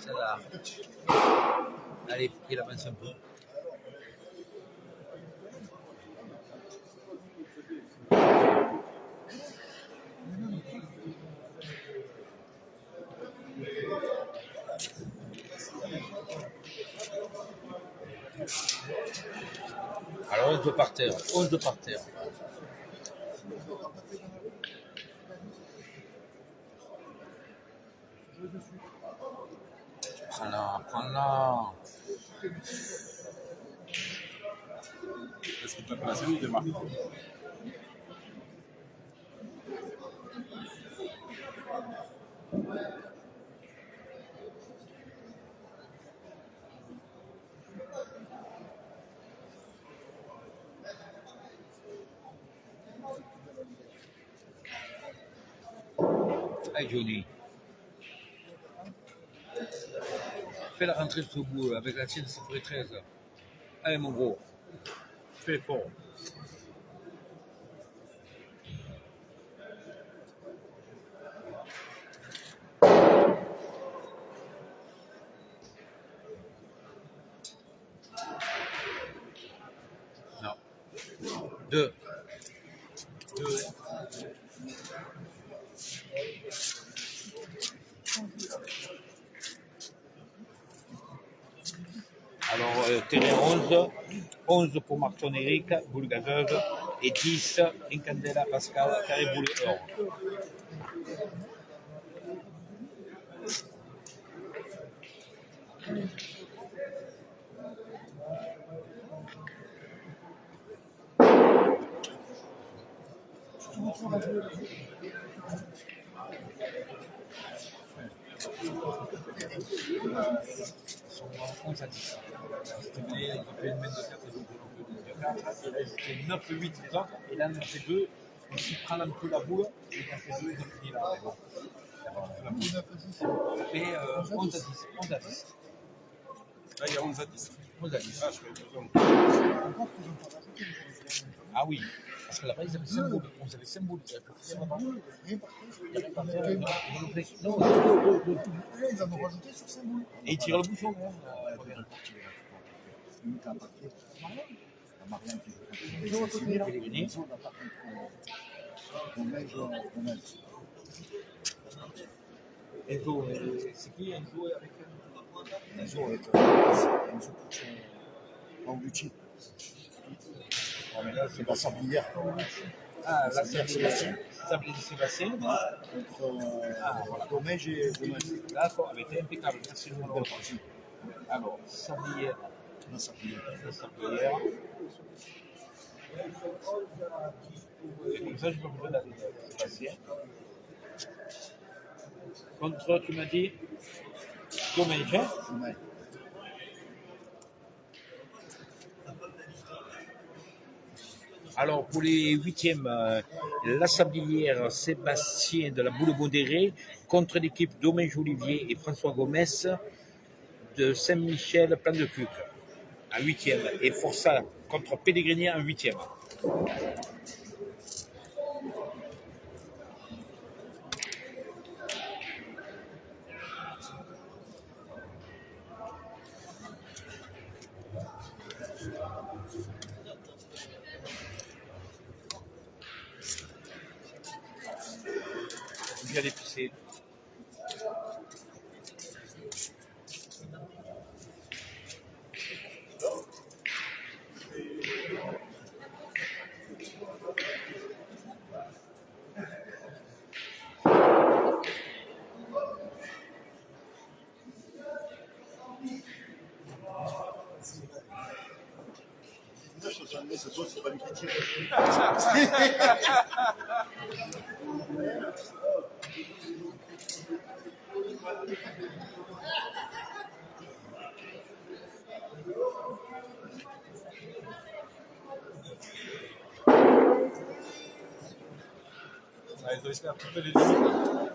Celle-là. Allez, il faut qu'il avance un peu. Alors 11 par terre, 11 par terre. Prends-la, prends-la. Est-ce que tu as placé ou il démarre? Allez Johnny. Fais la rentrée sur le bout, avec la tienne ça ferait 13. Allez mon gros, fais l'effort. Non. 2. Alors, terrain 11 pour Marton Eric, boule gazeuse, et 10, Incandela Pascal, carré boule or. Sont 11 à 10. Cette année, ils ont fait une main de 4 et donc ils ont fait une main de 4. Et là, ils étaient 9 8 les autres. Et là, ils en ont fait 2. Donc, s'ils prennent un peu la boule, ils en ont fait 2, ils ont fini là. Mais bon. Ça fait 11 à 10. 11 à 10. Là, il y a 11 à 10. 11 à 10. Ah, je fais 2 secondes. Ah oui, parce que là-bas, ils avaient symbole. On avait symbole. Il y a rien à faire. Non, Ils en ont rajouté sur symbole. et ils tirent le bouchon. La Marianne qui joue Pellegrini. Enzo, c'est qui Enzo avec Enzo avec Paulucci. C'est la sablière. Ah, là, c'est Sébastien. Sébastien. Contre Dommage et Dommage. D'accord, elle était impeccable. Merci de nous avoir parti. Alors, Sablière. La sablière. La Sablière. Et comme ça, je peux vous donner Sébastien. Contre, tu m'as dit Dommage, hein? Dommage. Alors, pour les huitièmes, la Sablière Sébastien de la Boule modérée contre l'équipe Dommage Olivier et François Gomez de Saint-Michel Plan de Cuc en huitième et Forçat contre Pellegrini en huitième. Bien épicé. Ce soir, c'est pas lui qui tire. Ils ont été un petit peu les limites.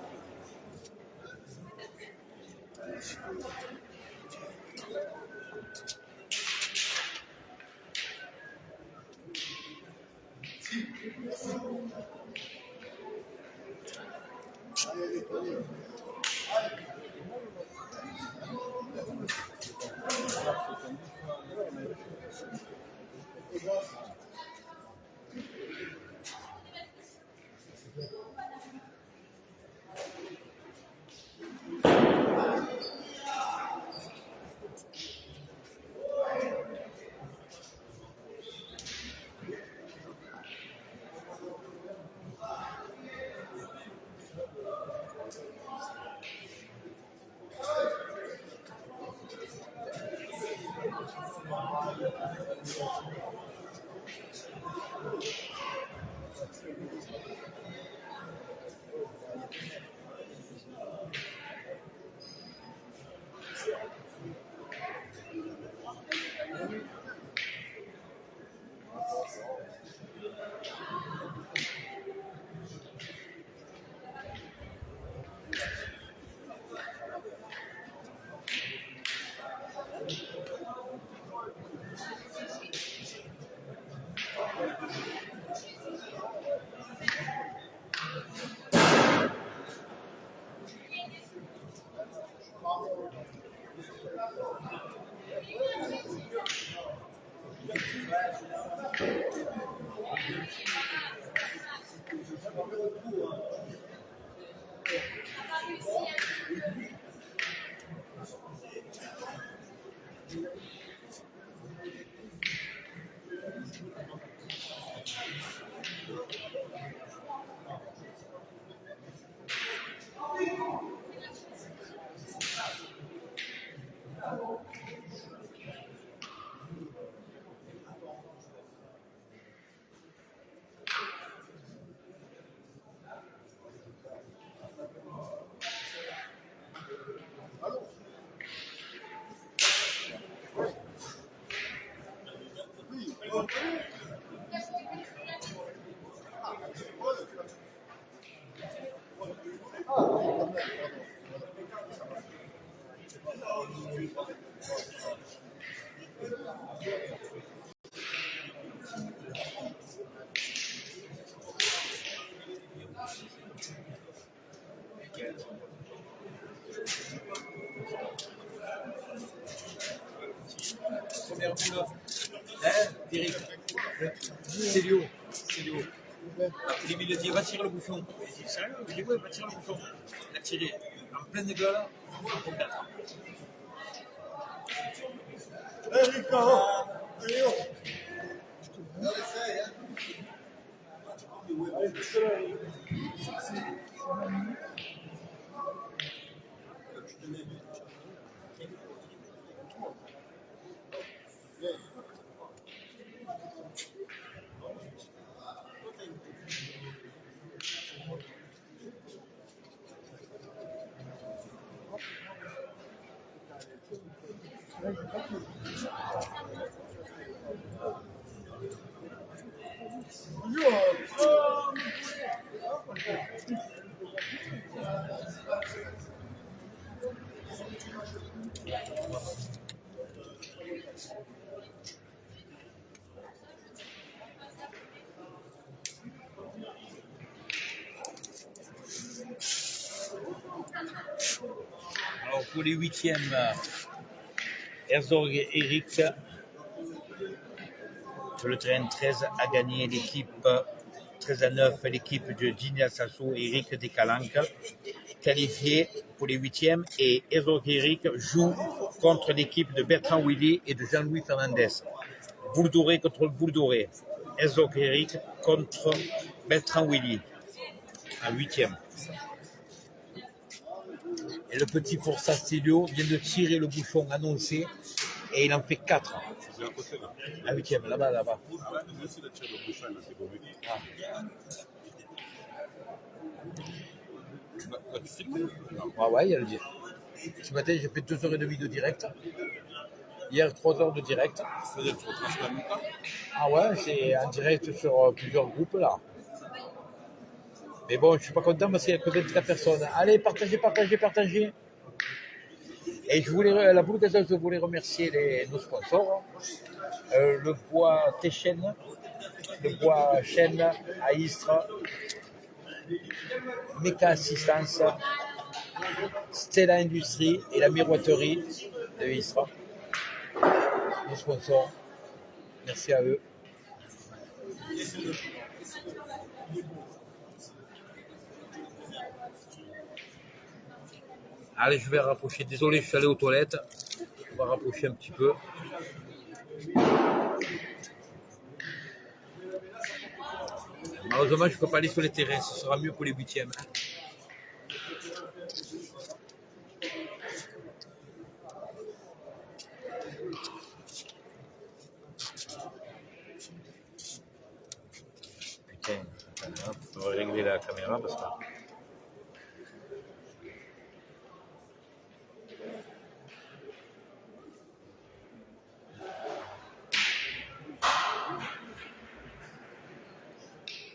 ferme-le. Hein, Eric? Célio. Il me dit, va tirer le bouchon. Il dit, sérieux? Il dit, ouais, va tirer le bouchon. Il a tiré en pleine gueule, en contact. Alors pour les huitièmes, Herzog et Eric, sur le terrain 13, a gagné l'équipe 13-9, l'équipe de Gina Sasso et Eric Descalanques, qualifiés pour les huitièmes, et Herzog et Eric jouent contre l'équipe de Bertrand Willy et de Jean-Louis Fernandez. Boule dorée contre boule dorée. Herzog et Eric contre Bertrand Willy, en huitième. Et le petit Forçat Célio vient de tirer le bouchon annoncé et il en fait 4. C'est à côté là. À huitième, là-bas. Ah, lui aussi, il a tiré le bouchon, il a fait bomber. Tu filmes? Ouais, il y a le dire. Ce matin, j'ai fait 2h30 de direct. Hier, 3 heures de direct. C'est-à-dire que tu retransmets en même temps? Ah ouais, c'est en direct sur plusieurs groupes là. Mais bon, je suis pas content parce qu'il n'y a que 24 personnes. Allez, partagez. Et je voulais, la boule gazeuse, je voulais remercier nos sponsors. Le bois Téchène, le bois Chêne à Istres, Méca Assistance, Stella Industrie et la miroiterie de Istres. Nos sponsors. Merci à eux. Allez, je vais rapprocher. Désolé, je suis allé aux toilettes. On va rapprocher un petit peu. Malheureusement, je ne peux pas aller sur les terrains. Ce sera mieux pour les huitièmes. Putain, on va régler la caméra parce que...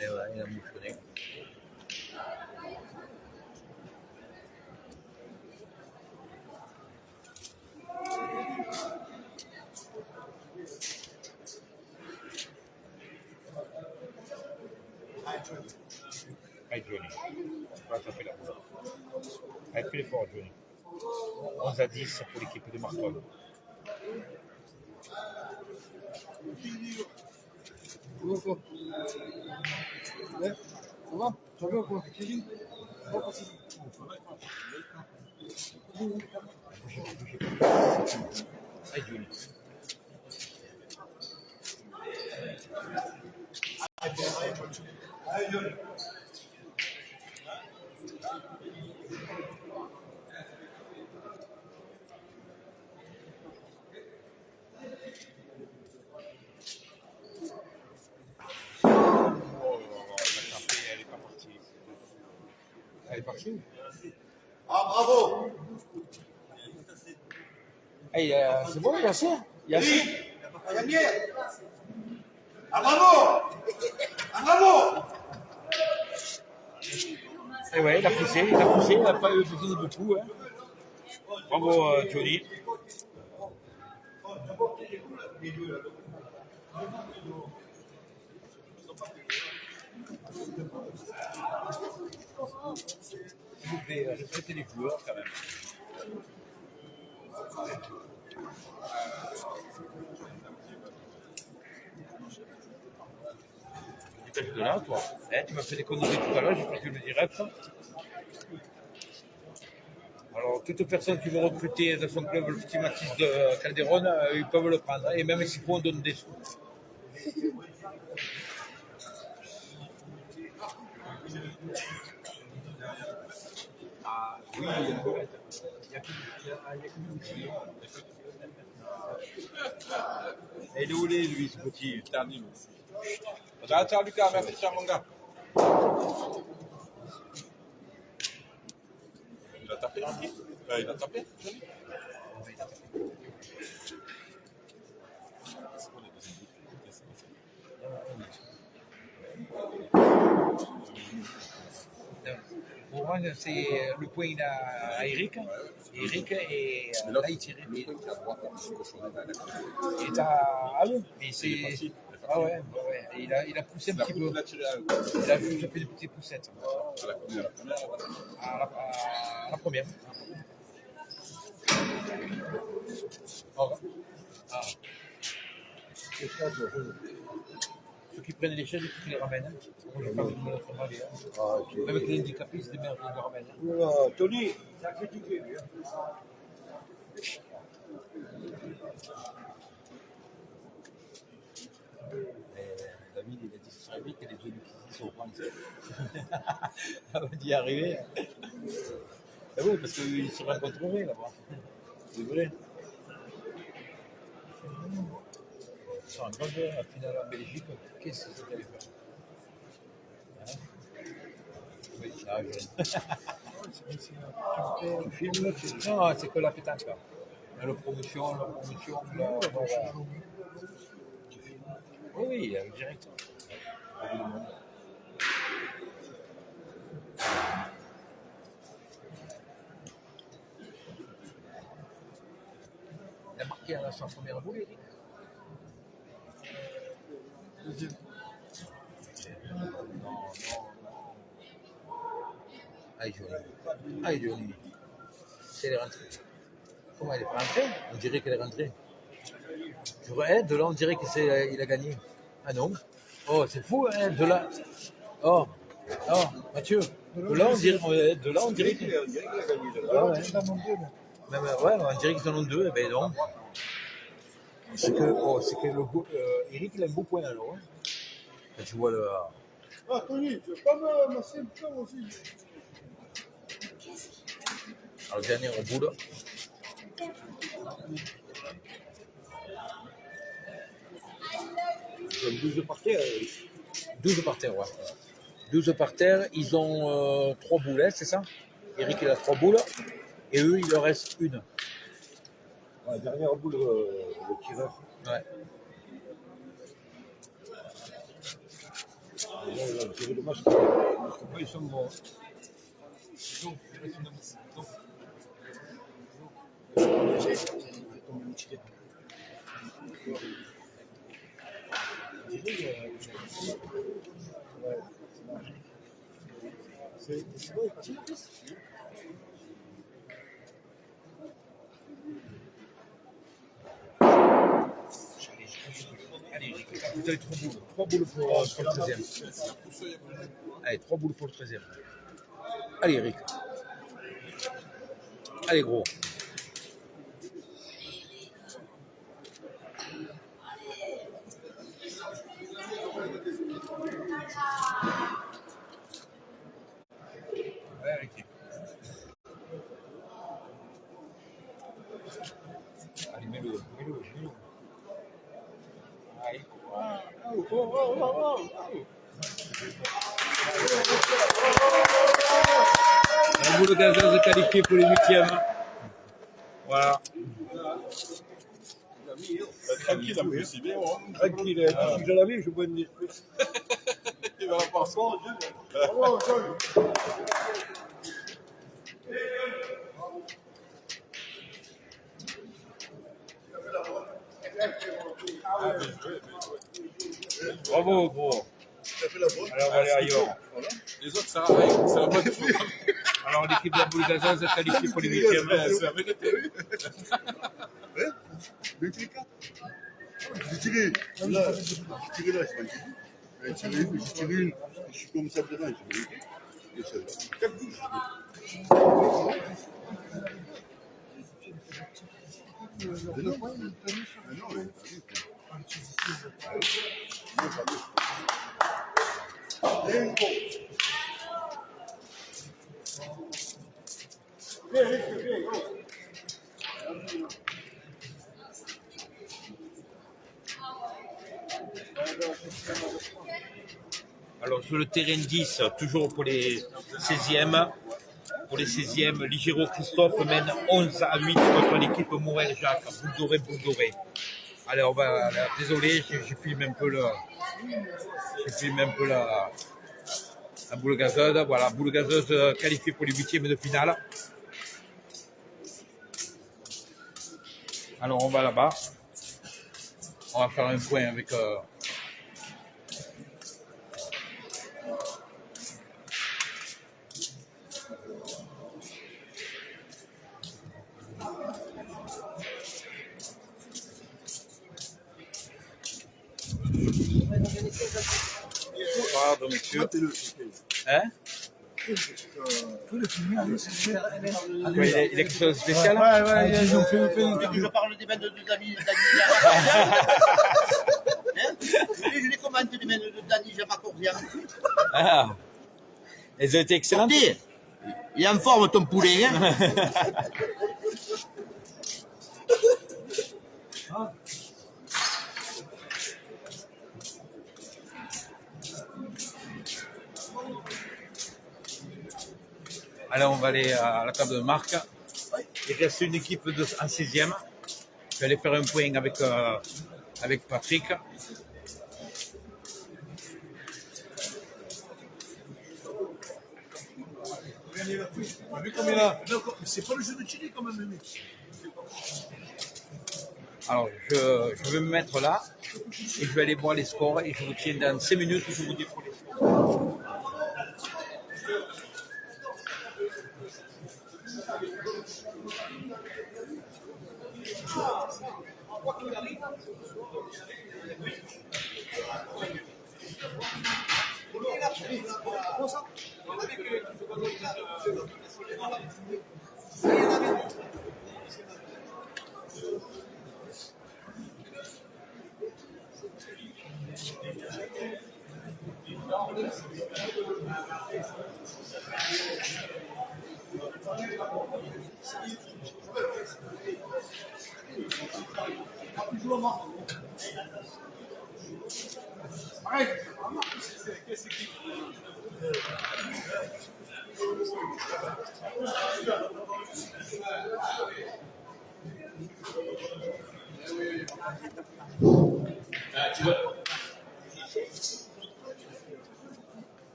Et voilà, il a mouchonné. Allez Johnny, tu vas attraper la boule. Allez, fais l'effort Johnny. 11-10 pour l'équipe de Marton. Ouais, ça va? Tu vas bien ou quoi? Kevin? Va passer. Allez Johnny. Allez, Johnny. Elle est partie. Ah, bravo! Hey, c'est bon, il y a assez. Gagné! Ah, bravo! Ah, bravo! Et ouais, il a poussé, il n'a pas eu besoin de beaucoup. Hein. Bravo Johnny. S'il vous plaît, respectez les joueurs quand même. Reste de là, toi. Tu m'as fait des conneries tout à l'heure, j'ai fait le direct. Alors, toute personne qui veut recruter dans son club le petit Mathis de Calderon, ils peuvent le prendre. Et même s'il faut, on donne des sous. Ah, oui, il y a Et il est où lui, ce petit Tardy, ciao, Lucas, merci, cher mon gars. Il a tapé, il a tapé. Pour moi, c'est le point à Eric. Eric et là, il tire. Le point qui est à droite, c'est cochonné. Et ah oui, mais c'est. Ah ouais. Et il a poussé un petit peu. Il a tiré à Il a juste fait des petites poussettes. la À la première. Ah. C'est ça, ceux qui prennent les chaises, il faut qu'ils les ramènent. Moi, je parle de notre mari. Même avec les handicapés, c'est des merdes, ils les ramènent. Voilà, Tony, ça a critiqué, lui. David, il a dit ce serait vite que les deux qui sont français. On va d'y arriver. Ah oui, parce qu'ils se rencontreraient là-bas. C'est vrai. Ils sont en grande la finale en Belgique. Qu'est-ce que c'est qu'elle fait? Oui, là, je... Non, c'est que la pétanque. La promotion, Oui, direct. Il a marqué à sa première boule, Eric. Deuxième. Non. Aïe, Johnny. C'est les rentrées. Comment elle est pas rentrée? On dirait qu'elle est rentrée. De là, on dirait qu'il a gagné. Ah non. Oh, c'est fou, hein, de là. Oh, Mathieu. De là, on dirait qu'il a gagné. Ah, ouais. Même, on dirait qu'ils en ont deux. Eh ben non. C'est que Eric, il a un beau point alors. Hein. Quand tu vois le. Ah, Tony, tu veux pas me masser un peu aussi? Alors, le dernier au bout là. Donc 12 par terre. 12 par terre, ouais. 12 par terre, ils ont 3 boules, c'est ça? Eric, il a 3 boules, et eux, il leur reste une. La dernière boule, le tireur. Ouais. Il a tiré le match. Ils sont bons. C'est bon, Allez, Eric, vous avez 3 boules. 3 boules pour le 13e. Allez, 3 boules pour le 13e. Allez, Eric. Allez, gros. Allez, mets-le. Allez. La boule gazeuse qualifiée pour les 8e. Voilà. Tranquille, en plus, il est bien. Tranquille, si je l'avais, je bois une dire plus. Il va la passer. Bravo, gros. Alors, on va aller ailleurs. Les autres, ça va rien. C'est la bonne chose. Alors, l'équipe de la boule gazeuse est qualifiée pour les 8e. C'est la vérité. J'ai tiré. Là, j'ai tiré là, c'est pas J'ai tiré une. Je suis comme ça dedans, j'ai vu. Et celle-là. Mais non, mais non, mais pas vu. Alors sur le terrain 10, toujours pour les 16e. Pour les 16e, Ligero Christophe mène 11-8 contre l'équipe Morel-Jacques. Boule dorée. Allez, on va. Désolé, j'ai filmé un peu la boule gazeuse. Voilà, boule gazeuse qualifiée pour les 8e de finale. Alors on va là-bas. On va faire un point avec. Pardon, monsieur. Hein? Il est quelque chose de spécial? Je parle des 22 d'amis. Je les commande des 22 d'amis, j'ai pas cours. Ah, elles ont été excellentes. Il est en forme ton poulet. Hein? Alors on va aller à la table de marque. Il reste une équipe en 6e. Je vais aller faire un point avec Patrick. C'est pas le jeu de Chili quand même, mec. Alors je vais me mettre là et je vais aller voir les scores et je vous tiens dans 5 minutes, je vous dis pour les scores.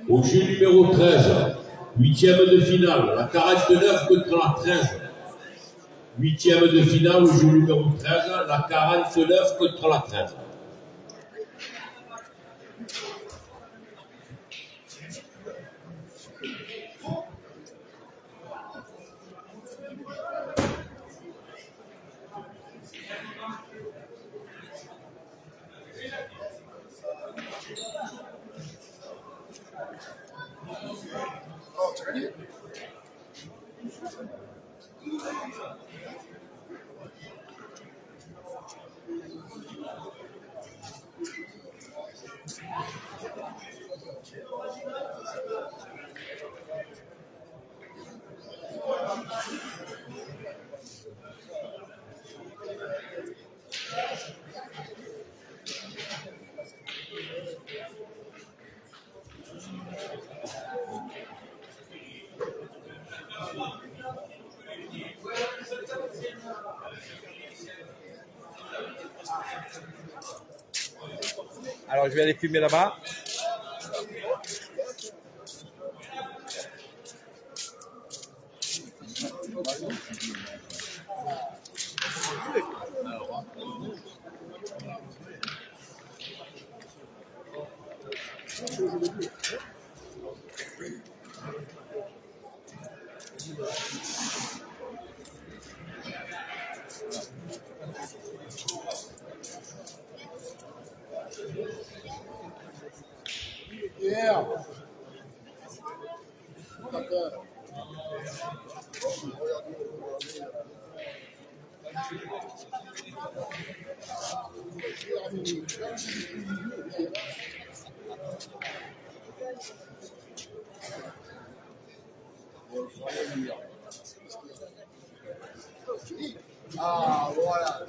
Au jeu numéro 13, 8e de finale, la 49 contre la 13. 8e de finale au jeu numéro 13, la 49 contre la 13. Alors je vais aller filmer là-bas. Pierre. D'accord. Ah, voilà.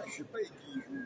Je sais pas avec qui il joue.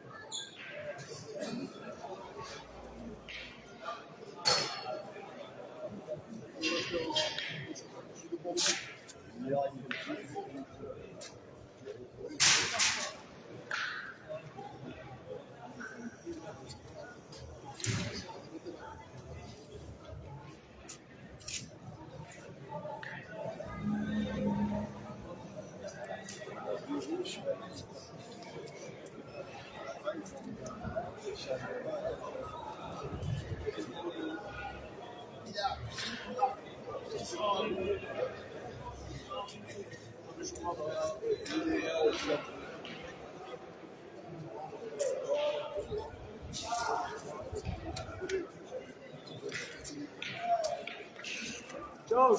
Ciao,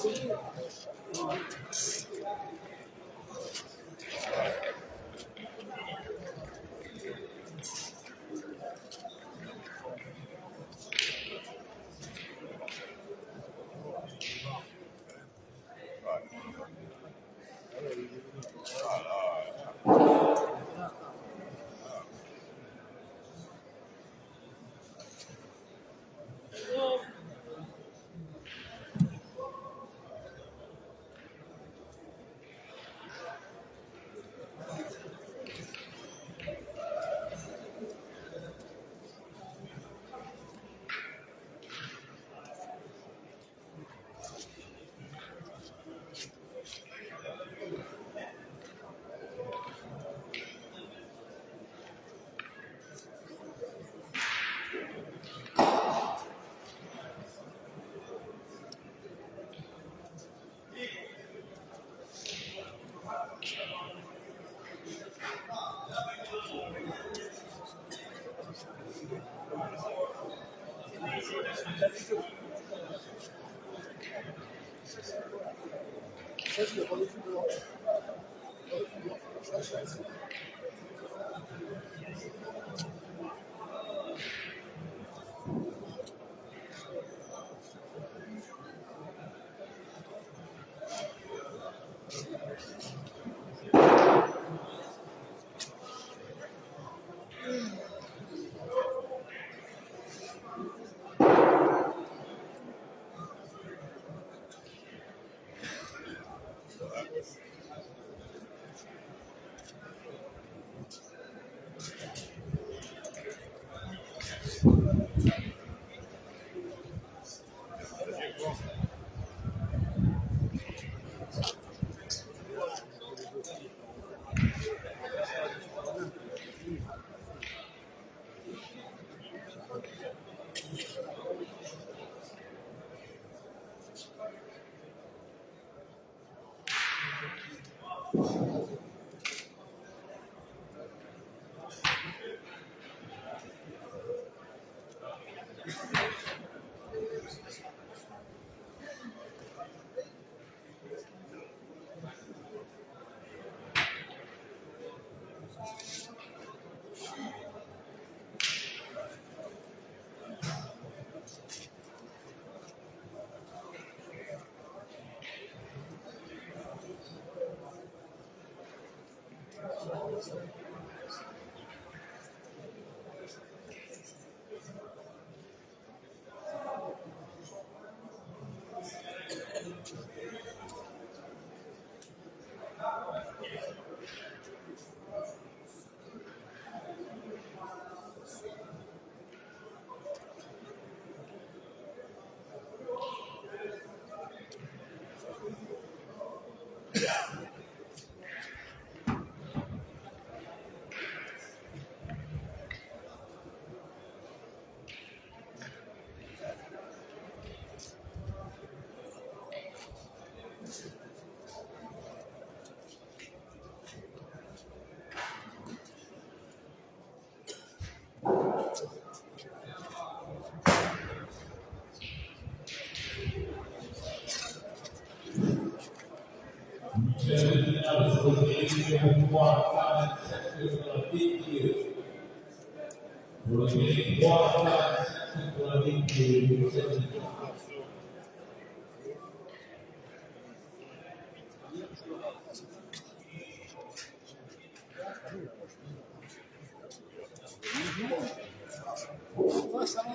Ouais, ça va.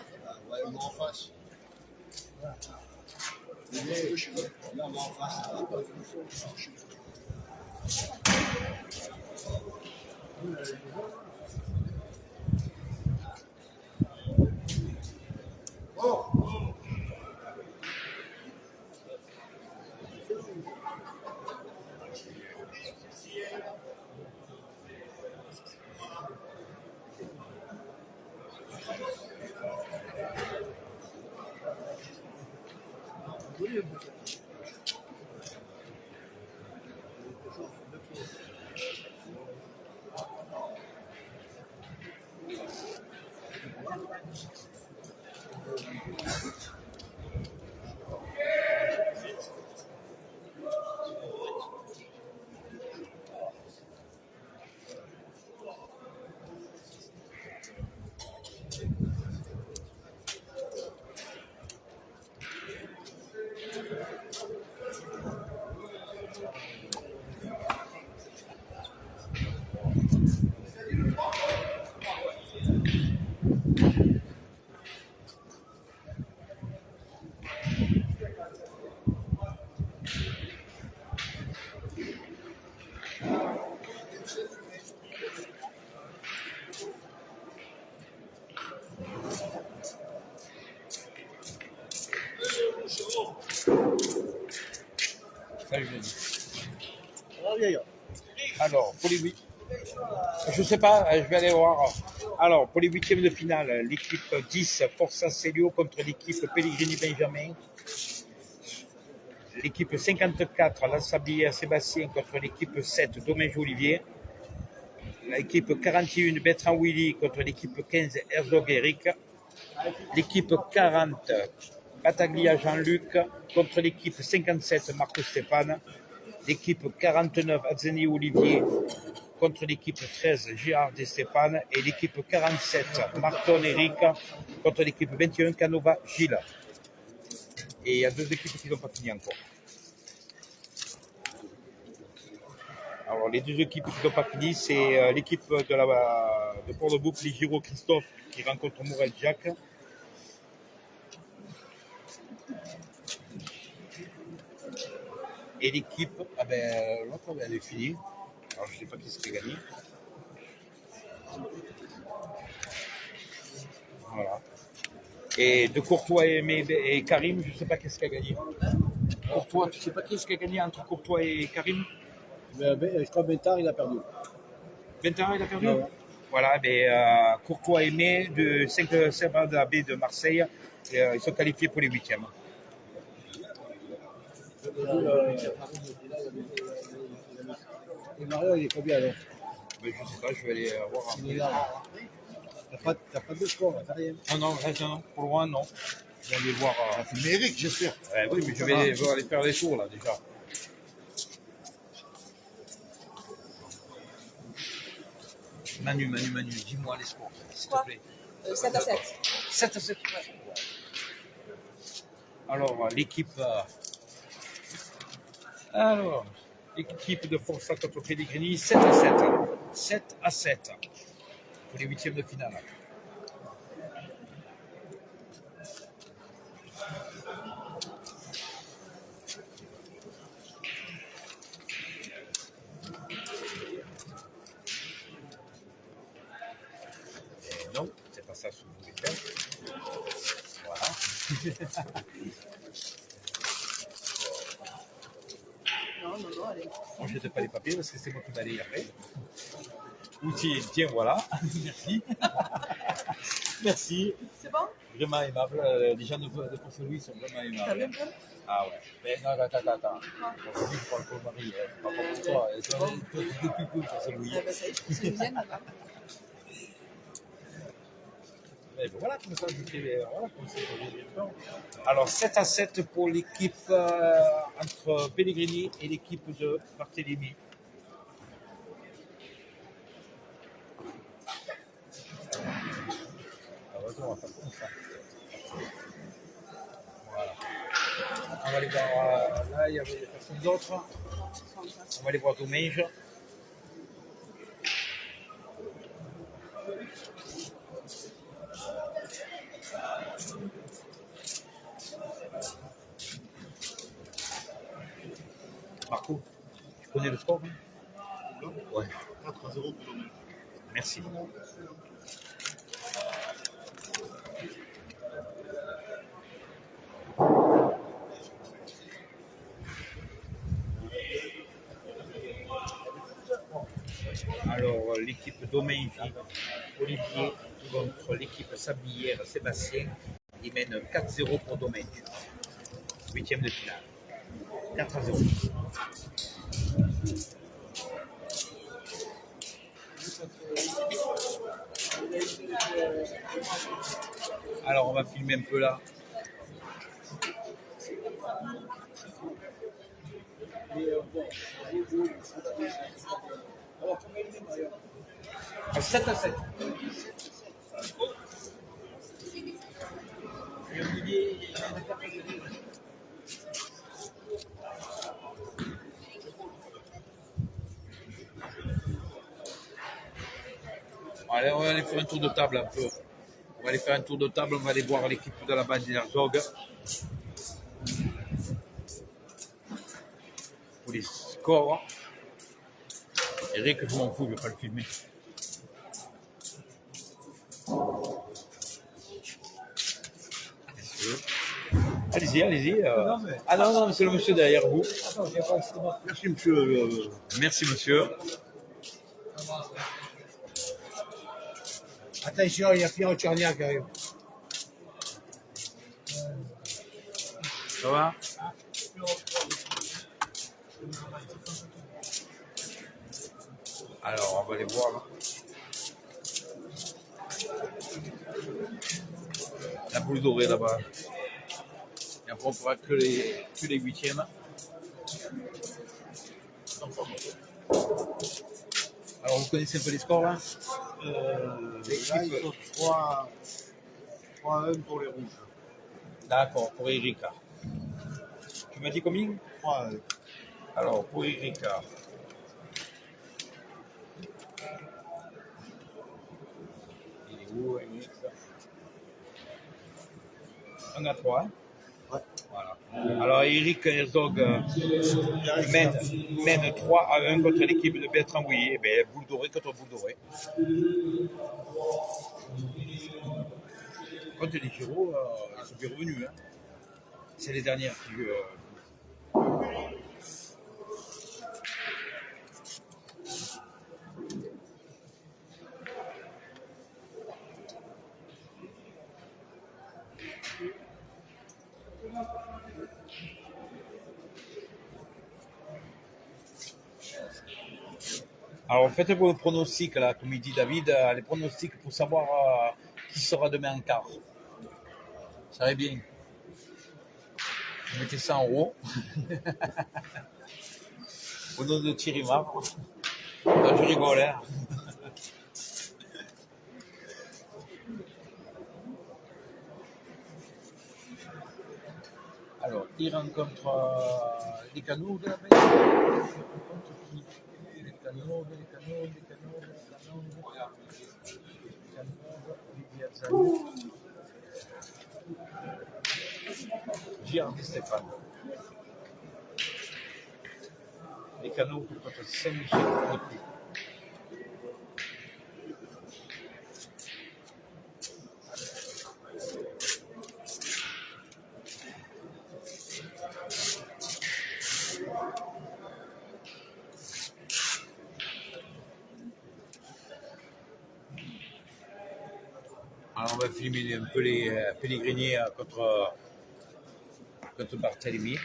Ouais, on est en face. Là, on est en face. Ça, je l'ai dit. Alors, pour les 8. Je sais pas, je vais aller voir. Alors, pour les huitièmes de finale, l'équipe 10, Forza Celio contre l'équipe Pellegrini Benjamin. L'équipe 54, Lansablier Sébastien contre l'équipe 7, Domingue Olivier. L'équipe 41, Bertrand Willy contre l'équipe 15, Herzog Eric. L'équipe 40, Battaglia Jean-Luc contre l'équipe 57, Marco Stéphane. l'équipe 49 Azeni Olivier contre l'équipe 13 Gérard et Stéphane et l'équipe 47 Marton Eric contre l'équipe 21 Canova Gilles. Et il y a 2 équipes qui n'ont pas fini encore. Alors les 2 équipes qui n'ont pas fini, c'est l'équipe de Port-de-Boucle, les Giro Christophe qui rencontre Morel Jacques. Et l'équipe, l'autre elle est finie. Alors je ne sais pas qui c'est qui a gagné. Voilà. Et de Courtois et Karim, je ne sais pas qui c'est qui a gagné. Courtois, tu ne sais pas qui c'est qui a gagné entre Courtois et Karim? Je crois que Bentard, il a perdu. Bentard, il a perdu? Ouais. Voilà, Courtois et May de 5 Servades AB de Marseille, ils sont qualifiés pour les 8e. Et Mario, il est combien alors? Mais je ne sais pas, je vais aller voir. Il est là. T'as pas de score, t'as rien. Non, pour loin, non. Je vais aller voir. Ça fait Méric, j'espère. Oui, mais je vais aller faire les tours là déjà. Manu, dis-moi les scores, s'il te plaît. 7 à 7. 7 à 7. Alors, l'équipe. L'équipe de Forza contre Pellegrini, 7 à 7. 7 à 7 pour les 8e de finale. Et non, c'est pas ça ce que vous voulez faire. Voilà. Non, allez. On ne jette pas les papiers parce que c'est moi qui vais aller après. Outil, tiens, voilà. Merci. Merci. C'est bon? Vraiment aimable. Les gens de Port-Louis sont vraiment aimables. T'as bien peur? Ah ouais. Mais non, attends. Aujourd'hui, je parle pour Marie. Pas pour toi. Toi, tu es depuis peu, Port-Louis. Ah bah ça y est, c'est une vienne là-bas. Mais bon, voilà, comme ça, je fais. Voilà, comme ça, je. Alors, 7 à 7 pour l'équipe entre Pellegrini et l'équipe de Barthélémy. Alors, on va faire comme ça. Voilà. On va aller voir. Là, il y avait personne d'autre. On va aller voir Dommage. Marco, tu connais le score? Ouais. 4 à 0 pour Dommage. Merci. Alors, l'équipe Doménji, Olivier contre l'équipe Sablière, Sébastien, ils mènent 4-0 pour Doménji. 8e de finale. 4-0. Alors, on va filmer un peu là. À 7 à 7. Allez, on va aller faire un tour de table un peu. On va aller faire un tour de table, on va aller voir l'équipe de la bande Herzog. Pour les scores. Eric, je m'en fous, je ne vais pas le filmer. Allez-y. Ah non, c'est le monsieur derrière vous. Merci, monsieur. Merci, monsieur. Attention, il y a Pierre Tchernia qui arrive. Ça va? Alors, on va aller voir. La boule dorée là-bas. Et après, on pourra que les 8e. Vous connaissez un peu les scores là? Là, ils sont 3-1 pour les rouges. D'accord, pour Erika. Tu m'as dit combien? 3-1. Alors, pour Erika. Il est où, Erika? 1-3. Hein? Ouais. Voilà. Alors, Eric Herzog mène 3-1 contre l'équipe de Bertrand Bouillet. Eh bien, boule dorée contre boule dorée. Contre les Giro, ils sont bien revenus. Hein. C'est les dernières qui. Alors, faites vos pronostics, là, comme il dit David, les pronostics pour savoir qui sera demain en quart. Ça va bien. Vous mettez ça en haut. Au nom de Thierry Marc. Là, je rigole, hein. Alors, il rencontre les canaux de la baie. Les canaux, Olivier Azzani. Girard et Stéphane. Les canaux contre Saint-Michel. Alors on va filmer un peu les Pellegriniers contre Barthélemy.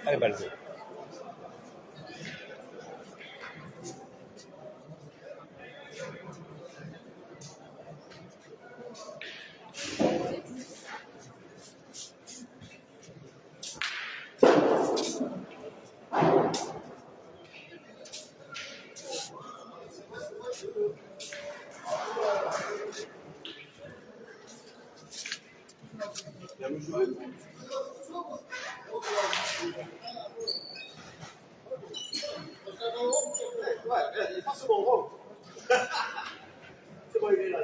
Allez, Balzo. Bien joué. c'est mon rôle. C'est bon, il est là.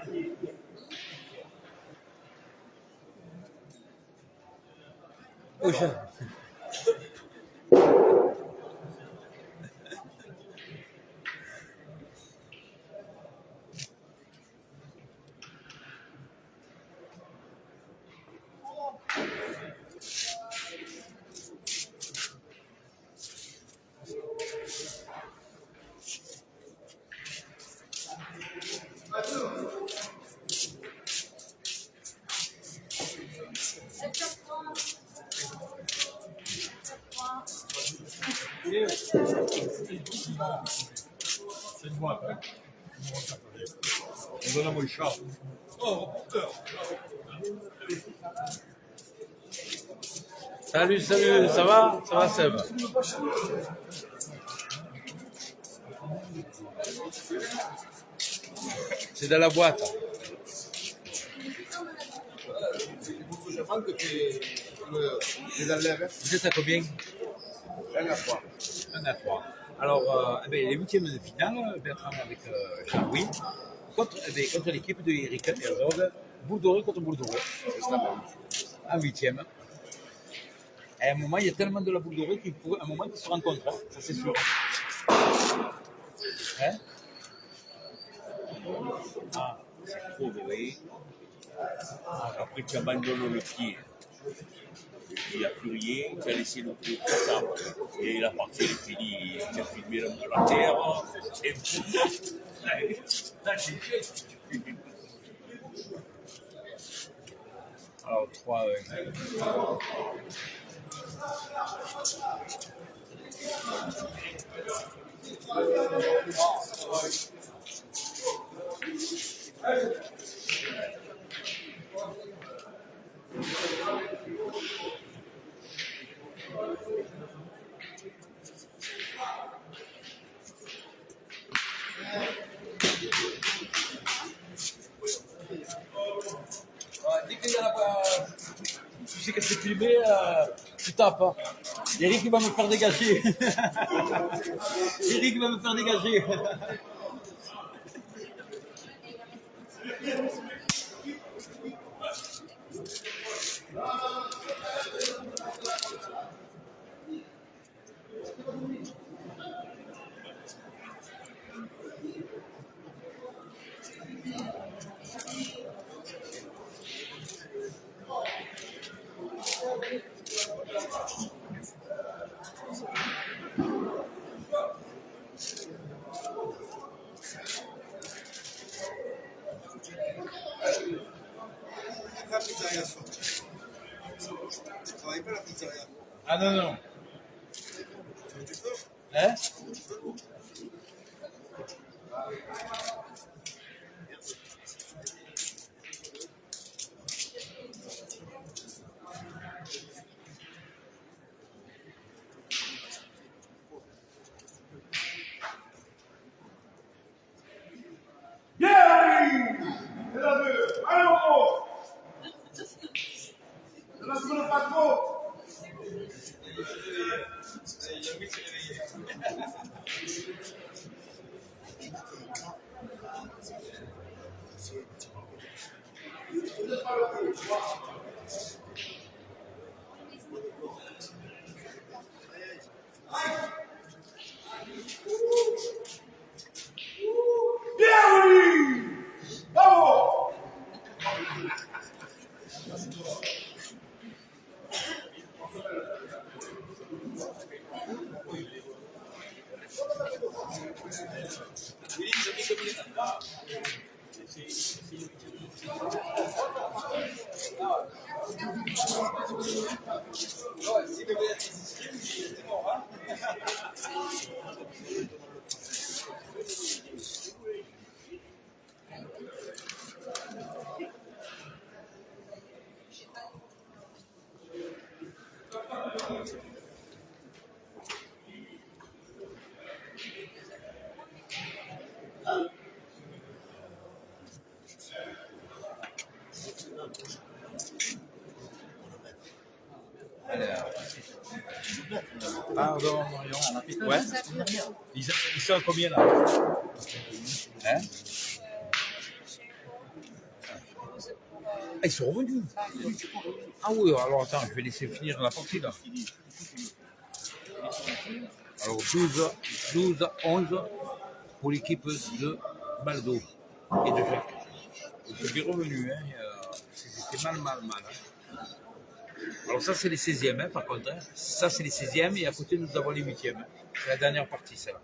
C'est une boîte. Hein. On donne à mon chat. Oh, reporter. Salut, salut, ça va? Ça va, Seb? C'est dans la boîte. Je pense que tu les enlèves. Vous êtes à combien? 1-3. 1-3. Alors, les huitièmes de finale, Bertrand avec Jean-Louis, contre l'équipe de Eric Herzog, boule dorée contre boule dorée. En huitième. À un moment, il y a tellement de la boule dorée qu'il faut un moment qu'ils se rencontrent, hein, ça c'est sûr. Hein? Ah, c'est trop doré. Après, tu abandonnes le pied. Il n'y a plus rien, tu as laissé le pied tout ça. Et la partie est finie, tu as filmé la terre. Là, j'ai fait. Alors, 3 dès qu'il y a tu sais que c'est filmé, tu tapes. Eric va me faire dégager. Eric va me faire dégager. La pizzeria sortie. Tu travailles pas la pizzeria. Ah non, non. Tu peux? Hein? Pardon, Marion. Ouais. Ils sont à combien là? Hein? Ah, ils sont revenus. Ah oui, alors attends, je vais laisser finir la partie là. Alors 12-11 pour l'équipe de Baldo et de Jacques. Je suis revenu, hein. C'était mal. Hein. Alors ça c'est les 16e hein, par contre. Hein. Ça c'est les 16e et à côté nous avons les 8e. Hein. C'est la dernière partie celle-là.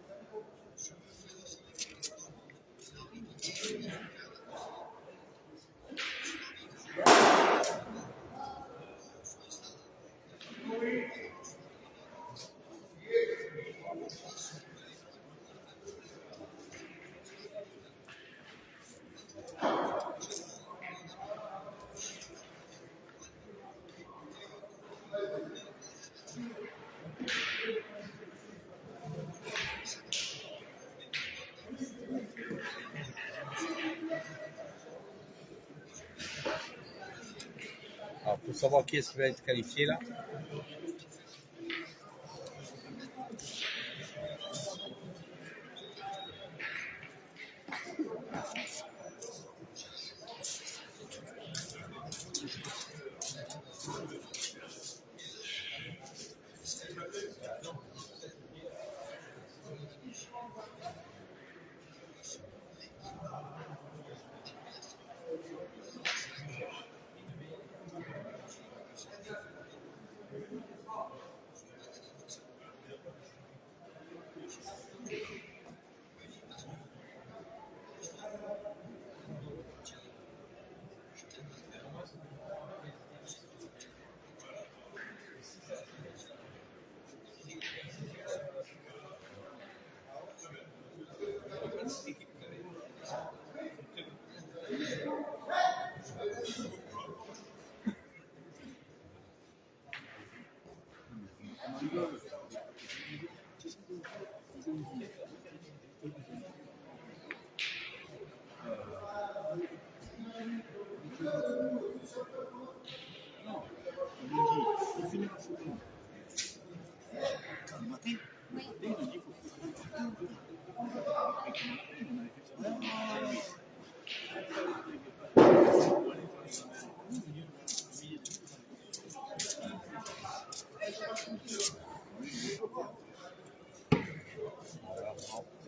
Alors pour savoir qui est-ce qui va être qualifié là.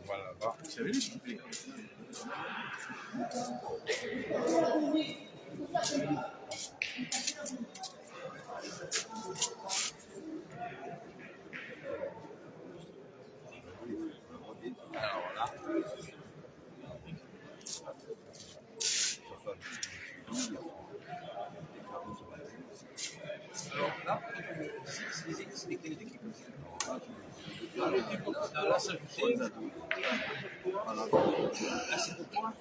Voilà, là. Alors là. Alors là, c'est des clés d'équipe. Là, ça je sais. Là, c'est pour toi.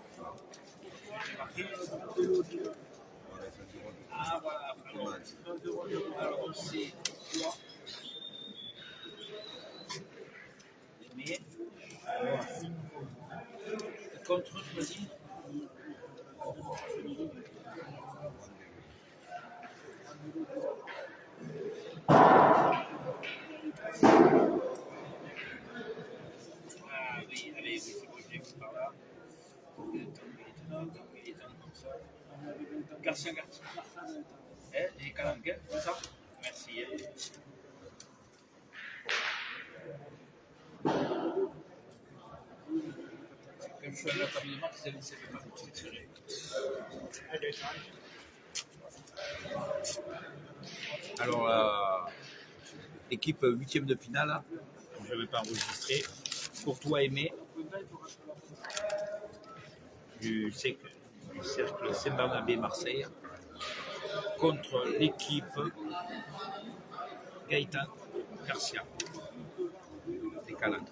Ah, voilà. Alors, c'est toi. Mais, contre, vas-y. Ah oui, allez, c'est bon, je l'ai vu par là. Il est comme ça. Garcia. Il est calanquet, c'est ça? Merci. Comme je suis à la table de marque, ça fait pas beaucoup de tirer. Alors, équipe 8e de finale, je ne vais pas enregistrer. Courtois Aimé du cercle Saint-Barnabé Marseille contre l'équipe Gaëtan Garcia des Calanques.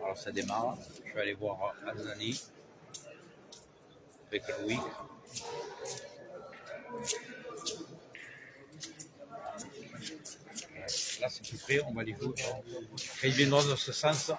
Alors ça démarre, je vais aller voir Azali avec Louis. Là, c'est tout près, on va les jouer. Quand ils viendront dans ce sens,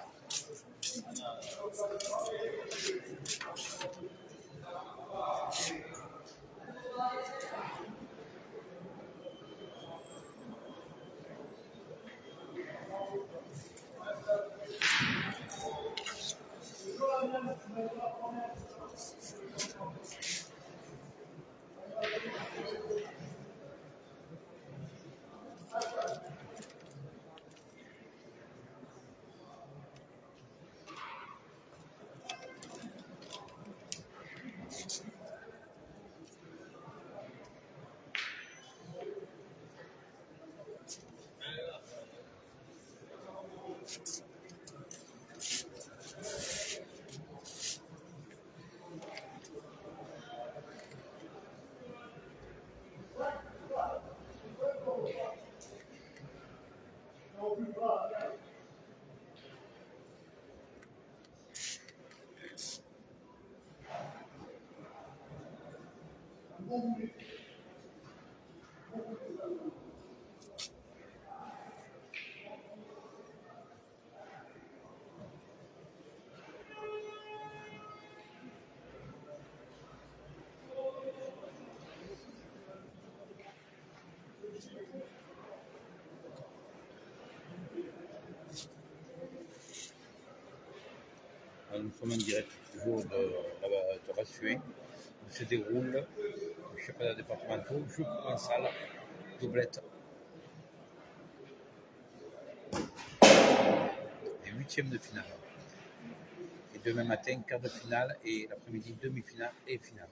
nous sommes en direct toujours de Rassuin, où se déroule le championnat départemental, jeu provençal, doublette. Et 8e de finale. Et demain matin, quart de finale, et l'après-midi, demi-finale et finale.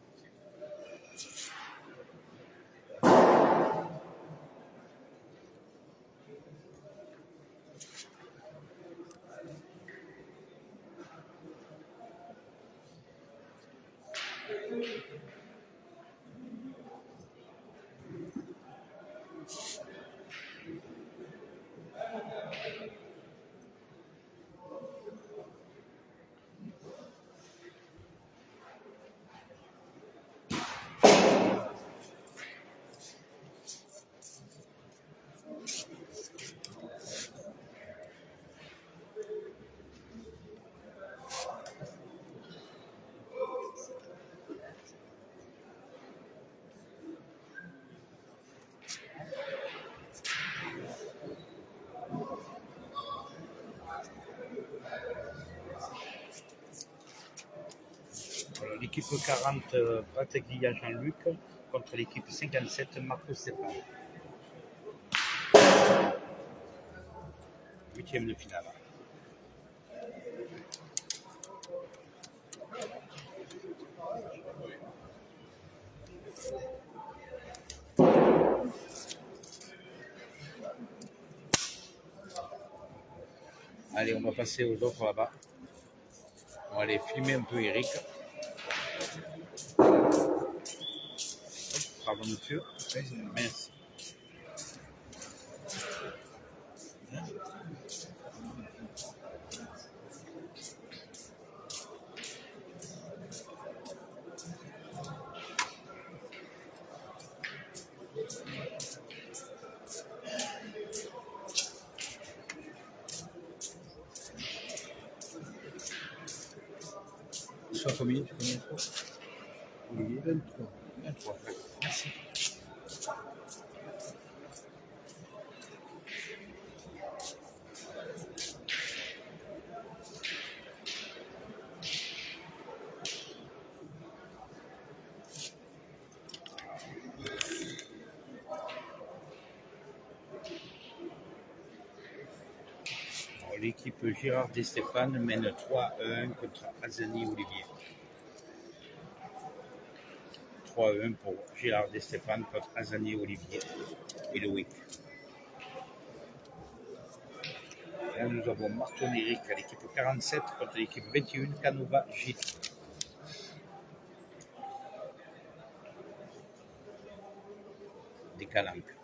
Alors, l'équipe 40, Patrick Guilla, Jean-Luc, contre l'équipe 57, Marco Stéphane. 8e de finale. Allez, on va passer aux autres là-bas. On va aller filmer un peu Eric. Pardon, monsieur. Merci. Soit combien? Olivier 23. 23, d'accord. Merci. L'équipe Girard et Stéphane mène 3-1 contre Azani Olivier. 3-1 pour Girard et Stéphane contre Azani Olivier et Loïc. Là, nous avons Marton Eric à l'équipe 47 contre l'équipe 21, Canova Gilles. Des calanques.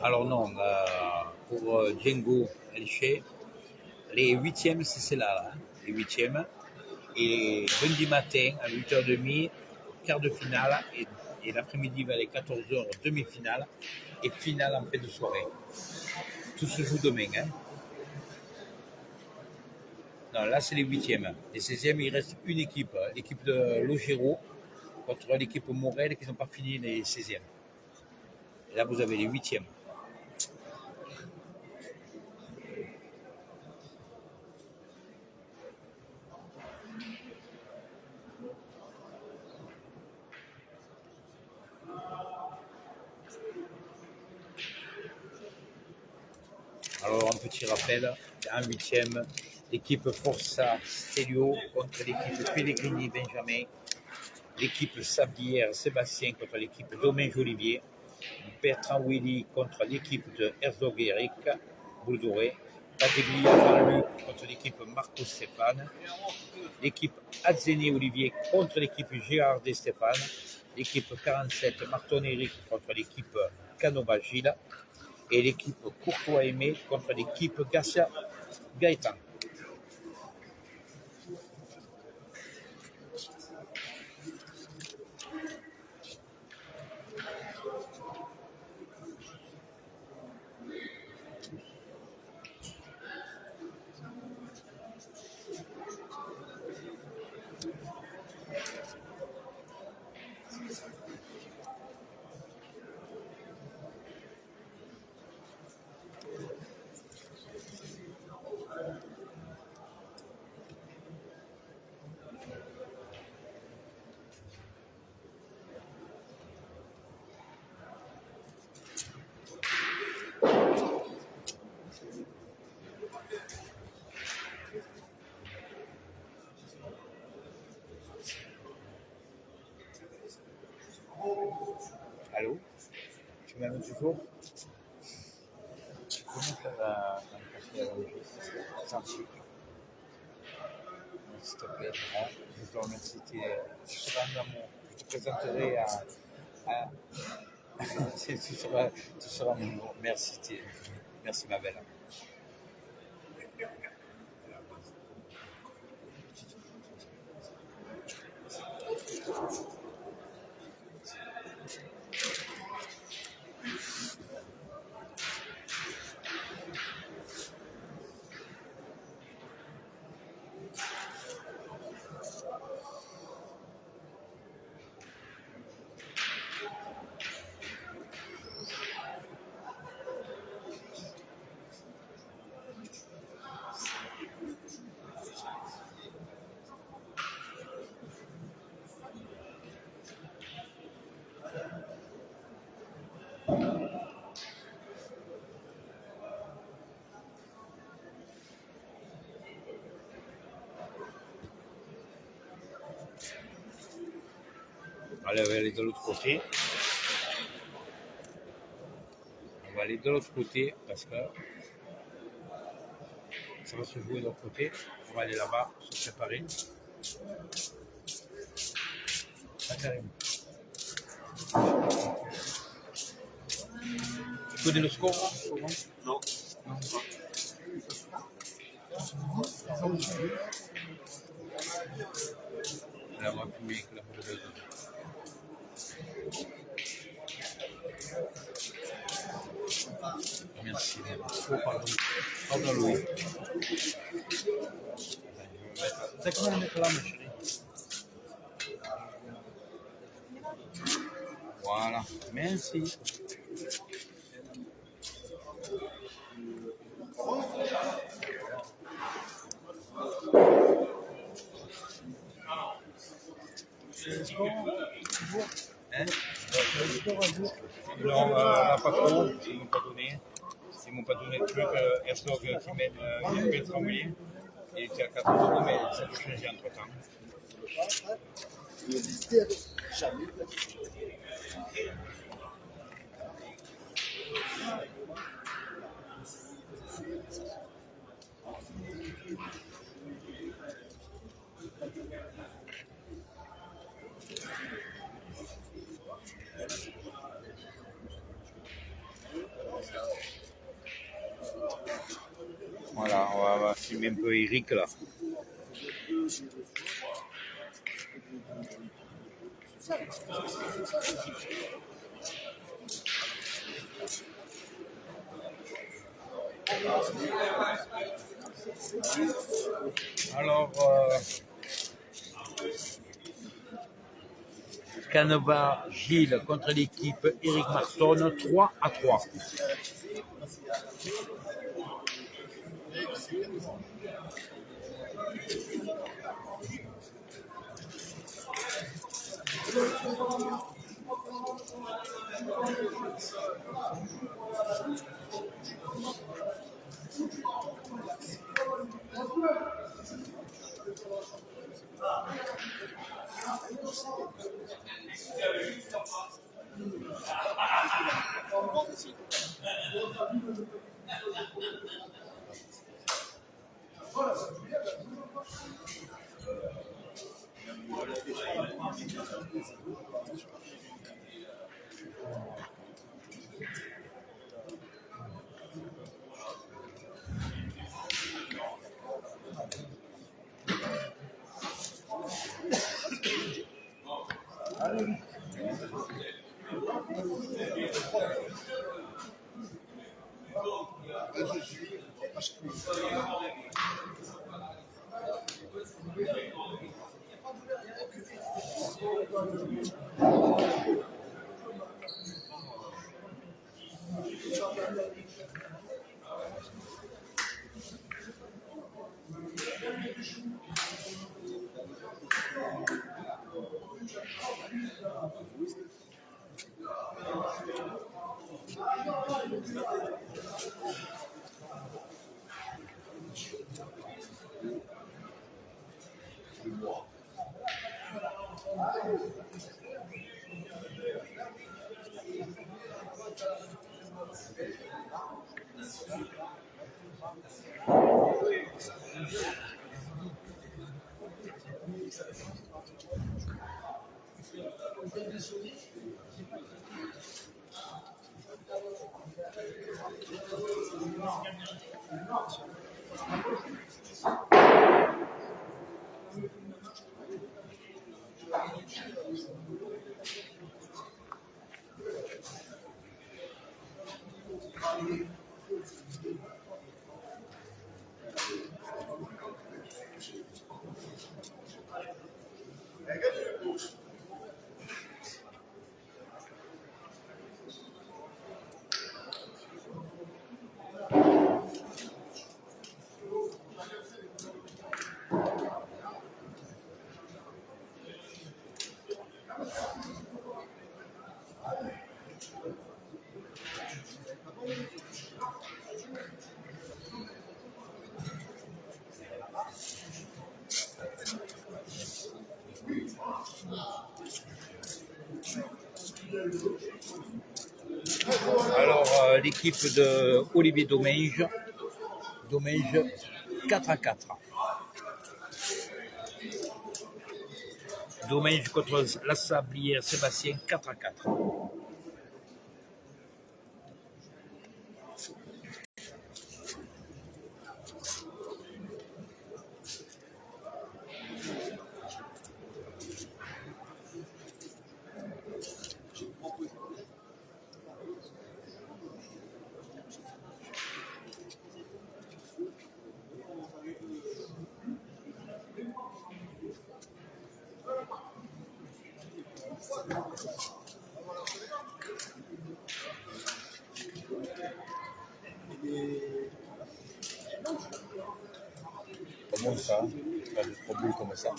Alors non, pour Django Elche, les huitièmes, c'est celle-là, hein, les huitièmes. Et lundi matin, à 8h30, quart de finale. Et l'après-midi, vers les 14h, demi-finale. Et finale en fin de soirée. Tout se joue demain. Hein. Non, là, c'est les huitièmes. Les 16e, il reste une équipe. L'équipe de Logero contre l'équipe Morel qui n'ont pas fini les 16e. Et là, vous avez les huitièmes. Alors, un petit rappel, en huitième, l'équipe Forza Stelio contre l'équipe Pellegrini Benjamin, l'équipe Sablière Sébastien contre l'équipe Domingue Olivier, Bertrand Willy contre l'équipe de Herzog Eric Bouldoré, Pateglia Jean-Luc contre l'équipe Marco Stéphane, l'équipe Azzeni Olivier contre l'équipe Gérard et Stéphane, l'équipe 47 Marton Eric contre l'équipe Canova Gilles, et l'équipe Courtois Aimé contre l'équipe Garcia Gaëtan. Allô? Tu m'aimes toujours? Comment faire un café à manger? Sans sucre. S'il te plaît. Hein? Je te remercie. Tu seras un amour. Je te présenterai à tu seras un amour. Merci, merci ma belle. Allez, on va aller de l'autre côté. On va aller de l'autre côté parce que ça va se jouer de l'autre côté. On va aller là-bas, se préparer. Ah, carrément. Tu connais le score là? Non. Non. Là, on va fumer avec la poudre. Merci. Oh, pardon. Pardon, Louis. T'as comment le mettre là, ma chérie? Voilà. Merci. Hein? Non, pas trop, ils m'ont pas donné. Ils m'ont pas donné de truc. Herzog qui mène Bertrand Willy. Il était à 4 euros, mais ça peut changer entre temps. va filmer un peu Eric là. Alors, Caneva Gilles contre l'équipe Eric Marton, 3-3. Alors, l'équipe de Olivier Domège, 4-4. Domège contre la Sablière Sébastien, 4-4. Comment ça? Pas de problème comme ça.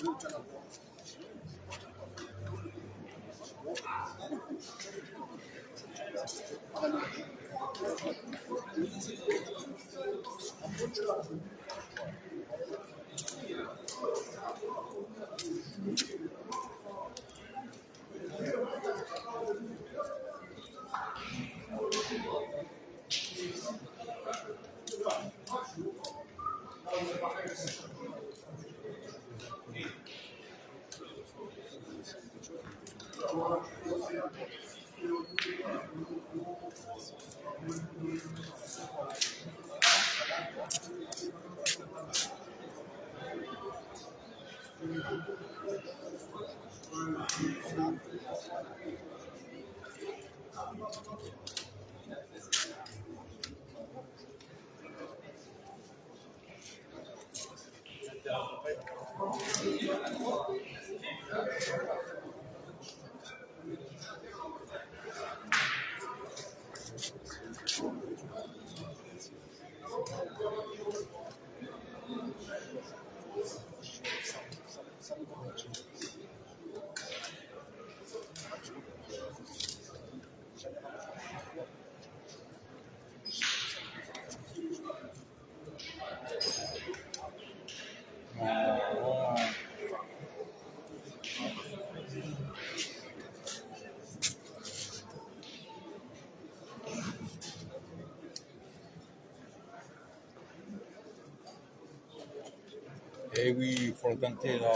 Eh oui, il faut le tenter là.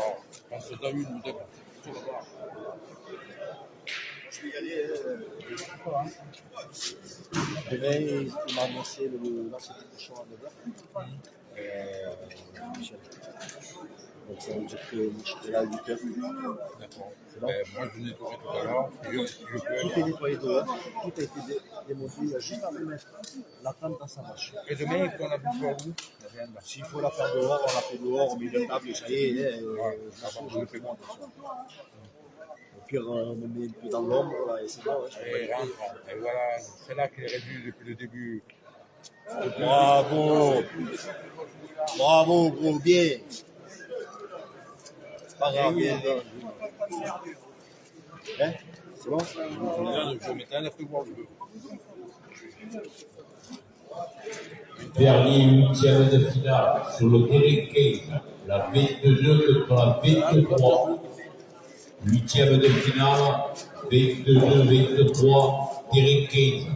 On se donne une ou deux. Je vais y aller. Demain, il m'a annoncé l'ancien cochon à 9h. Michel. Donc ça veut dire que je serai là à 8h. D'accord. C'est bon. Moi, je nettoierai tout à l'heure. Je peux Tout est nettoyé dehors. Tout a été démonté. Il y a juste à remettre la tente dans sa vache. Et demain, il faut la bouffer à où? S'il faut la faire dehors, on la fait dehors, on met une table et ça y est. Je le fais moi. Au pire, on me met un peu dans l'ombre là, et c'est bon. Et rentre. Et voilà, c'est là qu'il est réduit depuis le début. Bravo! Bravo, gros, bien! C'est pas grave, bien. Hein? C'est bon? Je mettais un frigo, je veux. Dernier huitième de finale sur le terrain 15. La V2 contre la V23. Huitième de finale, V2, V23, terrain 15.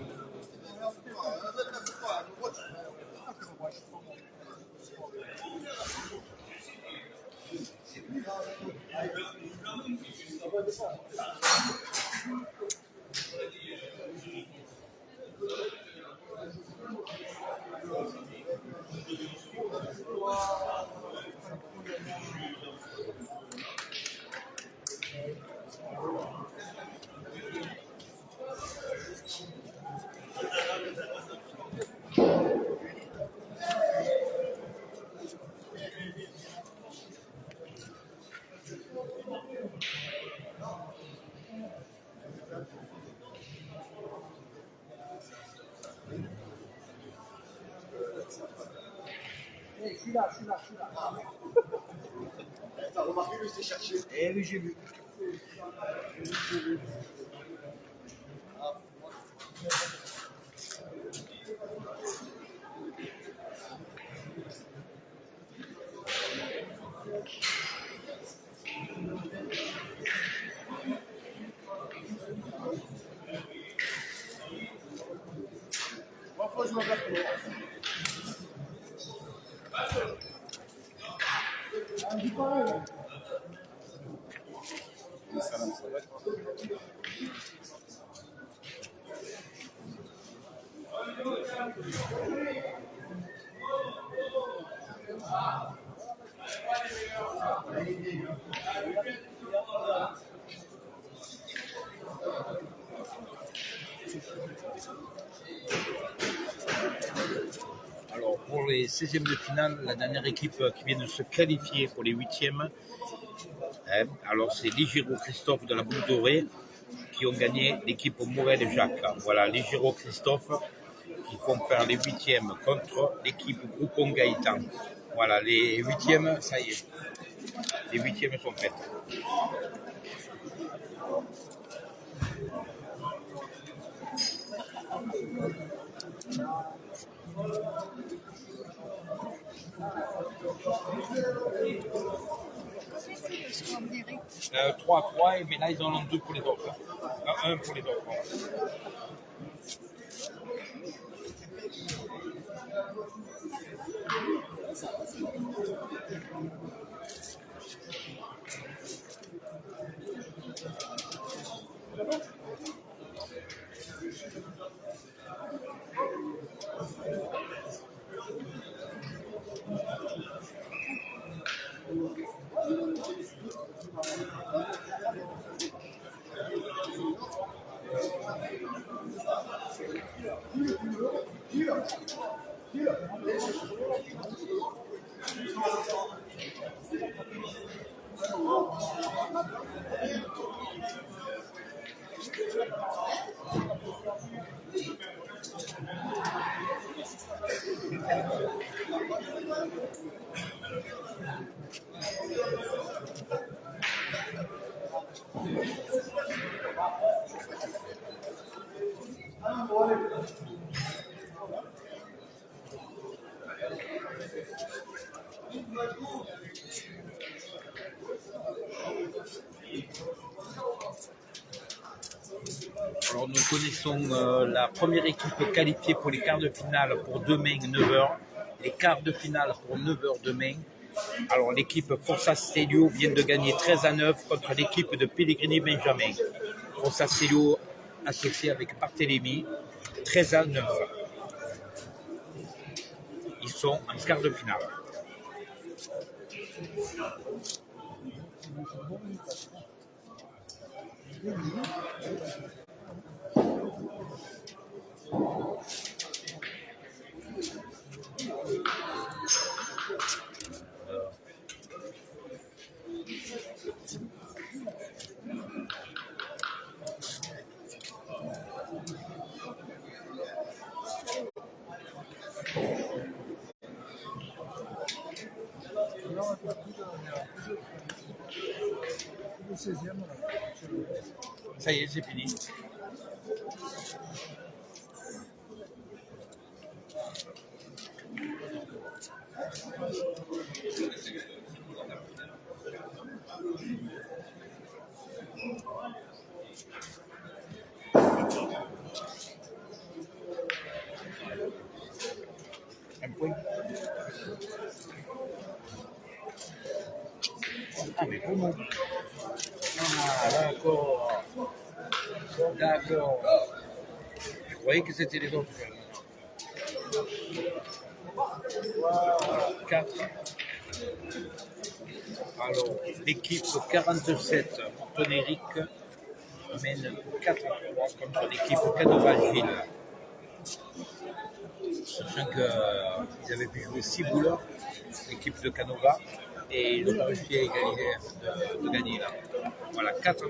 T'as remarqué que je t'ai cherché? Eh oui, j'ai vu. Moi, faut que je me batte. Alors, pour les 16e de finale, la dernière équipe qui vient de se qualifier pour les 8e, alors c'est Ligero Christophe de la Boule Dorée qui ont gagné l'équipe Morel et Jacques. Voilà, Ligero Christophe qui vont faire les 8e contre l'équipe Groupon Gaëtan. Voilà, les 8e, ça y est. Les 8e sont faites. Parce 3-3, mais là ils en ont 2 pour les autres. 1 pour les autres. Alors nous connaissons la première équipe qualifiée pour les quarts de finale pour demain 9h, les quarts de finale pour 9h demain Alors l'équipe Forza Stelio vient de gagner 13-9 contre l'équipe de Pellegrini Benjamin. Forza Stelio associé avec Barthélemy, 13-9. Ils sont en quart de finale. Ça y est, c'est fini. Un point. Ah, mais comment? Ah, d'accord. D'accord. Je croyais que c'était les autres. 4. Alors, l'équipe 47, Tonéric, mène 4-3 contre l'équipe Canova-Gilles. Sachant qu'ils avaient pu jouer 6 boules, l'équipe de Canova, et ils ont réussi à égaliser, de gagner là. Voilà, 4-3.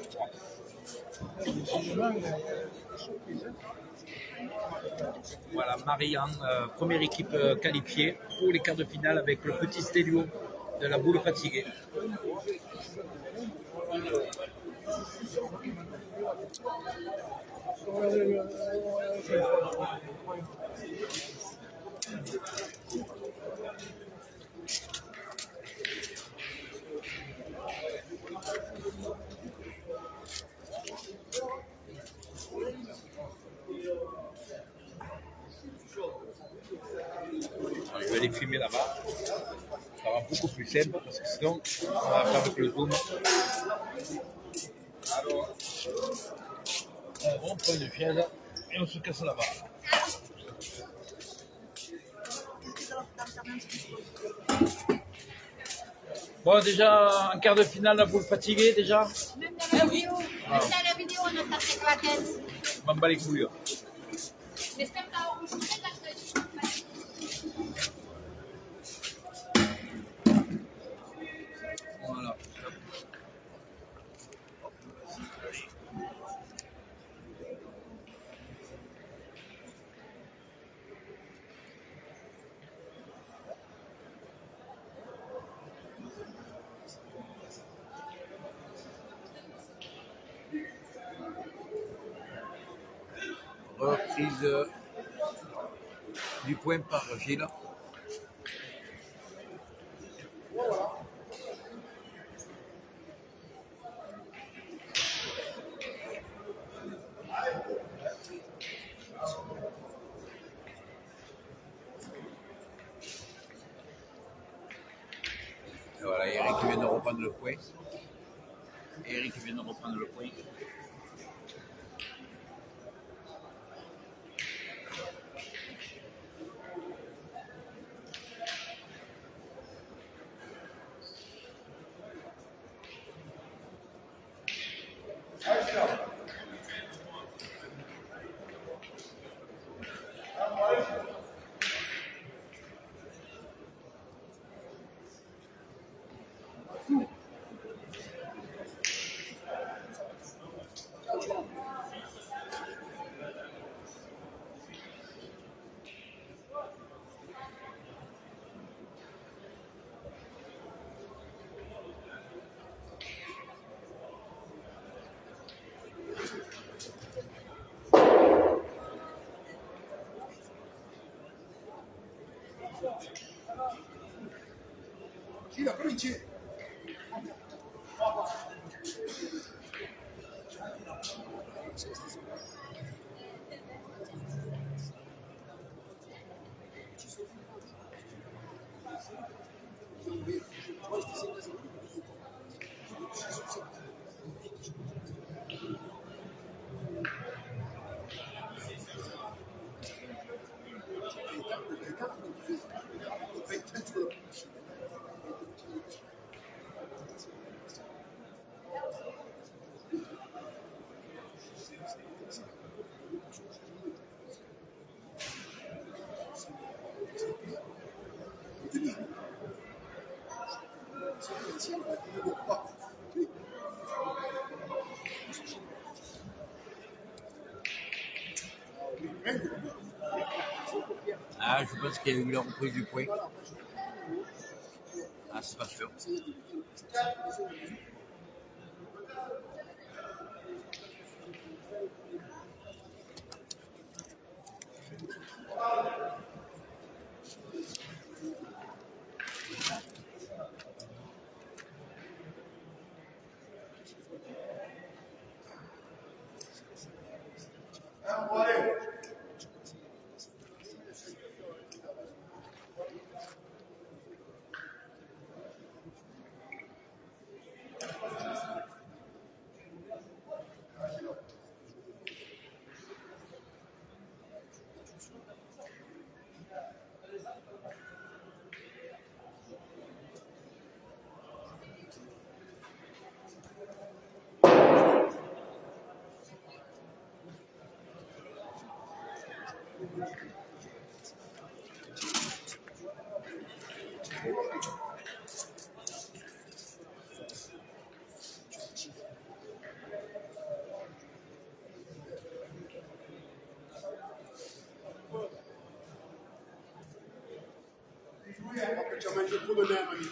Voilà, Marianne, première équipe qualifiée pour les quarts de finale avec le petit Stelio de la boule fatiguée. Alors, je vais les filmer là-bas. Ça va beaucoup plus simple parce que sinon, on va faire avec le zoom. Alors, on prend une chaise et on se casse là-bas. Bon, déjà, en quart de finale, vous le fatiguez déjà? Même dans la vidéo, la vidéo, on a tapé la tête. M'en bats les couilles. J'espère que t'as enregistré la tête. Voilà. Reprise du point par Gilles. Et voilà, Eric vient de reprendre le point. Eric vient de reprendre le point. Sì, la provincia. Ci sono. Ah, je pense qu'il y a eu la reprise du point. Ah, c'est pas sûr. Tu as mangé trop de nerfs, ami.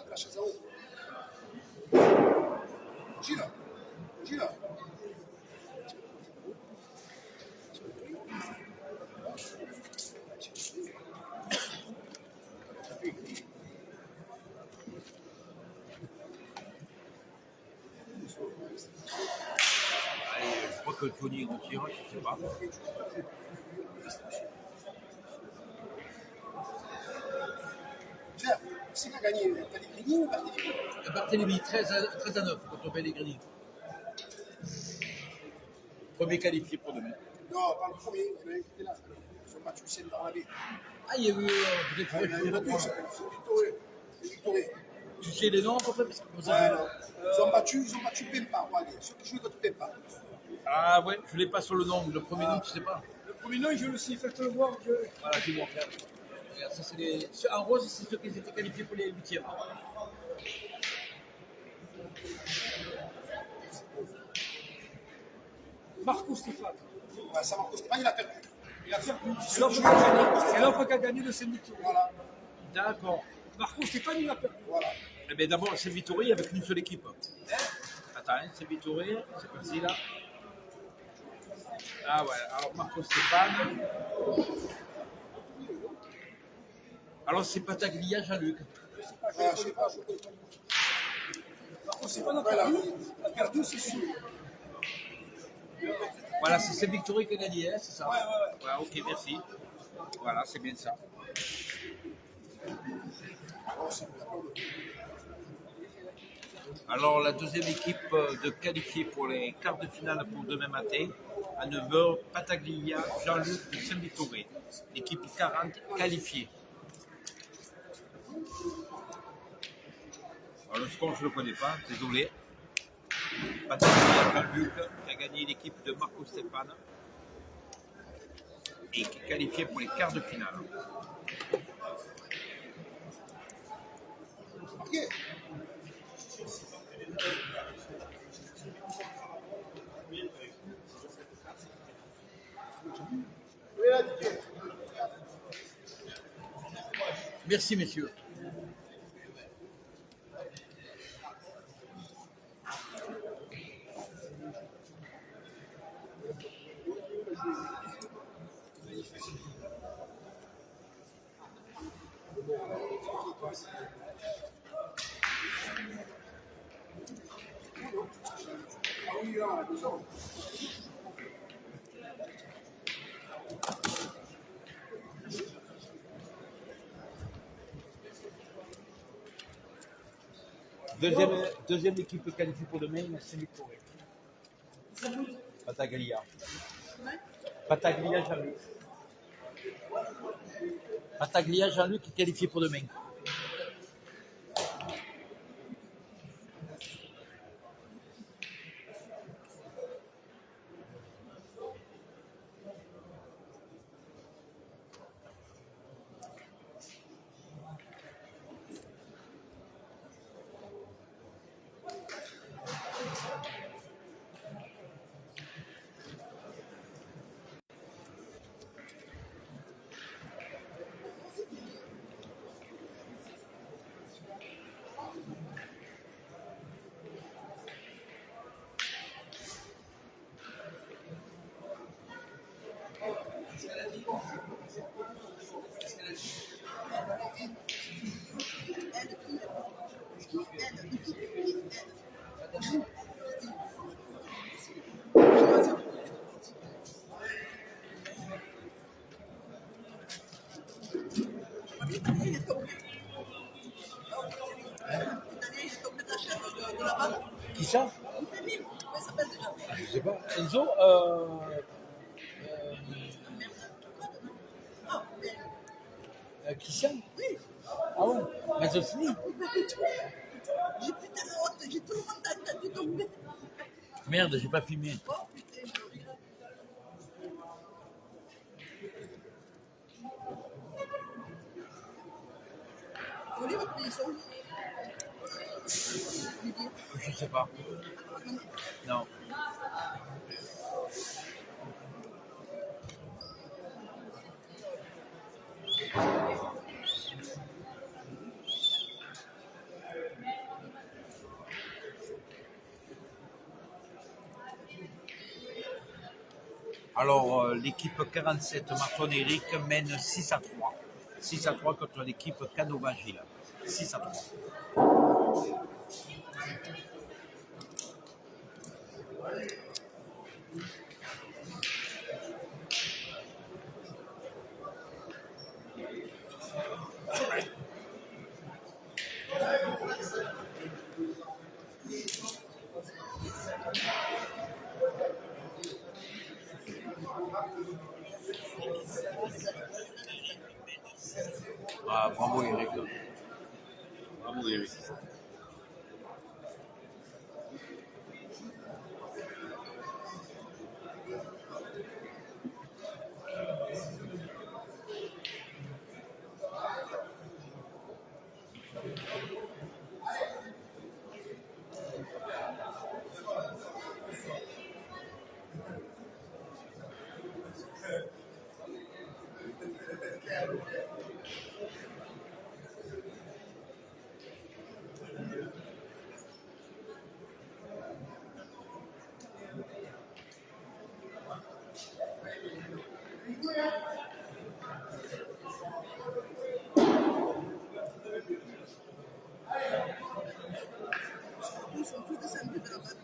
La chaise à eau. Gira. Gira. Allez, je crois que Tony retire, je sais pas. Jeff, c'est qui a gagné? Pellegrini ou Barthélémy? Barthélémy, 13 à 9 contre Pellegrini. Premier qualifié pour demain. Non, pas le premier, il y en a un qui était là. Ils ont battu Hussein Darlavé. Ah, il y a eu peut-être Il y en a deux, ils s'appellent Victoré. Tu sais les noms à peu près parce que vous Ouais, avez... non. Ils ont battu Pempa, voilà, ceux qui jouent contre Pempa. Ah ouais, je l'ai pas sur le nom. Le premier nom, tu sais pas. Le premier nom, je le sais, faites-le voir. Voilà, dis-moi. Regarde, ça c'est les... En rose, c'est ceux qui étaient qualifiés pour les huitièmes. Marco Stéphane. Ouais, ça Marco Stéphane, il a perdu. Il a perdu. C'est l'autre qui a gagné de Saint-Victor. Voilà. D'accord. Marco Stéphane, il a perdu. Voilà. Eh bien d'abord, c'est Vittori avec une seule équipe. Attends, hein, c'est Vittori, c'est parti là. Ah ouais, alors Marco Stéphane. Alors c'est Pataglia, Jean-Luc. Ouais, je sais pas. Marco Stéphane a perdu, c'est sûr. Voilà, c'est Victory qui a gagné, hein, c'est ça? Ouais. Ouais, ok, merci. Voilà, c'est bien ça. Alors, la deuxième équipe de qualifiés pour les quarts de finale pour demain matin, à 9h, Pataglia, Jean-Luc de Saint-Victoré. L'équipe 40 qualifiée. Alors, le score, je ne le connais pas, désolé. Pataglia, Jean-Luc, qui a gagné l'équipe de Marco Stéphane et qui est qualifié pour les quarts de finale. Ok. Merci, messieurs. Deuxième équipe qualifiée pour demain, c'est Victory. Pataglia. Pataglia, Jean-Luc. Pataglia, Jean-Luc est qualifié pour demain. Qui ça? Ah, je sais pas. Enzo Christian? Oui. Ah ouais. Mazzolini? J'ai plus tellement honte, j'ai tout le monde entendu tomber. Merde, j'ai pas filmé. Oh putain, Vous voulez votre maison? Je sais pas. Non. Alors, l'équipe 47 Marton-Éric mène 6-3. 6-3 contre l'équipe Canova-Gilles. 6-3. Ah, bravo Eric. Bravo Eric. Ils sont tous descendus de la base.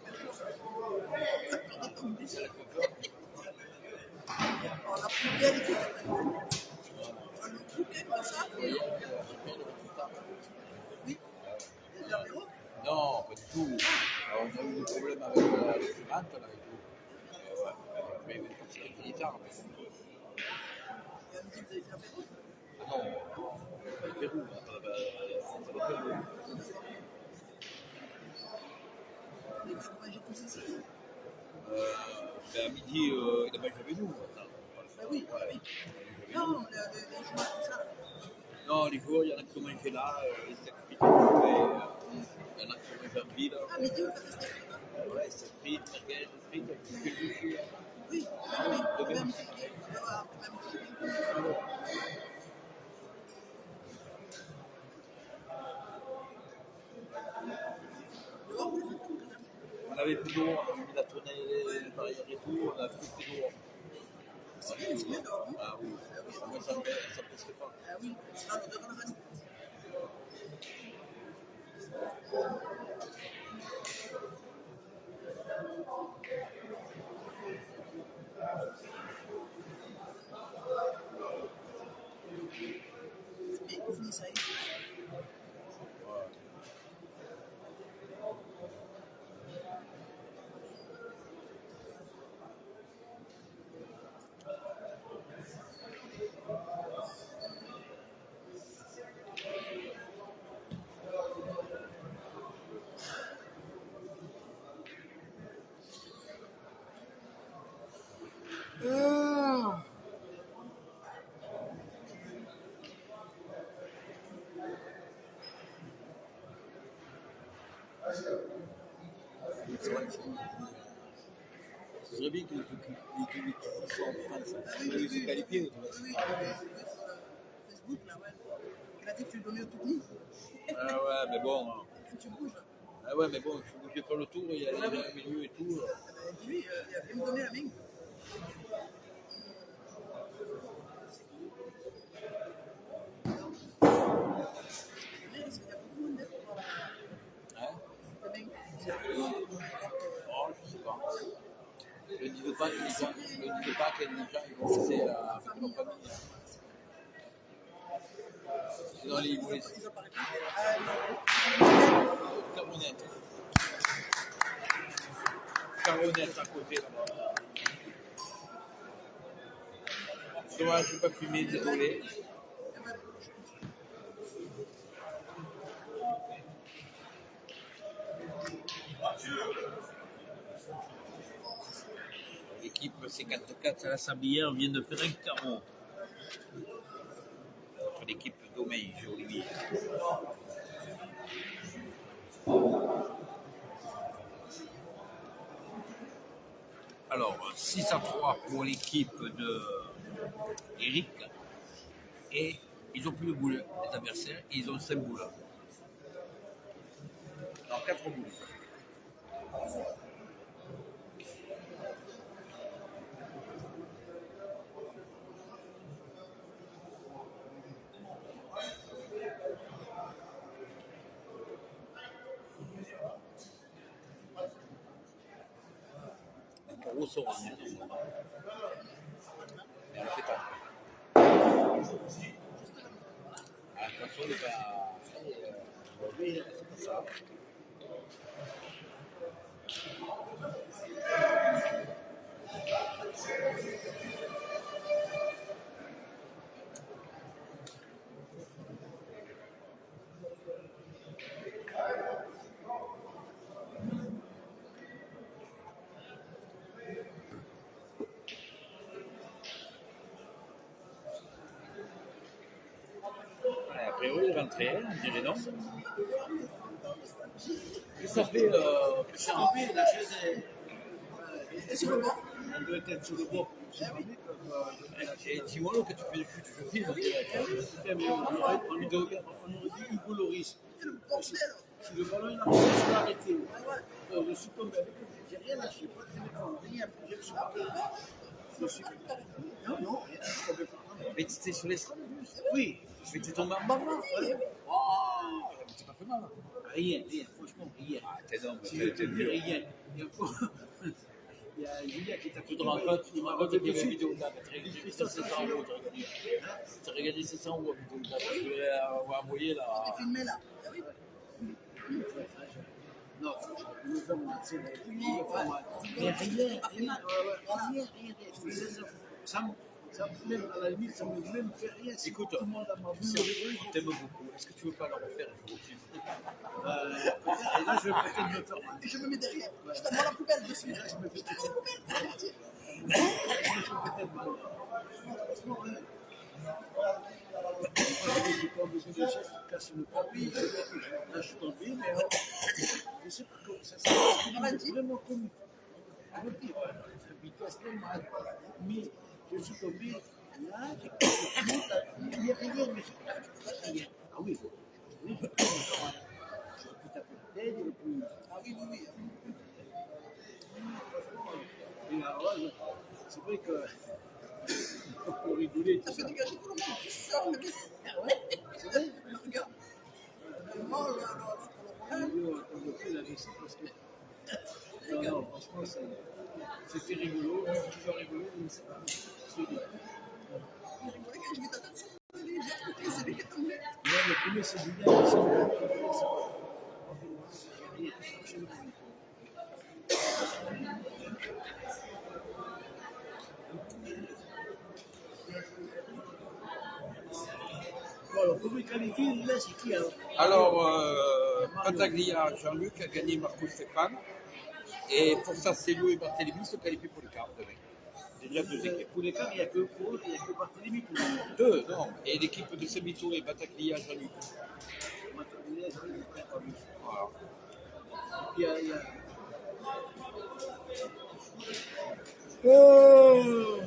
On a plus bien l'équipe. On nous trouve quelque ça. Oui. Les 0. Non, pas du tout. Alors, on a eu des problèmes avec l'imprimante, là, et tout. Mais c'est fini tard. Il y a une équipe des 0. Ah non, le Pérou, ça va pas le Pérou. Les gens mangent tous ici. À midi, il n'a pas joué avec nous. Ben oui, oui. Non, les joueurs, tout ça. Non, les joueurs, il y en a qui ont mangé là, les steaks frites, il y en a qui ont mangé en ville. Ah, midi, vous faites des steaks. Ouais, steaks frites, merguez, frites, c'est que le jus. Oui, De même. On avait fait dehors, on a mis la tournée, les barrières et tout, on a tout fait dehors. C'est bien dehors. Ah oui, moi ça ne passerait pas. Ah oui, c'est dans le devant le reste. C'est bien qu'on finisse ça ici. Ce serait bien que les équipes qui sont en France, ils se qualifient. Oui, sur Facebook, là, ouais. Il a dit que tu lui donnais au tournis. Ah ouais, mais bon. Quand tu bouges. Ah ouais, mais bon, il faut bouger sur le tour, il y a les milieux et tout. Lui, il me donnait la main. Hein? Oh, je sais pas. Le dit de Pâques, les gens, ils vont rester avec leur famille. Sinon, ils vont laisser. Carbonette. Carbonette à côté là-bas. Dommage, je ne peux pas fumer, désolé. L'équipe 54 à la Sablière vient de faire un carreau contre l'équipe d'Omei, Olivier. Alors, 6-3 pour l'équipe de Eric. Et ils n'ont plus de boules, les adversaires, ils ont 5 boules. Non, 4 boules. grosse orange. Et elle fait pas. Attention, les gars. C'est pas ça. A priori, il rentrait, on dirait non. Ça fait que c'est rempli, la chaise est sur le bord. Elle doit être sur le bord. Et dis-moi que tu fais du foot, je filme en direct. On aurait dit Hugo Loris. Si le ballon il a marché, je l'ai arrêté. Je suis tombé avec lui, j'ai rien lâché, pas de téléphone, rien. Je suis non, mais tu étais sur l'estrade en plus. Oui, mais tu es tombé en bas. Oh, tu pas fait mal. Rien, franchement, rien. Ah, t'es énorme. Si je te dis rien. Il y a Julia qui t'a tout de rencontre, tu m'as regardé des vidéos là, tu as regardé 700 euros, tu as regardé 700 euros, on va envoyer là. Tu filmé là. Oui. Non, je vais faire mon accès. Mais rien. Ça, même à la limite, ça ne me même fait rien. Écoute, tout le monde a ma vue. Je t'aime beaucoup. Est-ce que tu veux pas le refaire aussi et là, je vais peut-être me faire mal. Et je me mets derrière. Je t'envoie la poubelle dessus. Je me fais la poubelle. Peut-être mal. J'ai pas besoin de chef qui casse le papier. Là, je suis tombé, mais je sais pas comment ça s'est vraiment comme la vitesse normale. Mais je suis tombé là, il n'y a rien, mais je rien. Ah oui, j'ai pu taper la tête, et puis. Ah oui. Et alors là, c'est vrai que. Pour rigoler. Ça fait dégager tout le monde. Tu sors le vis. Ah ouais. C'est vrai. Regarde. Oh là là. Il a laissé parce que. Non, franchement, c'était rigolo. Toujours rigolo, mais c'est pas. C'est bien. Il rigolait quand je lui t'attends sur le lit. J'ai écouté, c'est lui qui est tombé. Non, le premier, c'est Julien qui s'est rien. Absolument rien. Bon, alors, pour les qualifier, là, c'est qui alors? Alors, Pataglia, Jean-Luc a gagné Marco Stéphane. Et Forza Celio et Barthélémy se qualifient pour le quart demain. Déjà deux équipes. Pour les quarts, il n'y a que Barthélémy pour le deux, non. Et l'équipe de Semito et Bataglia, Jean-Luc. Bataglia, Jean-Luc, voilà. Et puis, il y a... Oh!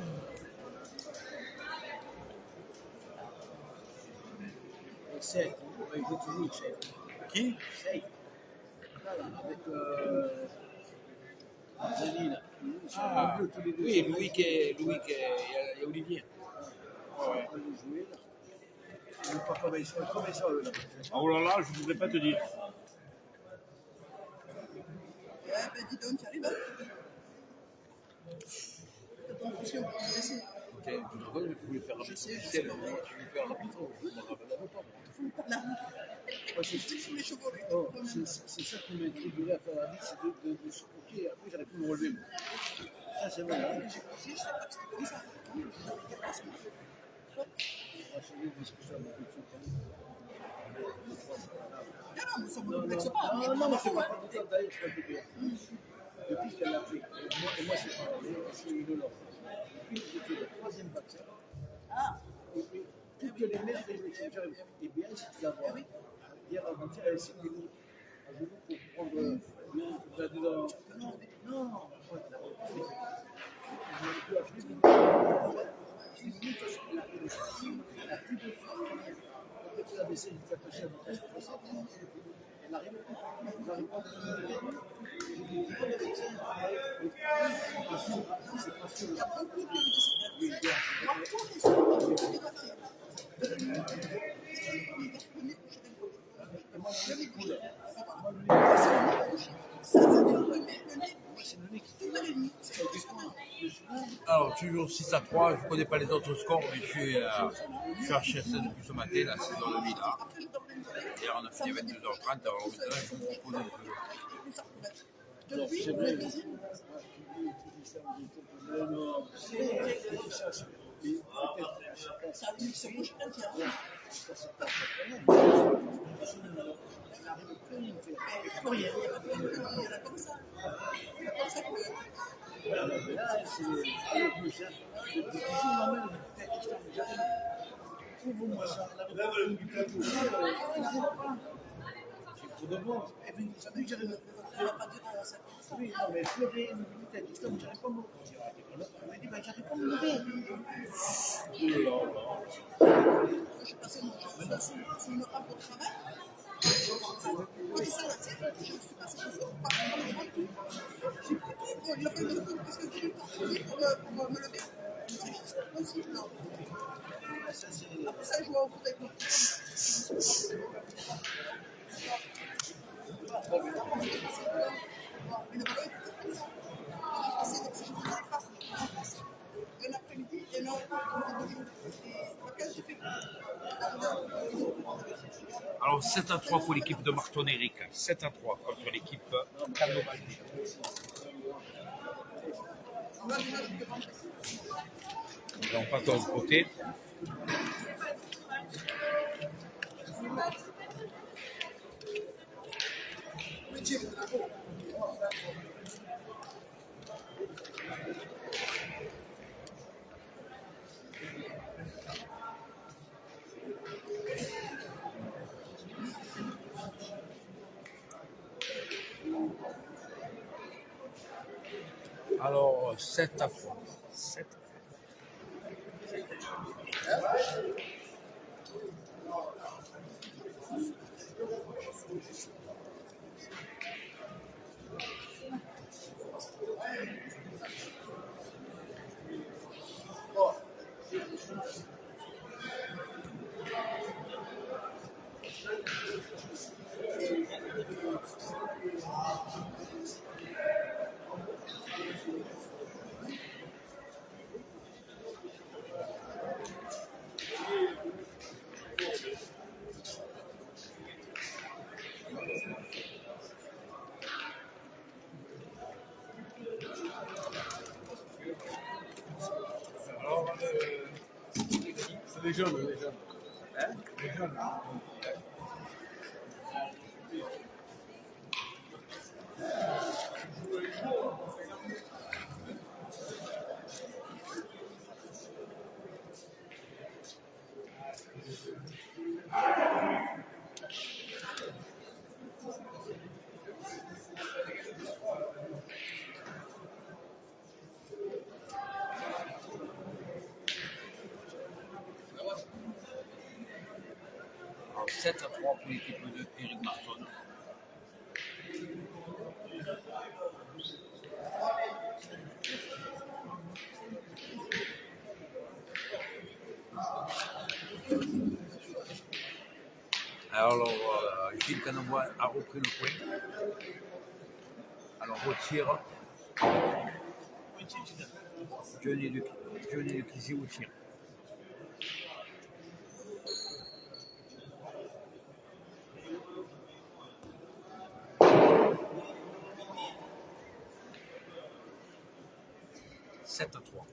Seth, il joue toujours Seth. Qui? Seth. Voilà, avec Arzani là. Ah, oui, Louis et Olivier. Ouais. Ils n'ont pas comme ils sont eux là. Oh là là, je ne voudrais pas te dire. Ouais, ben dis donc, tu arrives. Attends, parce qu'on va me laisser. Ok, tu voulais faire arbitre. Tu voulais faire arbitre, je ne me rappelle pas. Là. Moi, je suis sur les chevaux. C'est ça qui m'intrigue à faire l'arbitre, c'est de se coquer. Après, j'aurais pu me relever. Ça, c'est vrai. Je sais pas que c'était comme ça. On va changer de discussion avec le Non, mais ça ne me complexe pas. Non, mais c'est pas du tout. D'ailleurs, je ne peux pas. Depuis qu'elle l'a fait, moi, c'est pareil. C'est une loi. Depuis que j'ai fait le troisième vaccin, et puis, toutes les mères des étrangers, et bien, si tu la vois, hier avant-hier, elle s'est mise à genoux pour prendre. Non, Ça va faire le nez. C'est le nez qui tout à l'ennemi. C'est le discours. toujours 6-3. Je ne connais pas les autres scores, mais je suis à HSS depuis ce matin, là, c'est dans le village. Hier, on a fini à 22h30, alors maintenant, il faut proposer un peu. Oui, non, mais je l'avais une tête, justement, j'arrive pas à me lever. On m'a dit, bah, j'arrive pas à me lever. J'ai passé mon jour sur une rampe au travail. Oui, ça, la tienne, je suis passée dessus, par contre, on me tout. J'ai pris tout, il a fallu me lever parce que j'ai eu le temps pour me lever. Non, je aussi, non. Après ça, je jouais au foot avec mon petit. Mais le ballon était tout comme ça. J'ai passé des petits jours dans les passes. Un après-midi, et un après-midi. Et lequel j'ai fait. Alors 7-3 pour l'équipe de Marton-Éric, 7-3 contre l'équipe Canoval. Donc pas de l'autre côté. Alors 7-3. 7. Les jeunes, les jeunes. Hein? Les jeunes. Alors 7-3 pour l'équipe de Éric Marton. Alors Gilles Canonbois a repris le point. Alors retire. Johnny de Kizzy au tir. Sept à 3.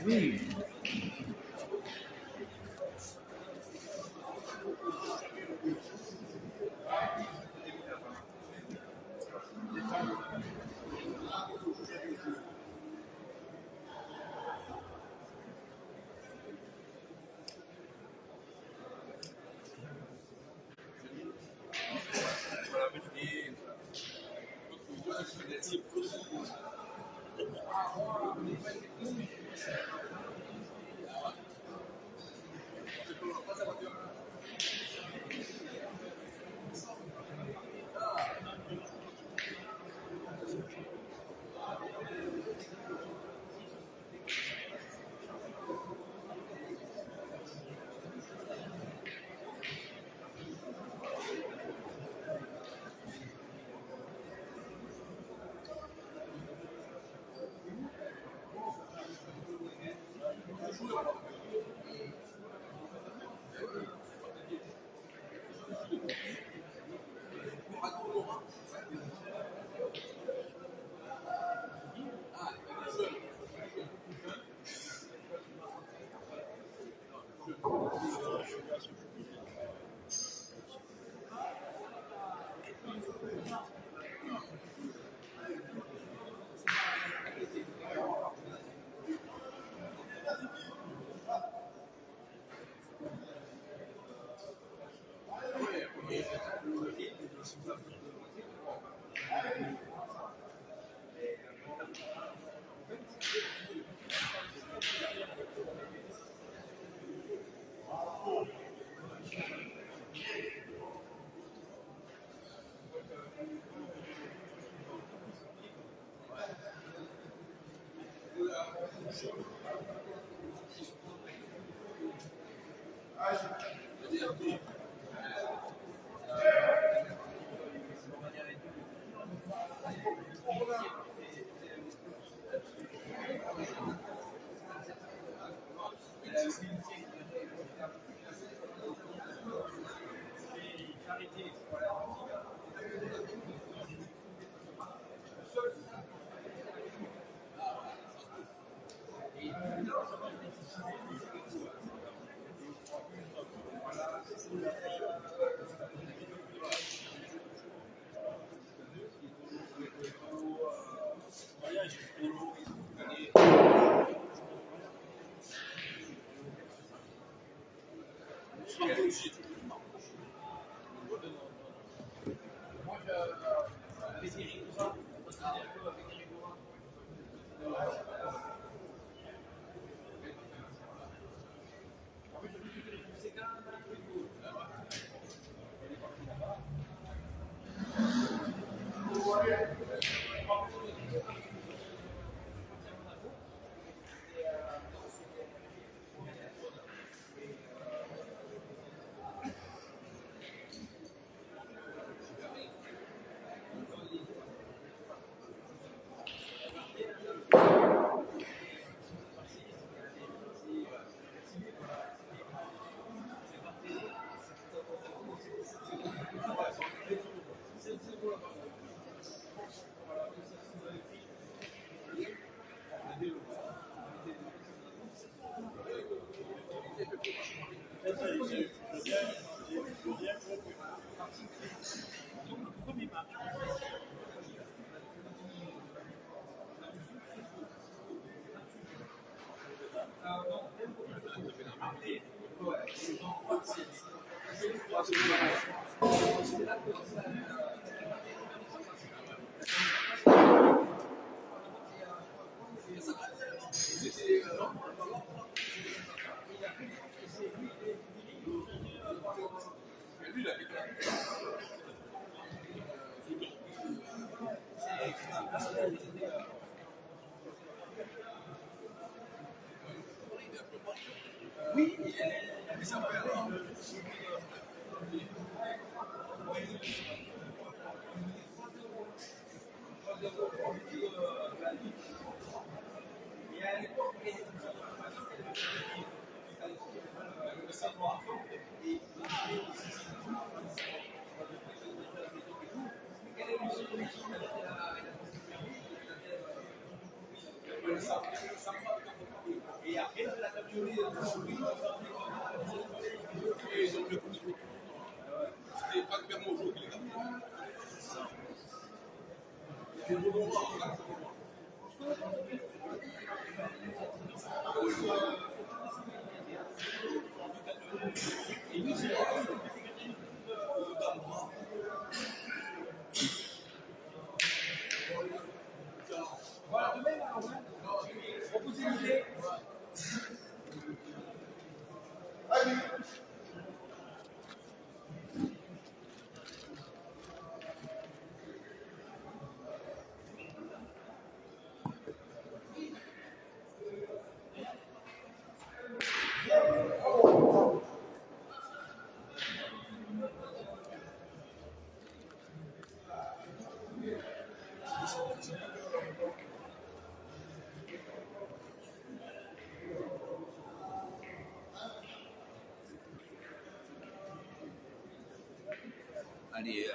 Oui.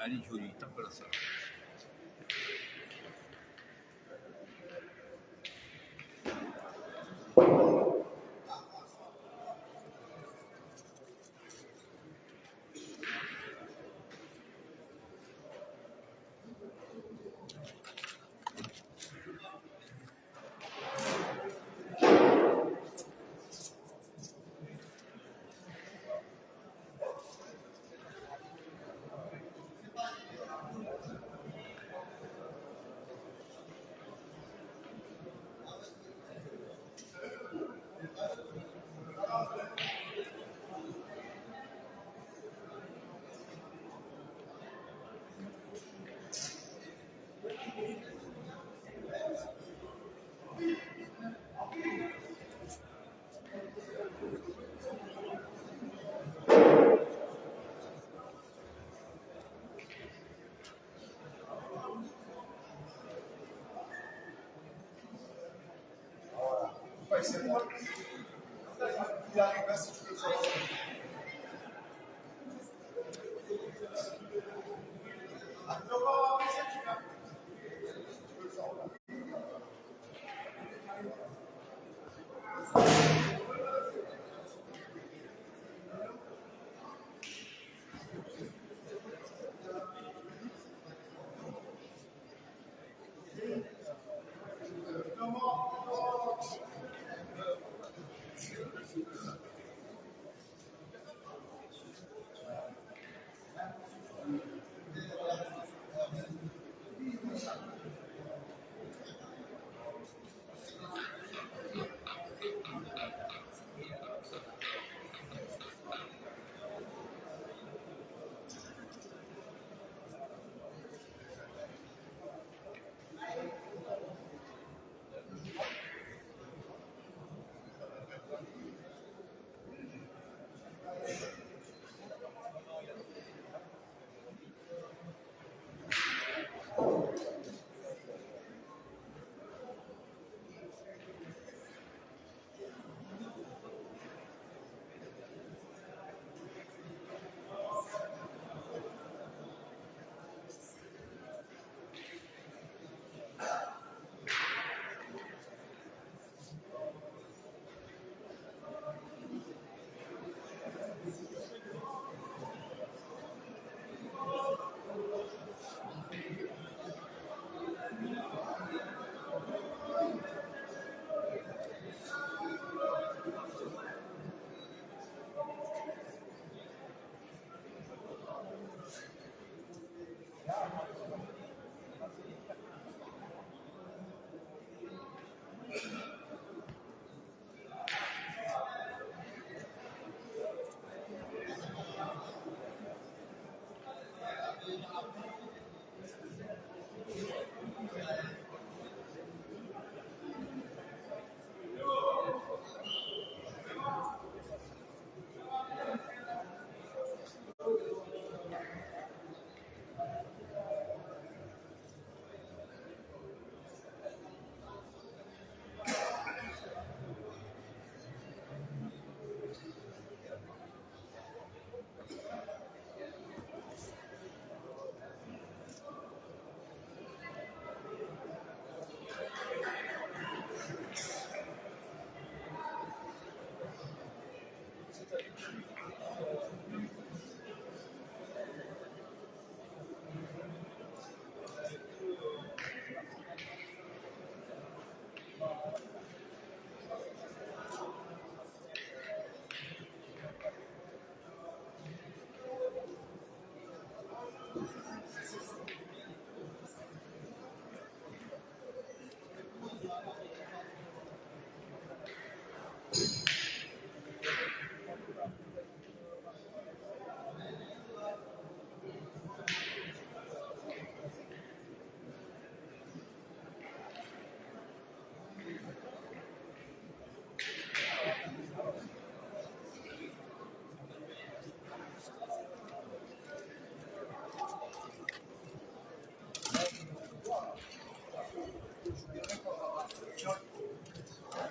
Elle est jolie, tant que la salle. C'est moi. Il arrive là si tu veux savoir.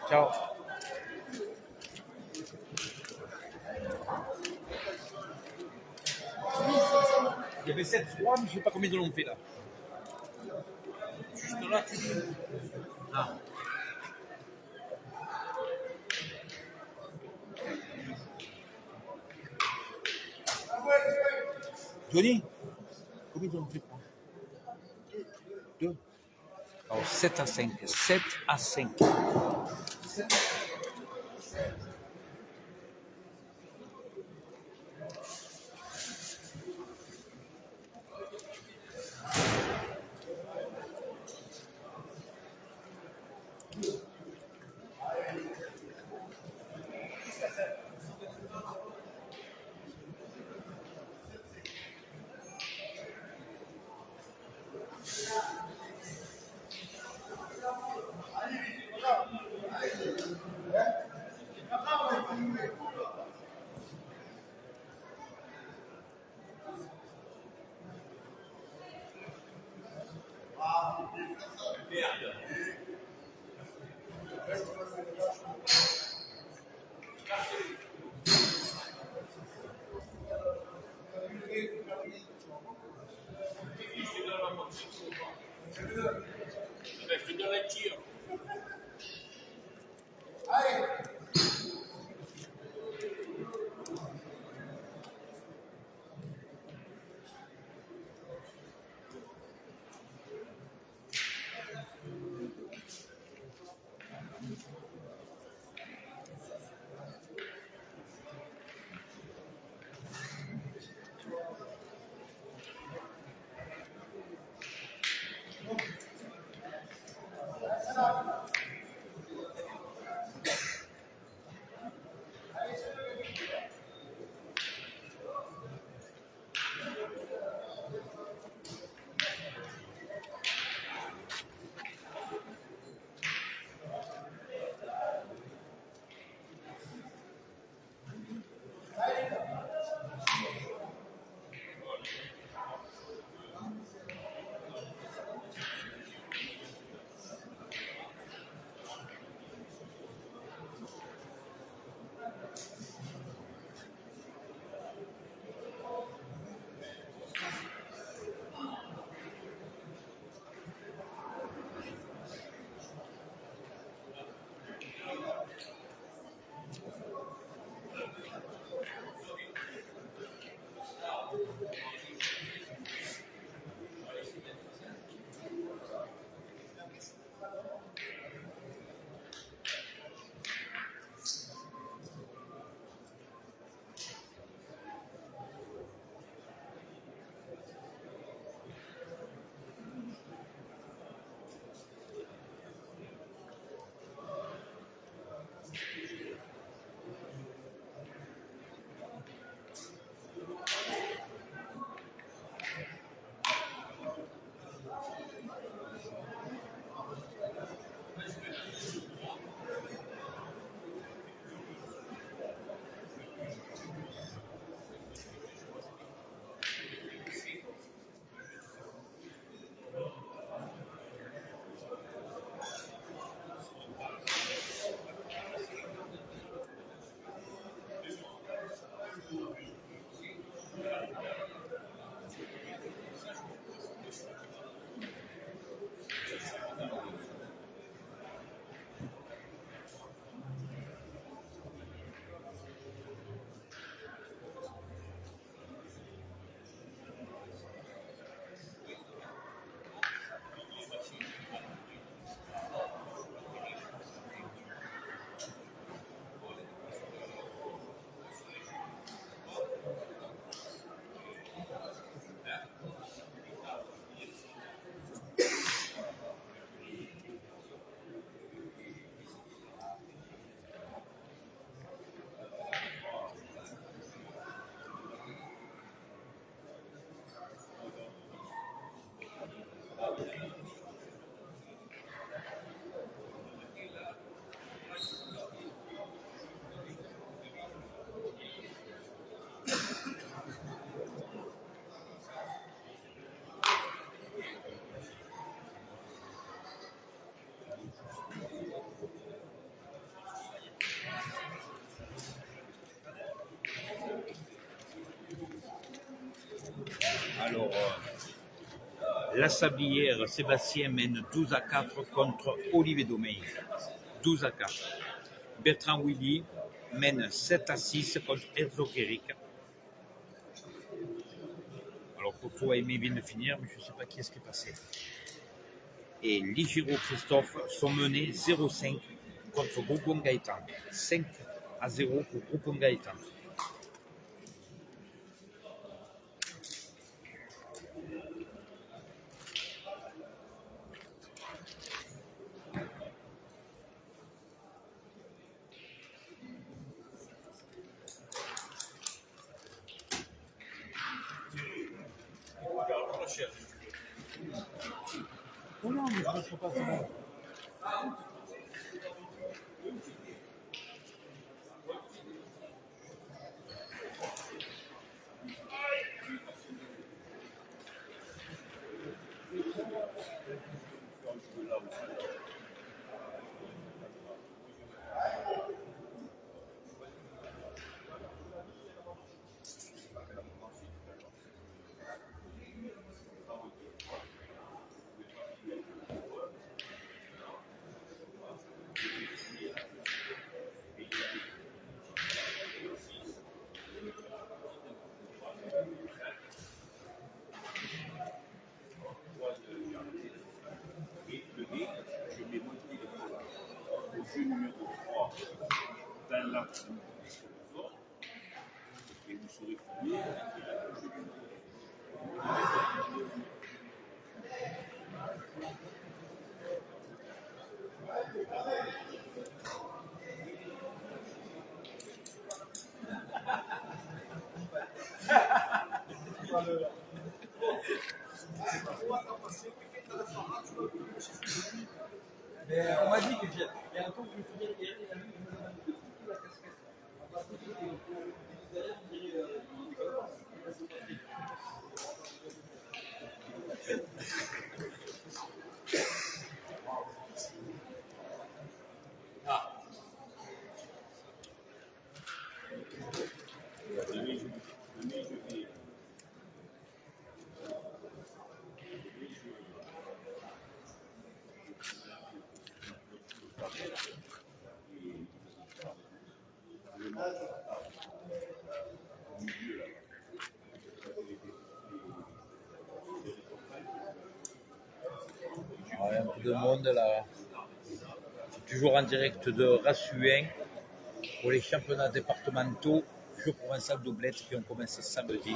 Ciao. Il y avait 7-3, mais je ne sais pas combien de l'ont fait là. Juste là, tu dis. Ah. Tony, combien ils ont fait pour 2. Alors 7 à 5. 7 à 5. Alors, la Sablière, Sébastien mène 12-4 contre Olivier Domain. 12-4. Bertrand Willy mène 7-6 contre Herzog Eric. Alors, Coco et Aimé viennent de finir, mais je ne sais pas qui est-ce qui est passé. Et Ligiro Christophe sont menés 0-5 contre Groupon Gaëtan. 5-0 pour Groupon Gaëtan. Oh non, mais je ne sais pas comment. Mais on m'a dit que il y a un temps que je me souviens qu'il y a la casquette. Ouais, un peu de monde là. Toujours en direct de Rassuin pour les championnats départementaux Jeux provençal doublette qui ont commencé samedi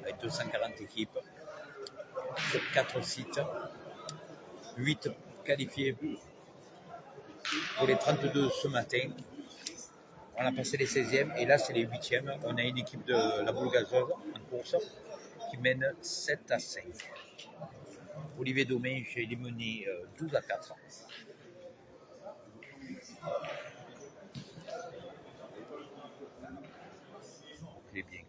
avec 240 équipes sur 4 sites, 8 qualifiés pour les 32 ce matin. On a passé les 16e et là c'est les 8e. On a une équipe de la Boule Gazeuse en course qui mène 7-5. Olivier Domain, il est mené 12-4. Il est bien.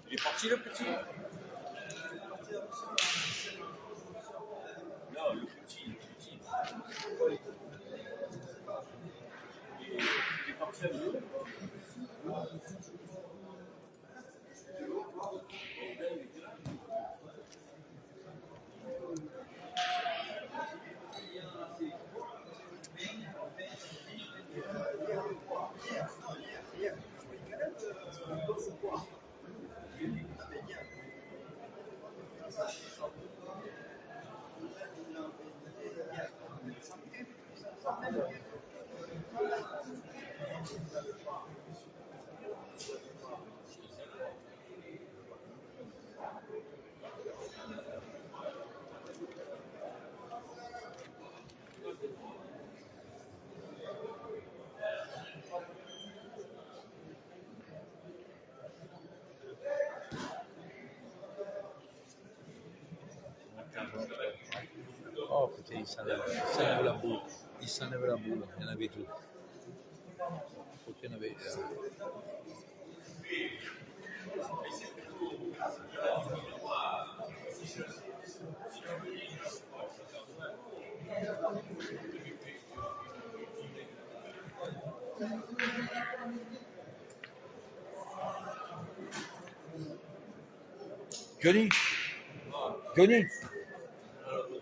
Il est parti le petit. Non, le petit. Il est parti à deux. Oh putain, il s'enlève la boule. Il s'enlève la boule. Il y en avait tout. qu'il y en avait. Johnny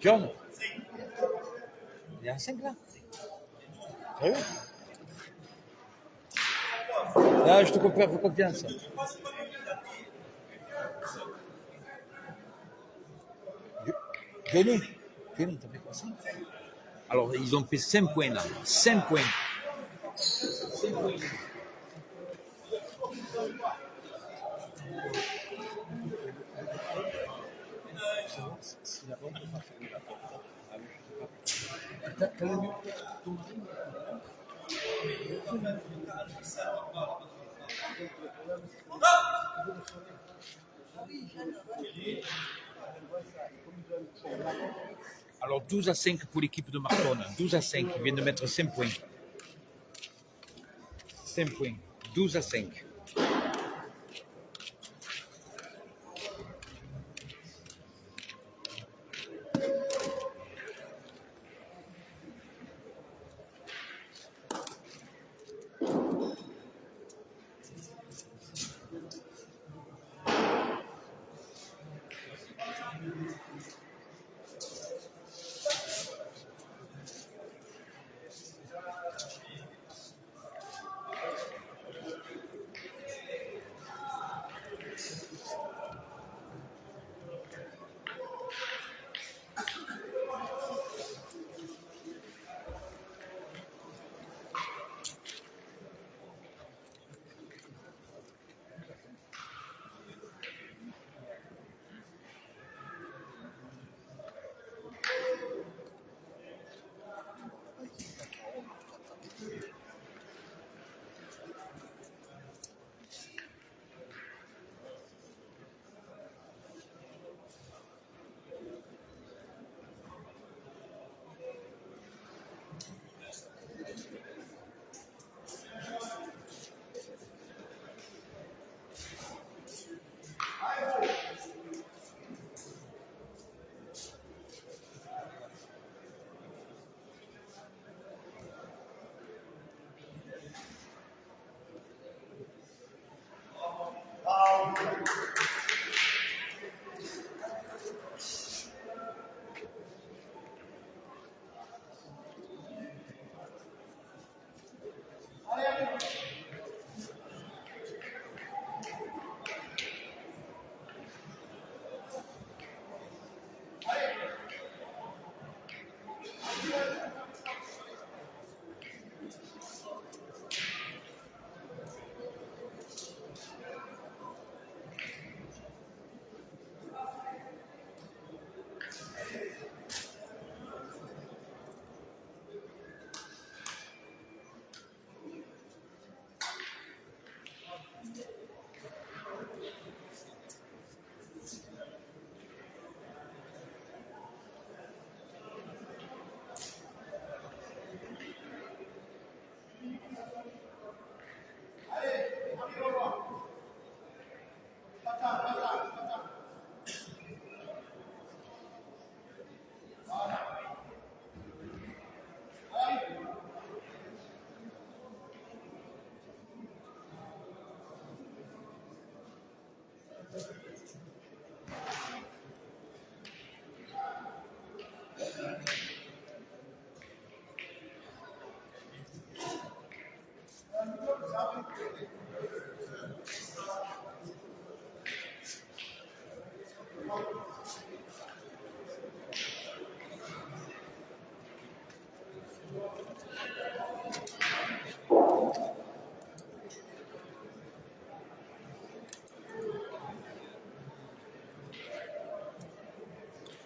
John il est à 5 là. Sérieux? Là, je te confère, fais confiance. Johnny, t'as fait quoi ça? Alors, ils ont fait 5 points là. 5 points. Alors 12 à 5 pour l'équipe de Marton. 12 à 5, ils viennent de mettre 5 points. 5 points. 12 à 5.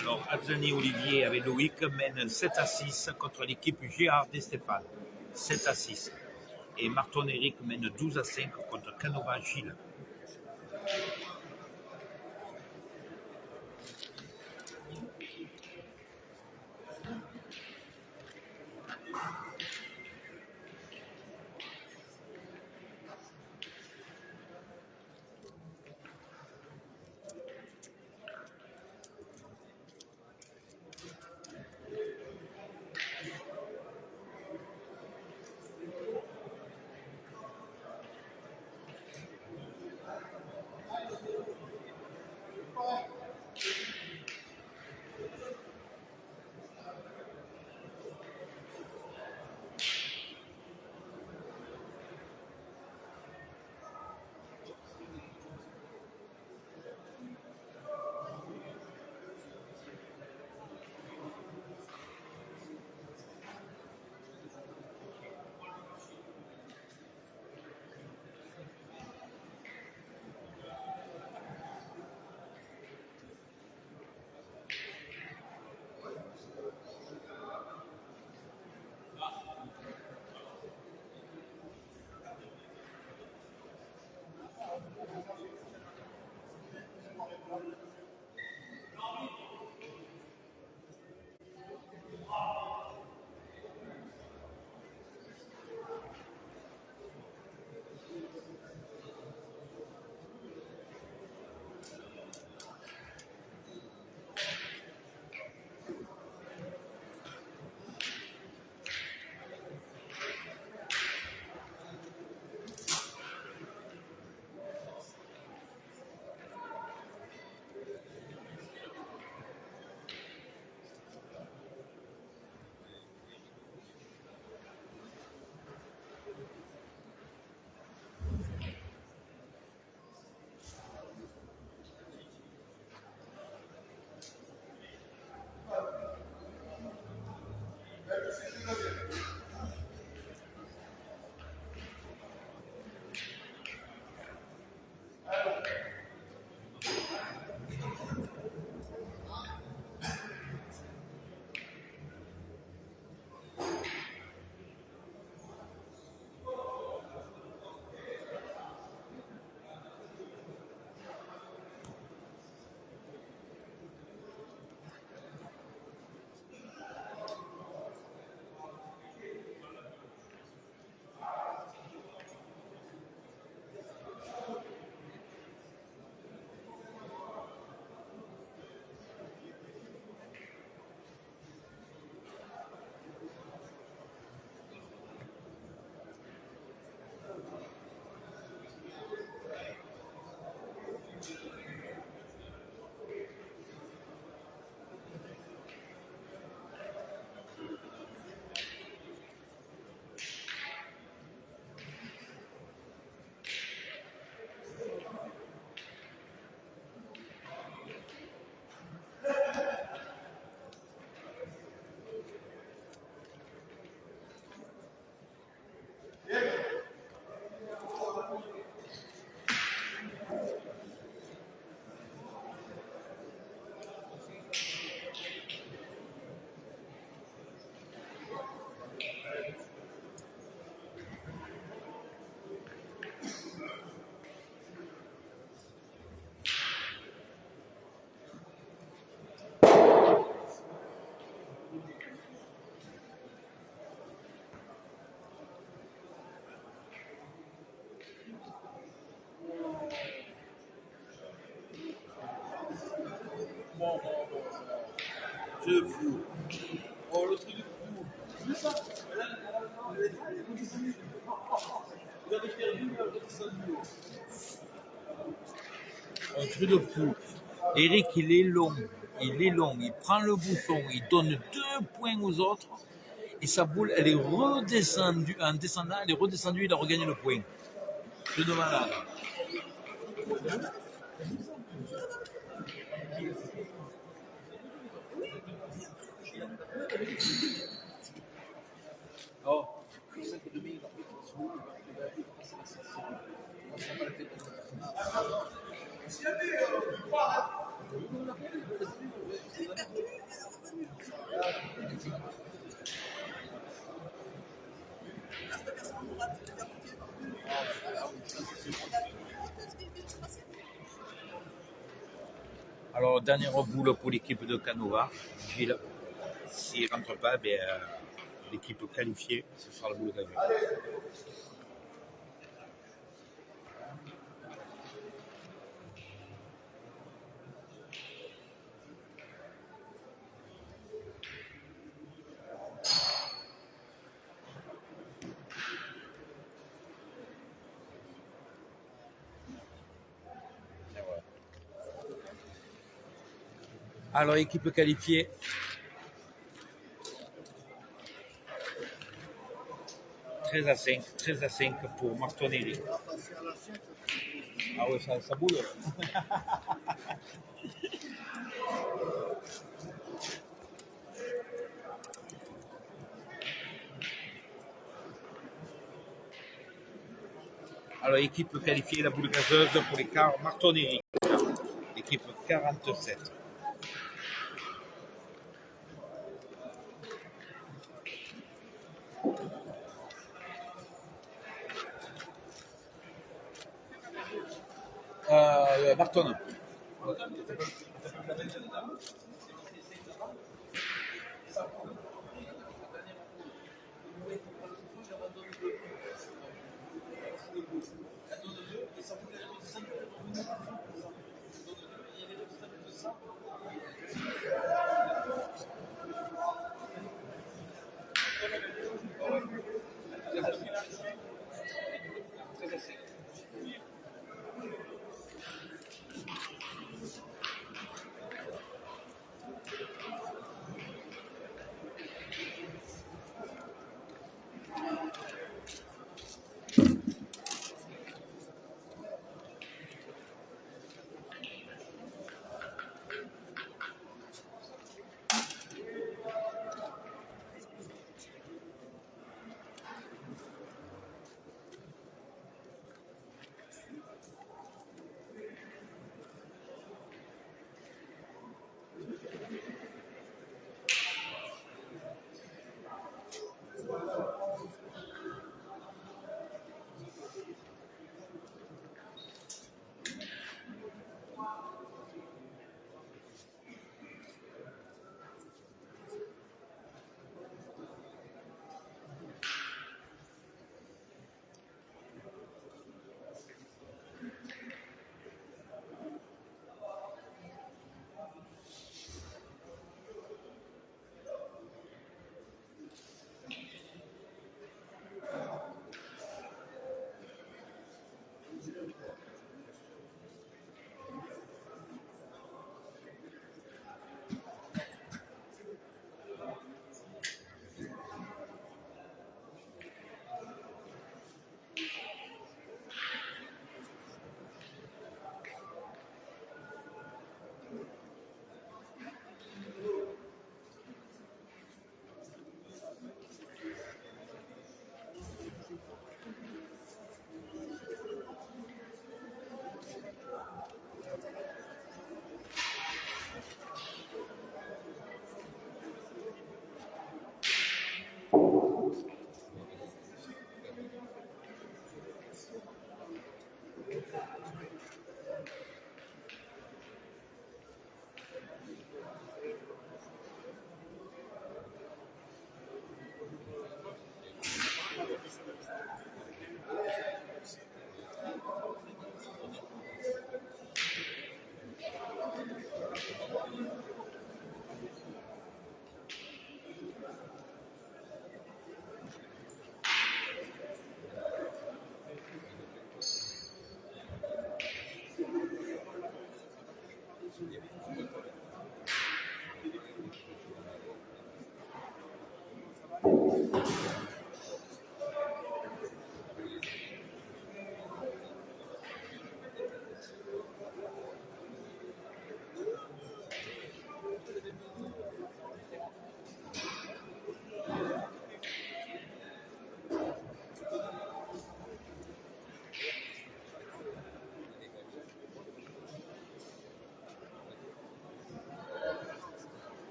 Alors, Abzani Olivier avec Loïc mène 7 à 6 contre l'équipe Gérard Destéphane. 7 à 6. Et Marton Eric mène 12 à 5 contre Canova Gilles. C'est fou. Oh, le truc de fou. C'est ça. Vous avez fait une heure de ça. Un truc de fou. Eric, il est long. Il prend le bouchon, il donne 2 points aux autres. Et sa boule, elle est redescendue. En descendant, elle est redescendue, il a regagné le point. Truc de malade. Oh, c'est que demain, il va Alors, dernière boule pour l'équipe de Canova. Gilles, s'il ne rentre pas, l'équipe qualifiée, ce sera la boule gagnante. Alors, équipe qualifiée. « 13 à 5 pour Martonelli. » Ah oui, ça boule. Alors, équipe qualifiée, la boule gazeuse pour les quarts, Martonelli. Équipe 47. Barton.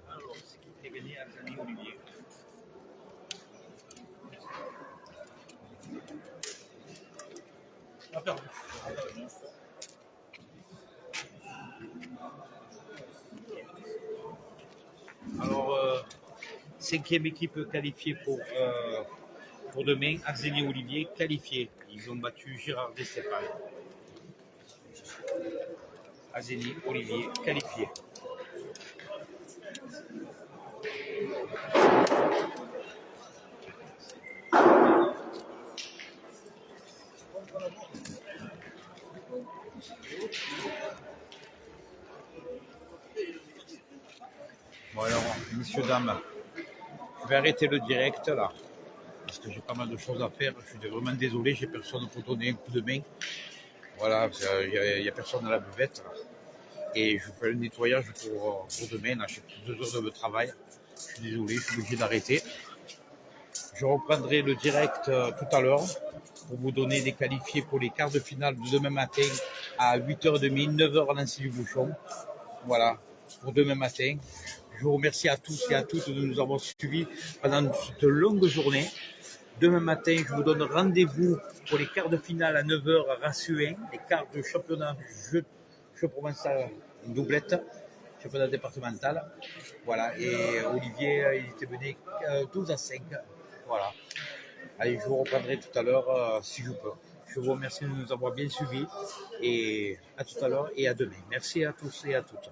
Alors, ce qui fait gagner Arzani Olivier. On a perdu. Alors, cinquième équipe qualifiée pour demain, Arzani Olivier qualifié. Ils ont battu Gérard Destéphane. Arzani Olivier qualifié. Bon alors, messieurs, dames, je vais arrêter le direct là, parce que j'ai pas mal de choses à faire. Je suis vraiment désolé, j'ai personne pour donner un coup de main. Voilà, il n'y a personne à la buvette. Et je fais le nettoyage pour demain, là, j'ai plus de 2 heures de travail. Je suis désolé, je suis obligé d'arrêter. Je reprendrai le direct tout à l'heure pour vous donner des qualifiés pour les quarts de finale de demain matin à 8h30, 9h à Nancy du Bouchon. Voilà, pour demain matin. Je vous remercie à tous et à toutes de nous avoir suivis pendant cette longue journée. Demain matin, je vous donne rendez-vous pour les quarts de finale à 9h à Rassuin, les quarts de championnat jeu provençal doublette, championnat départemental. Voilà, et Olivier, il était mené 12-5. Voilà. Allez, je vous reprendrai tout à l'heure si je peux. Je vous remercie de nous avoir bien suivis et à tout à l'heure et à demain. Merci à tous et à toutes.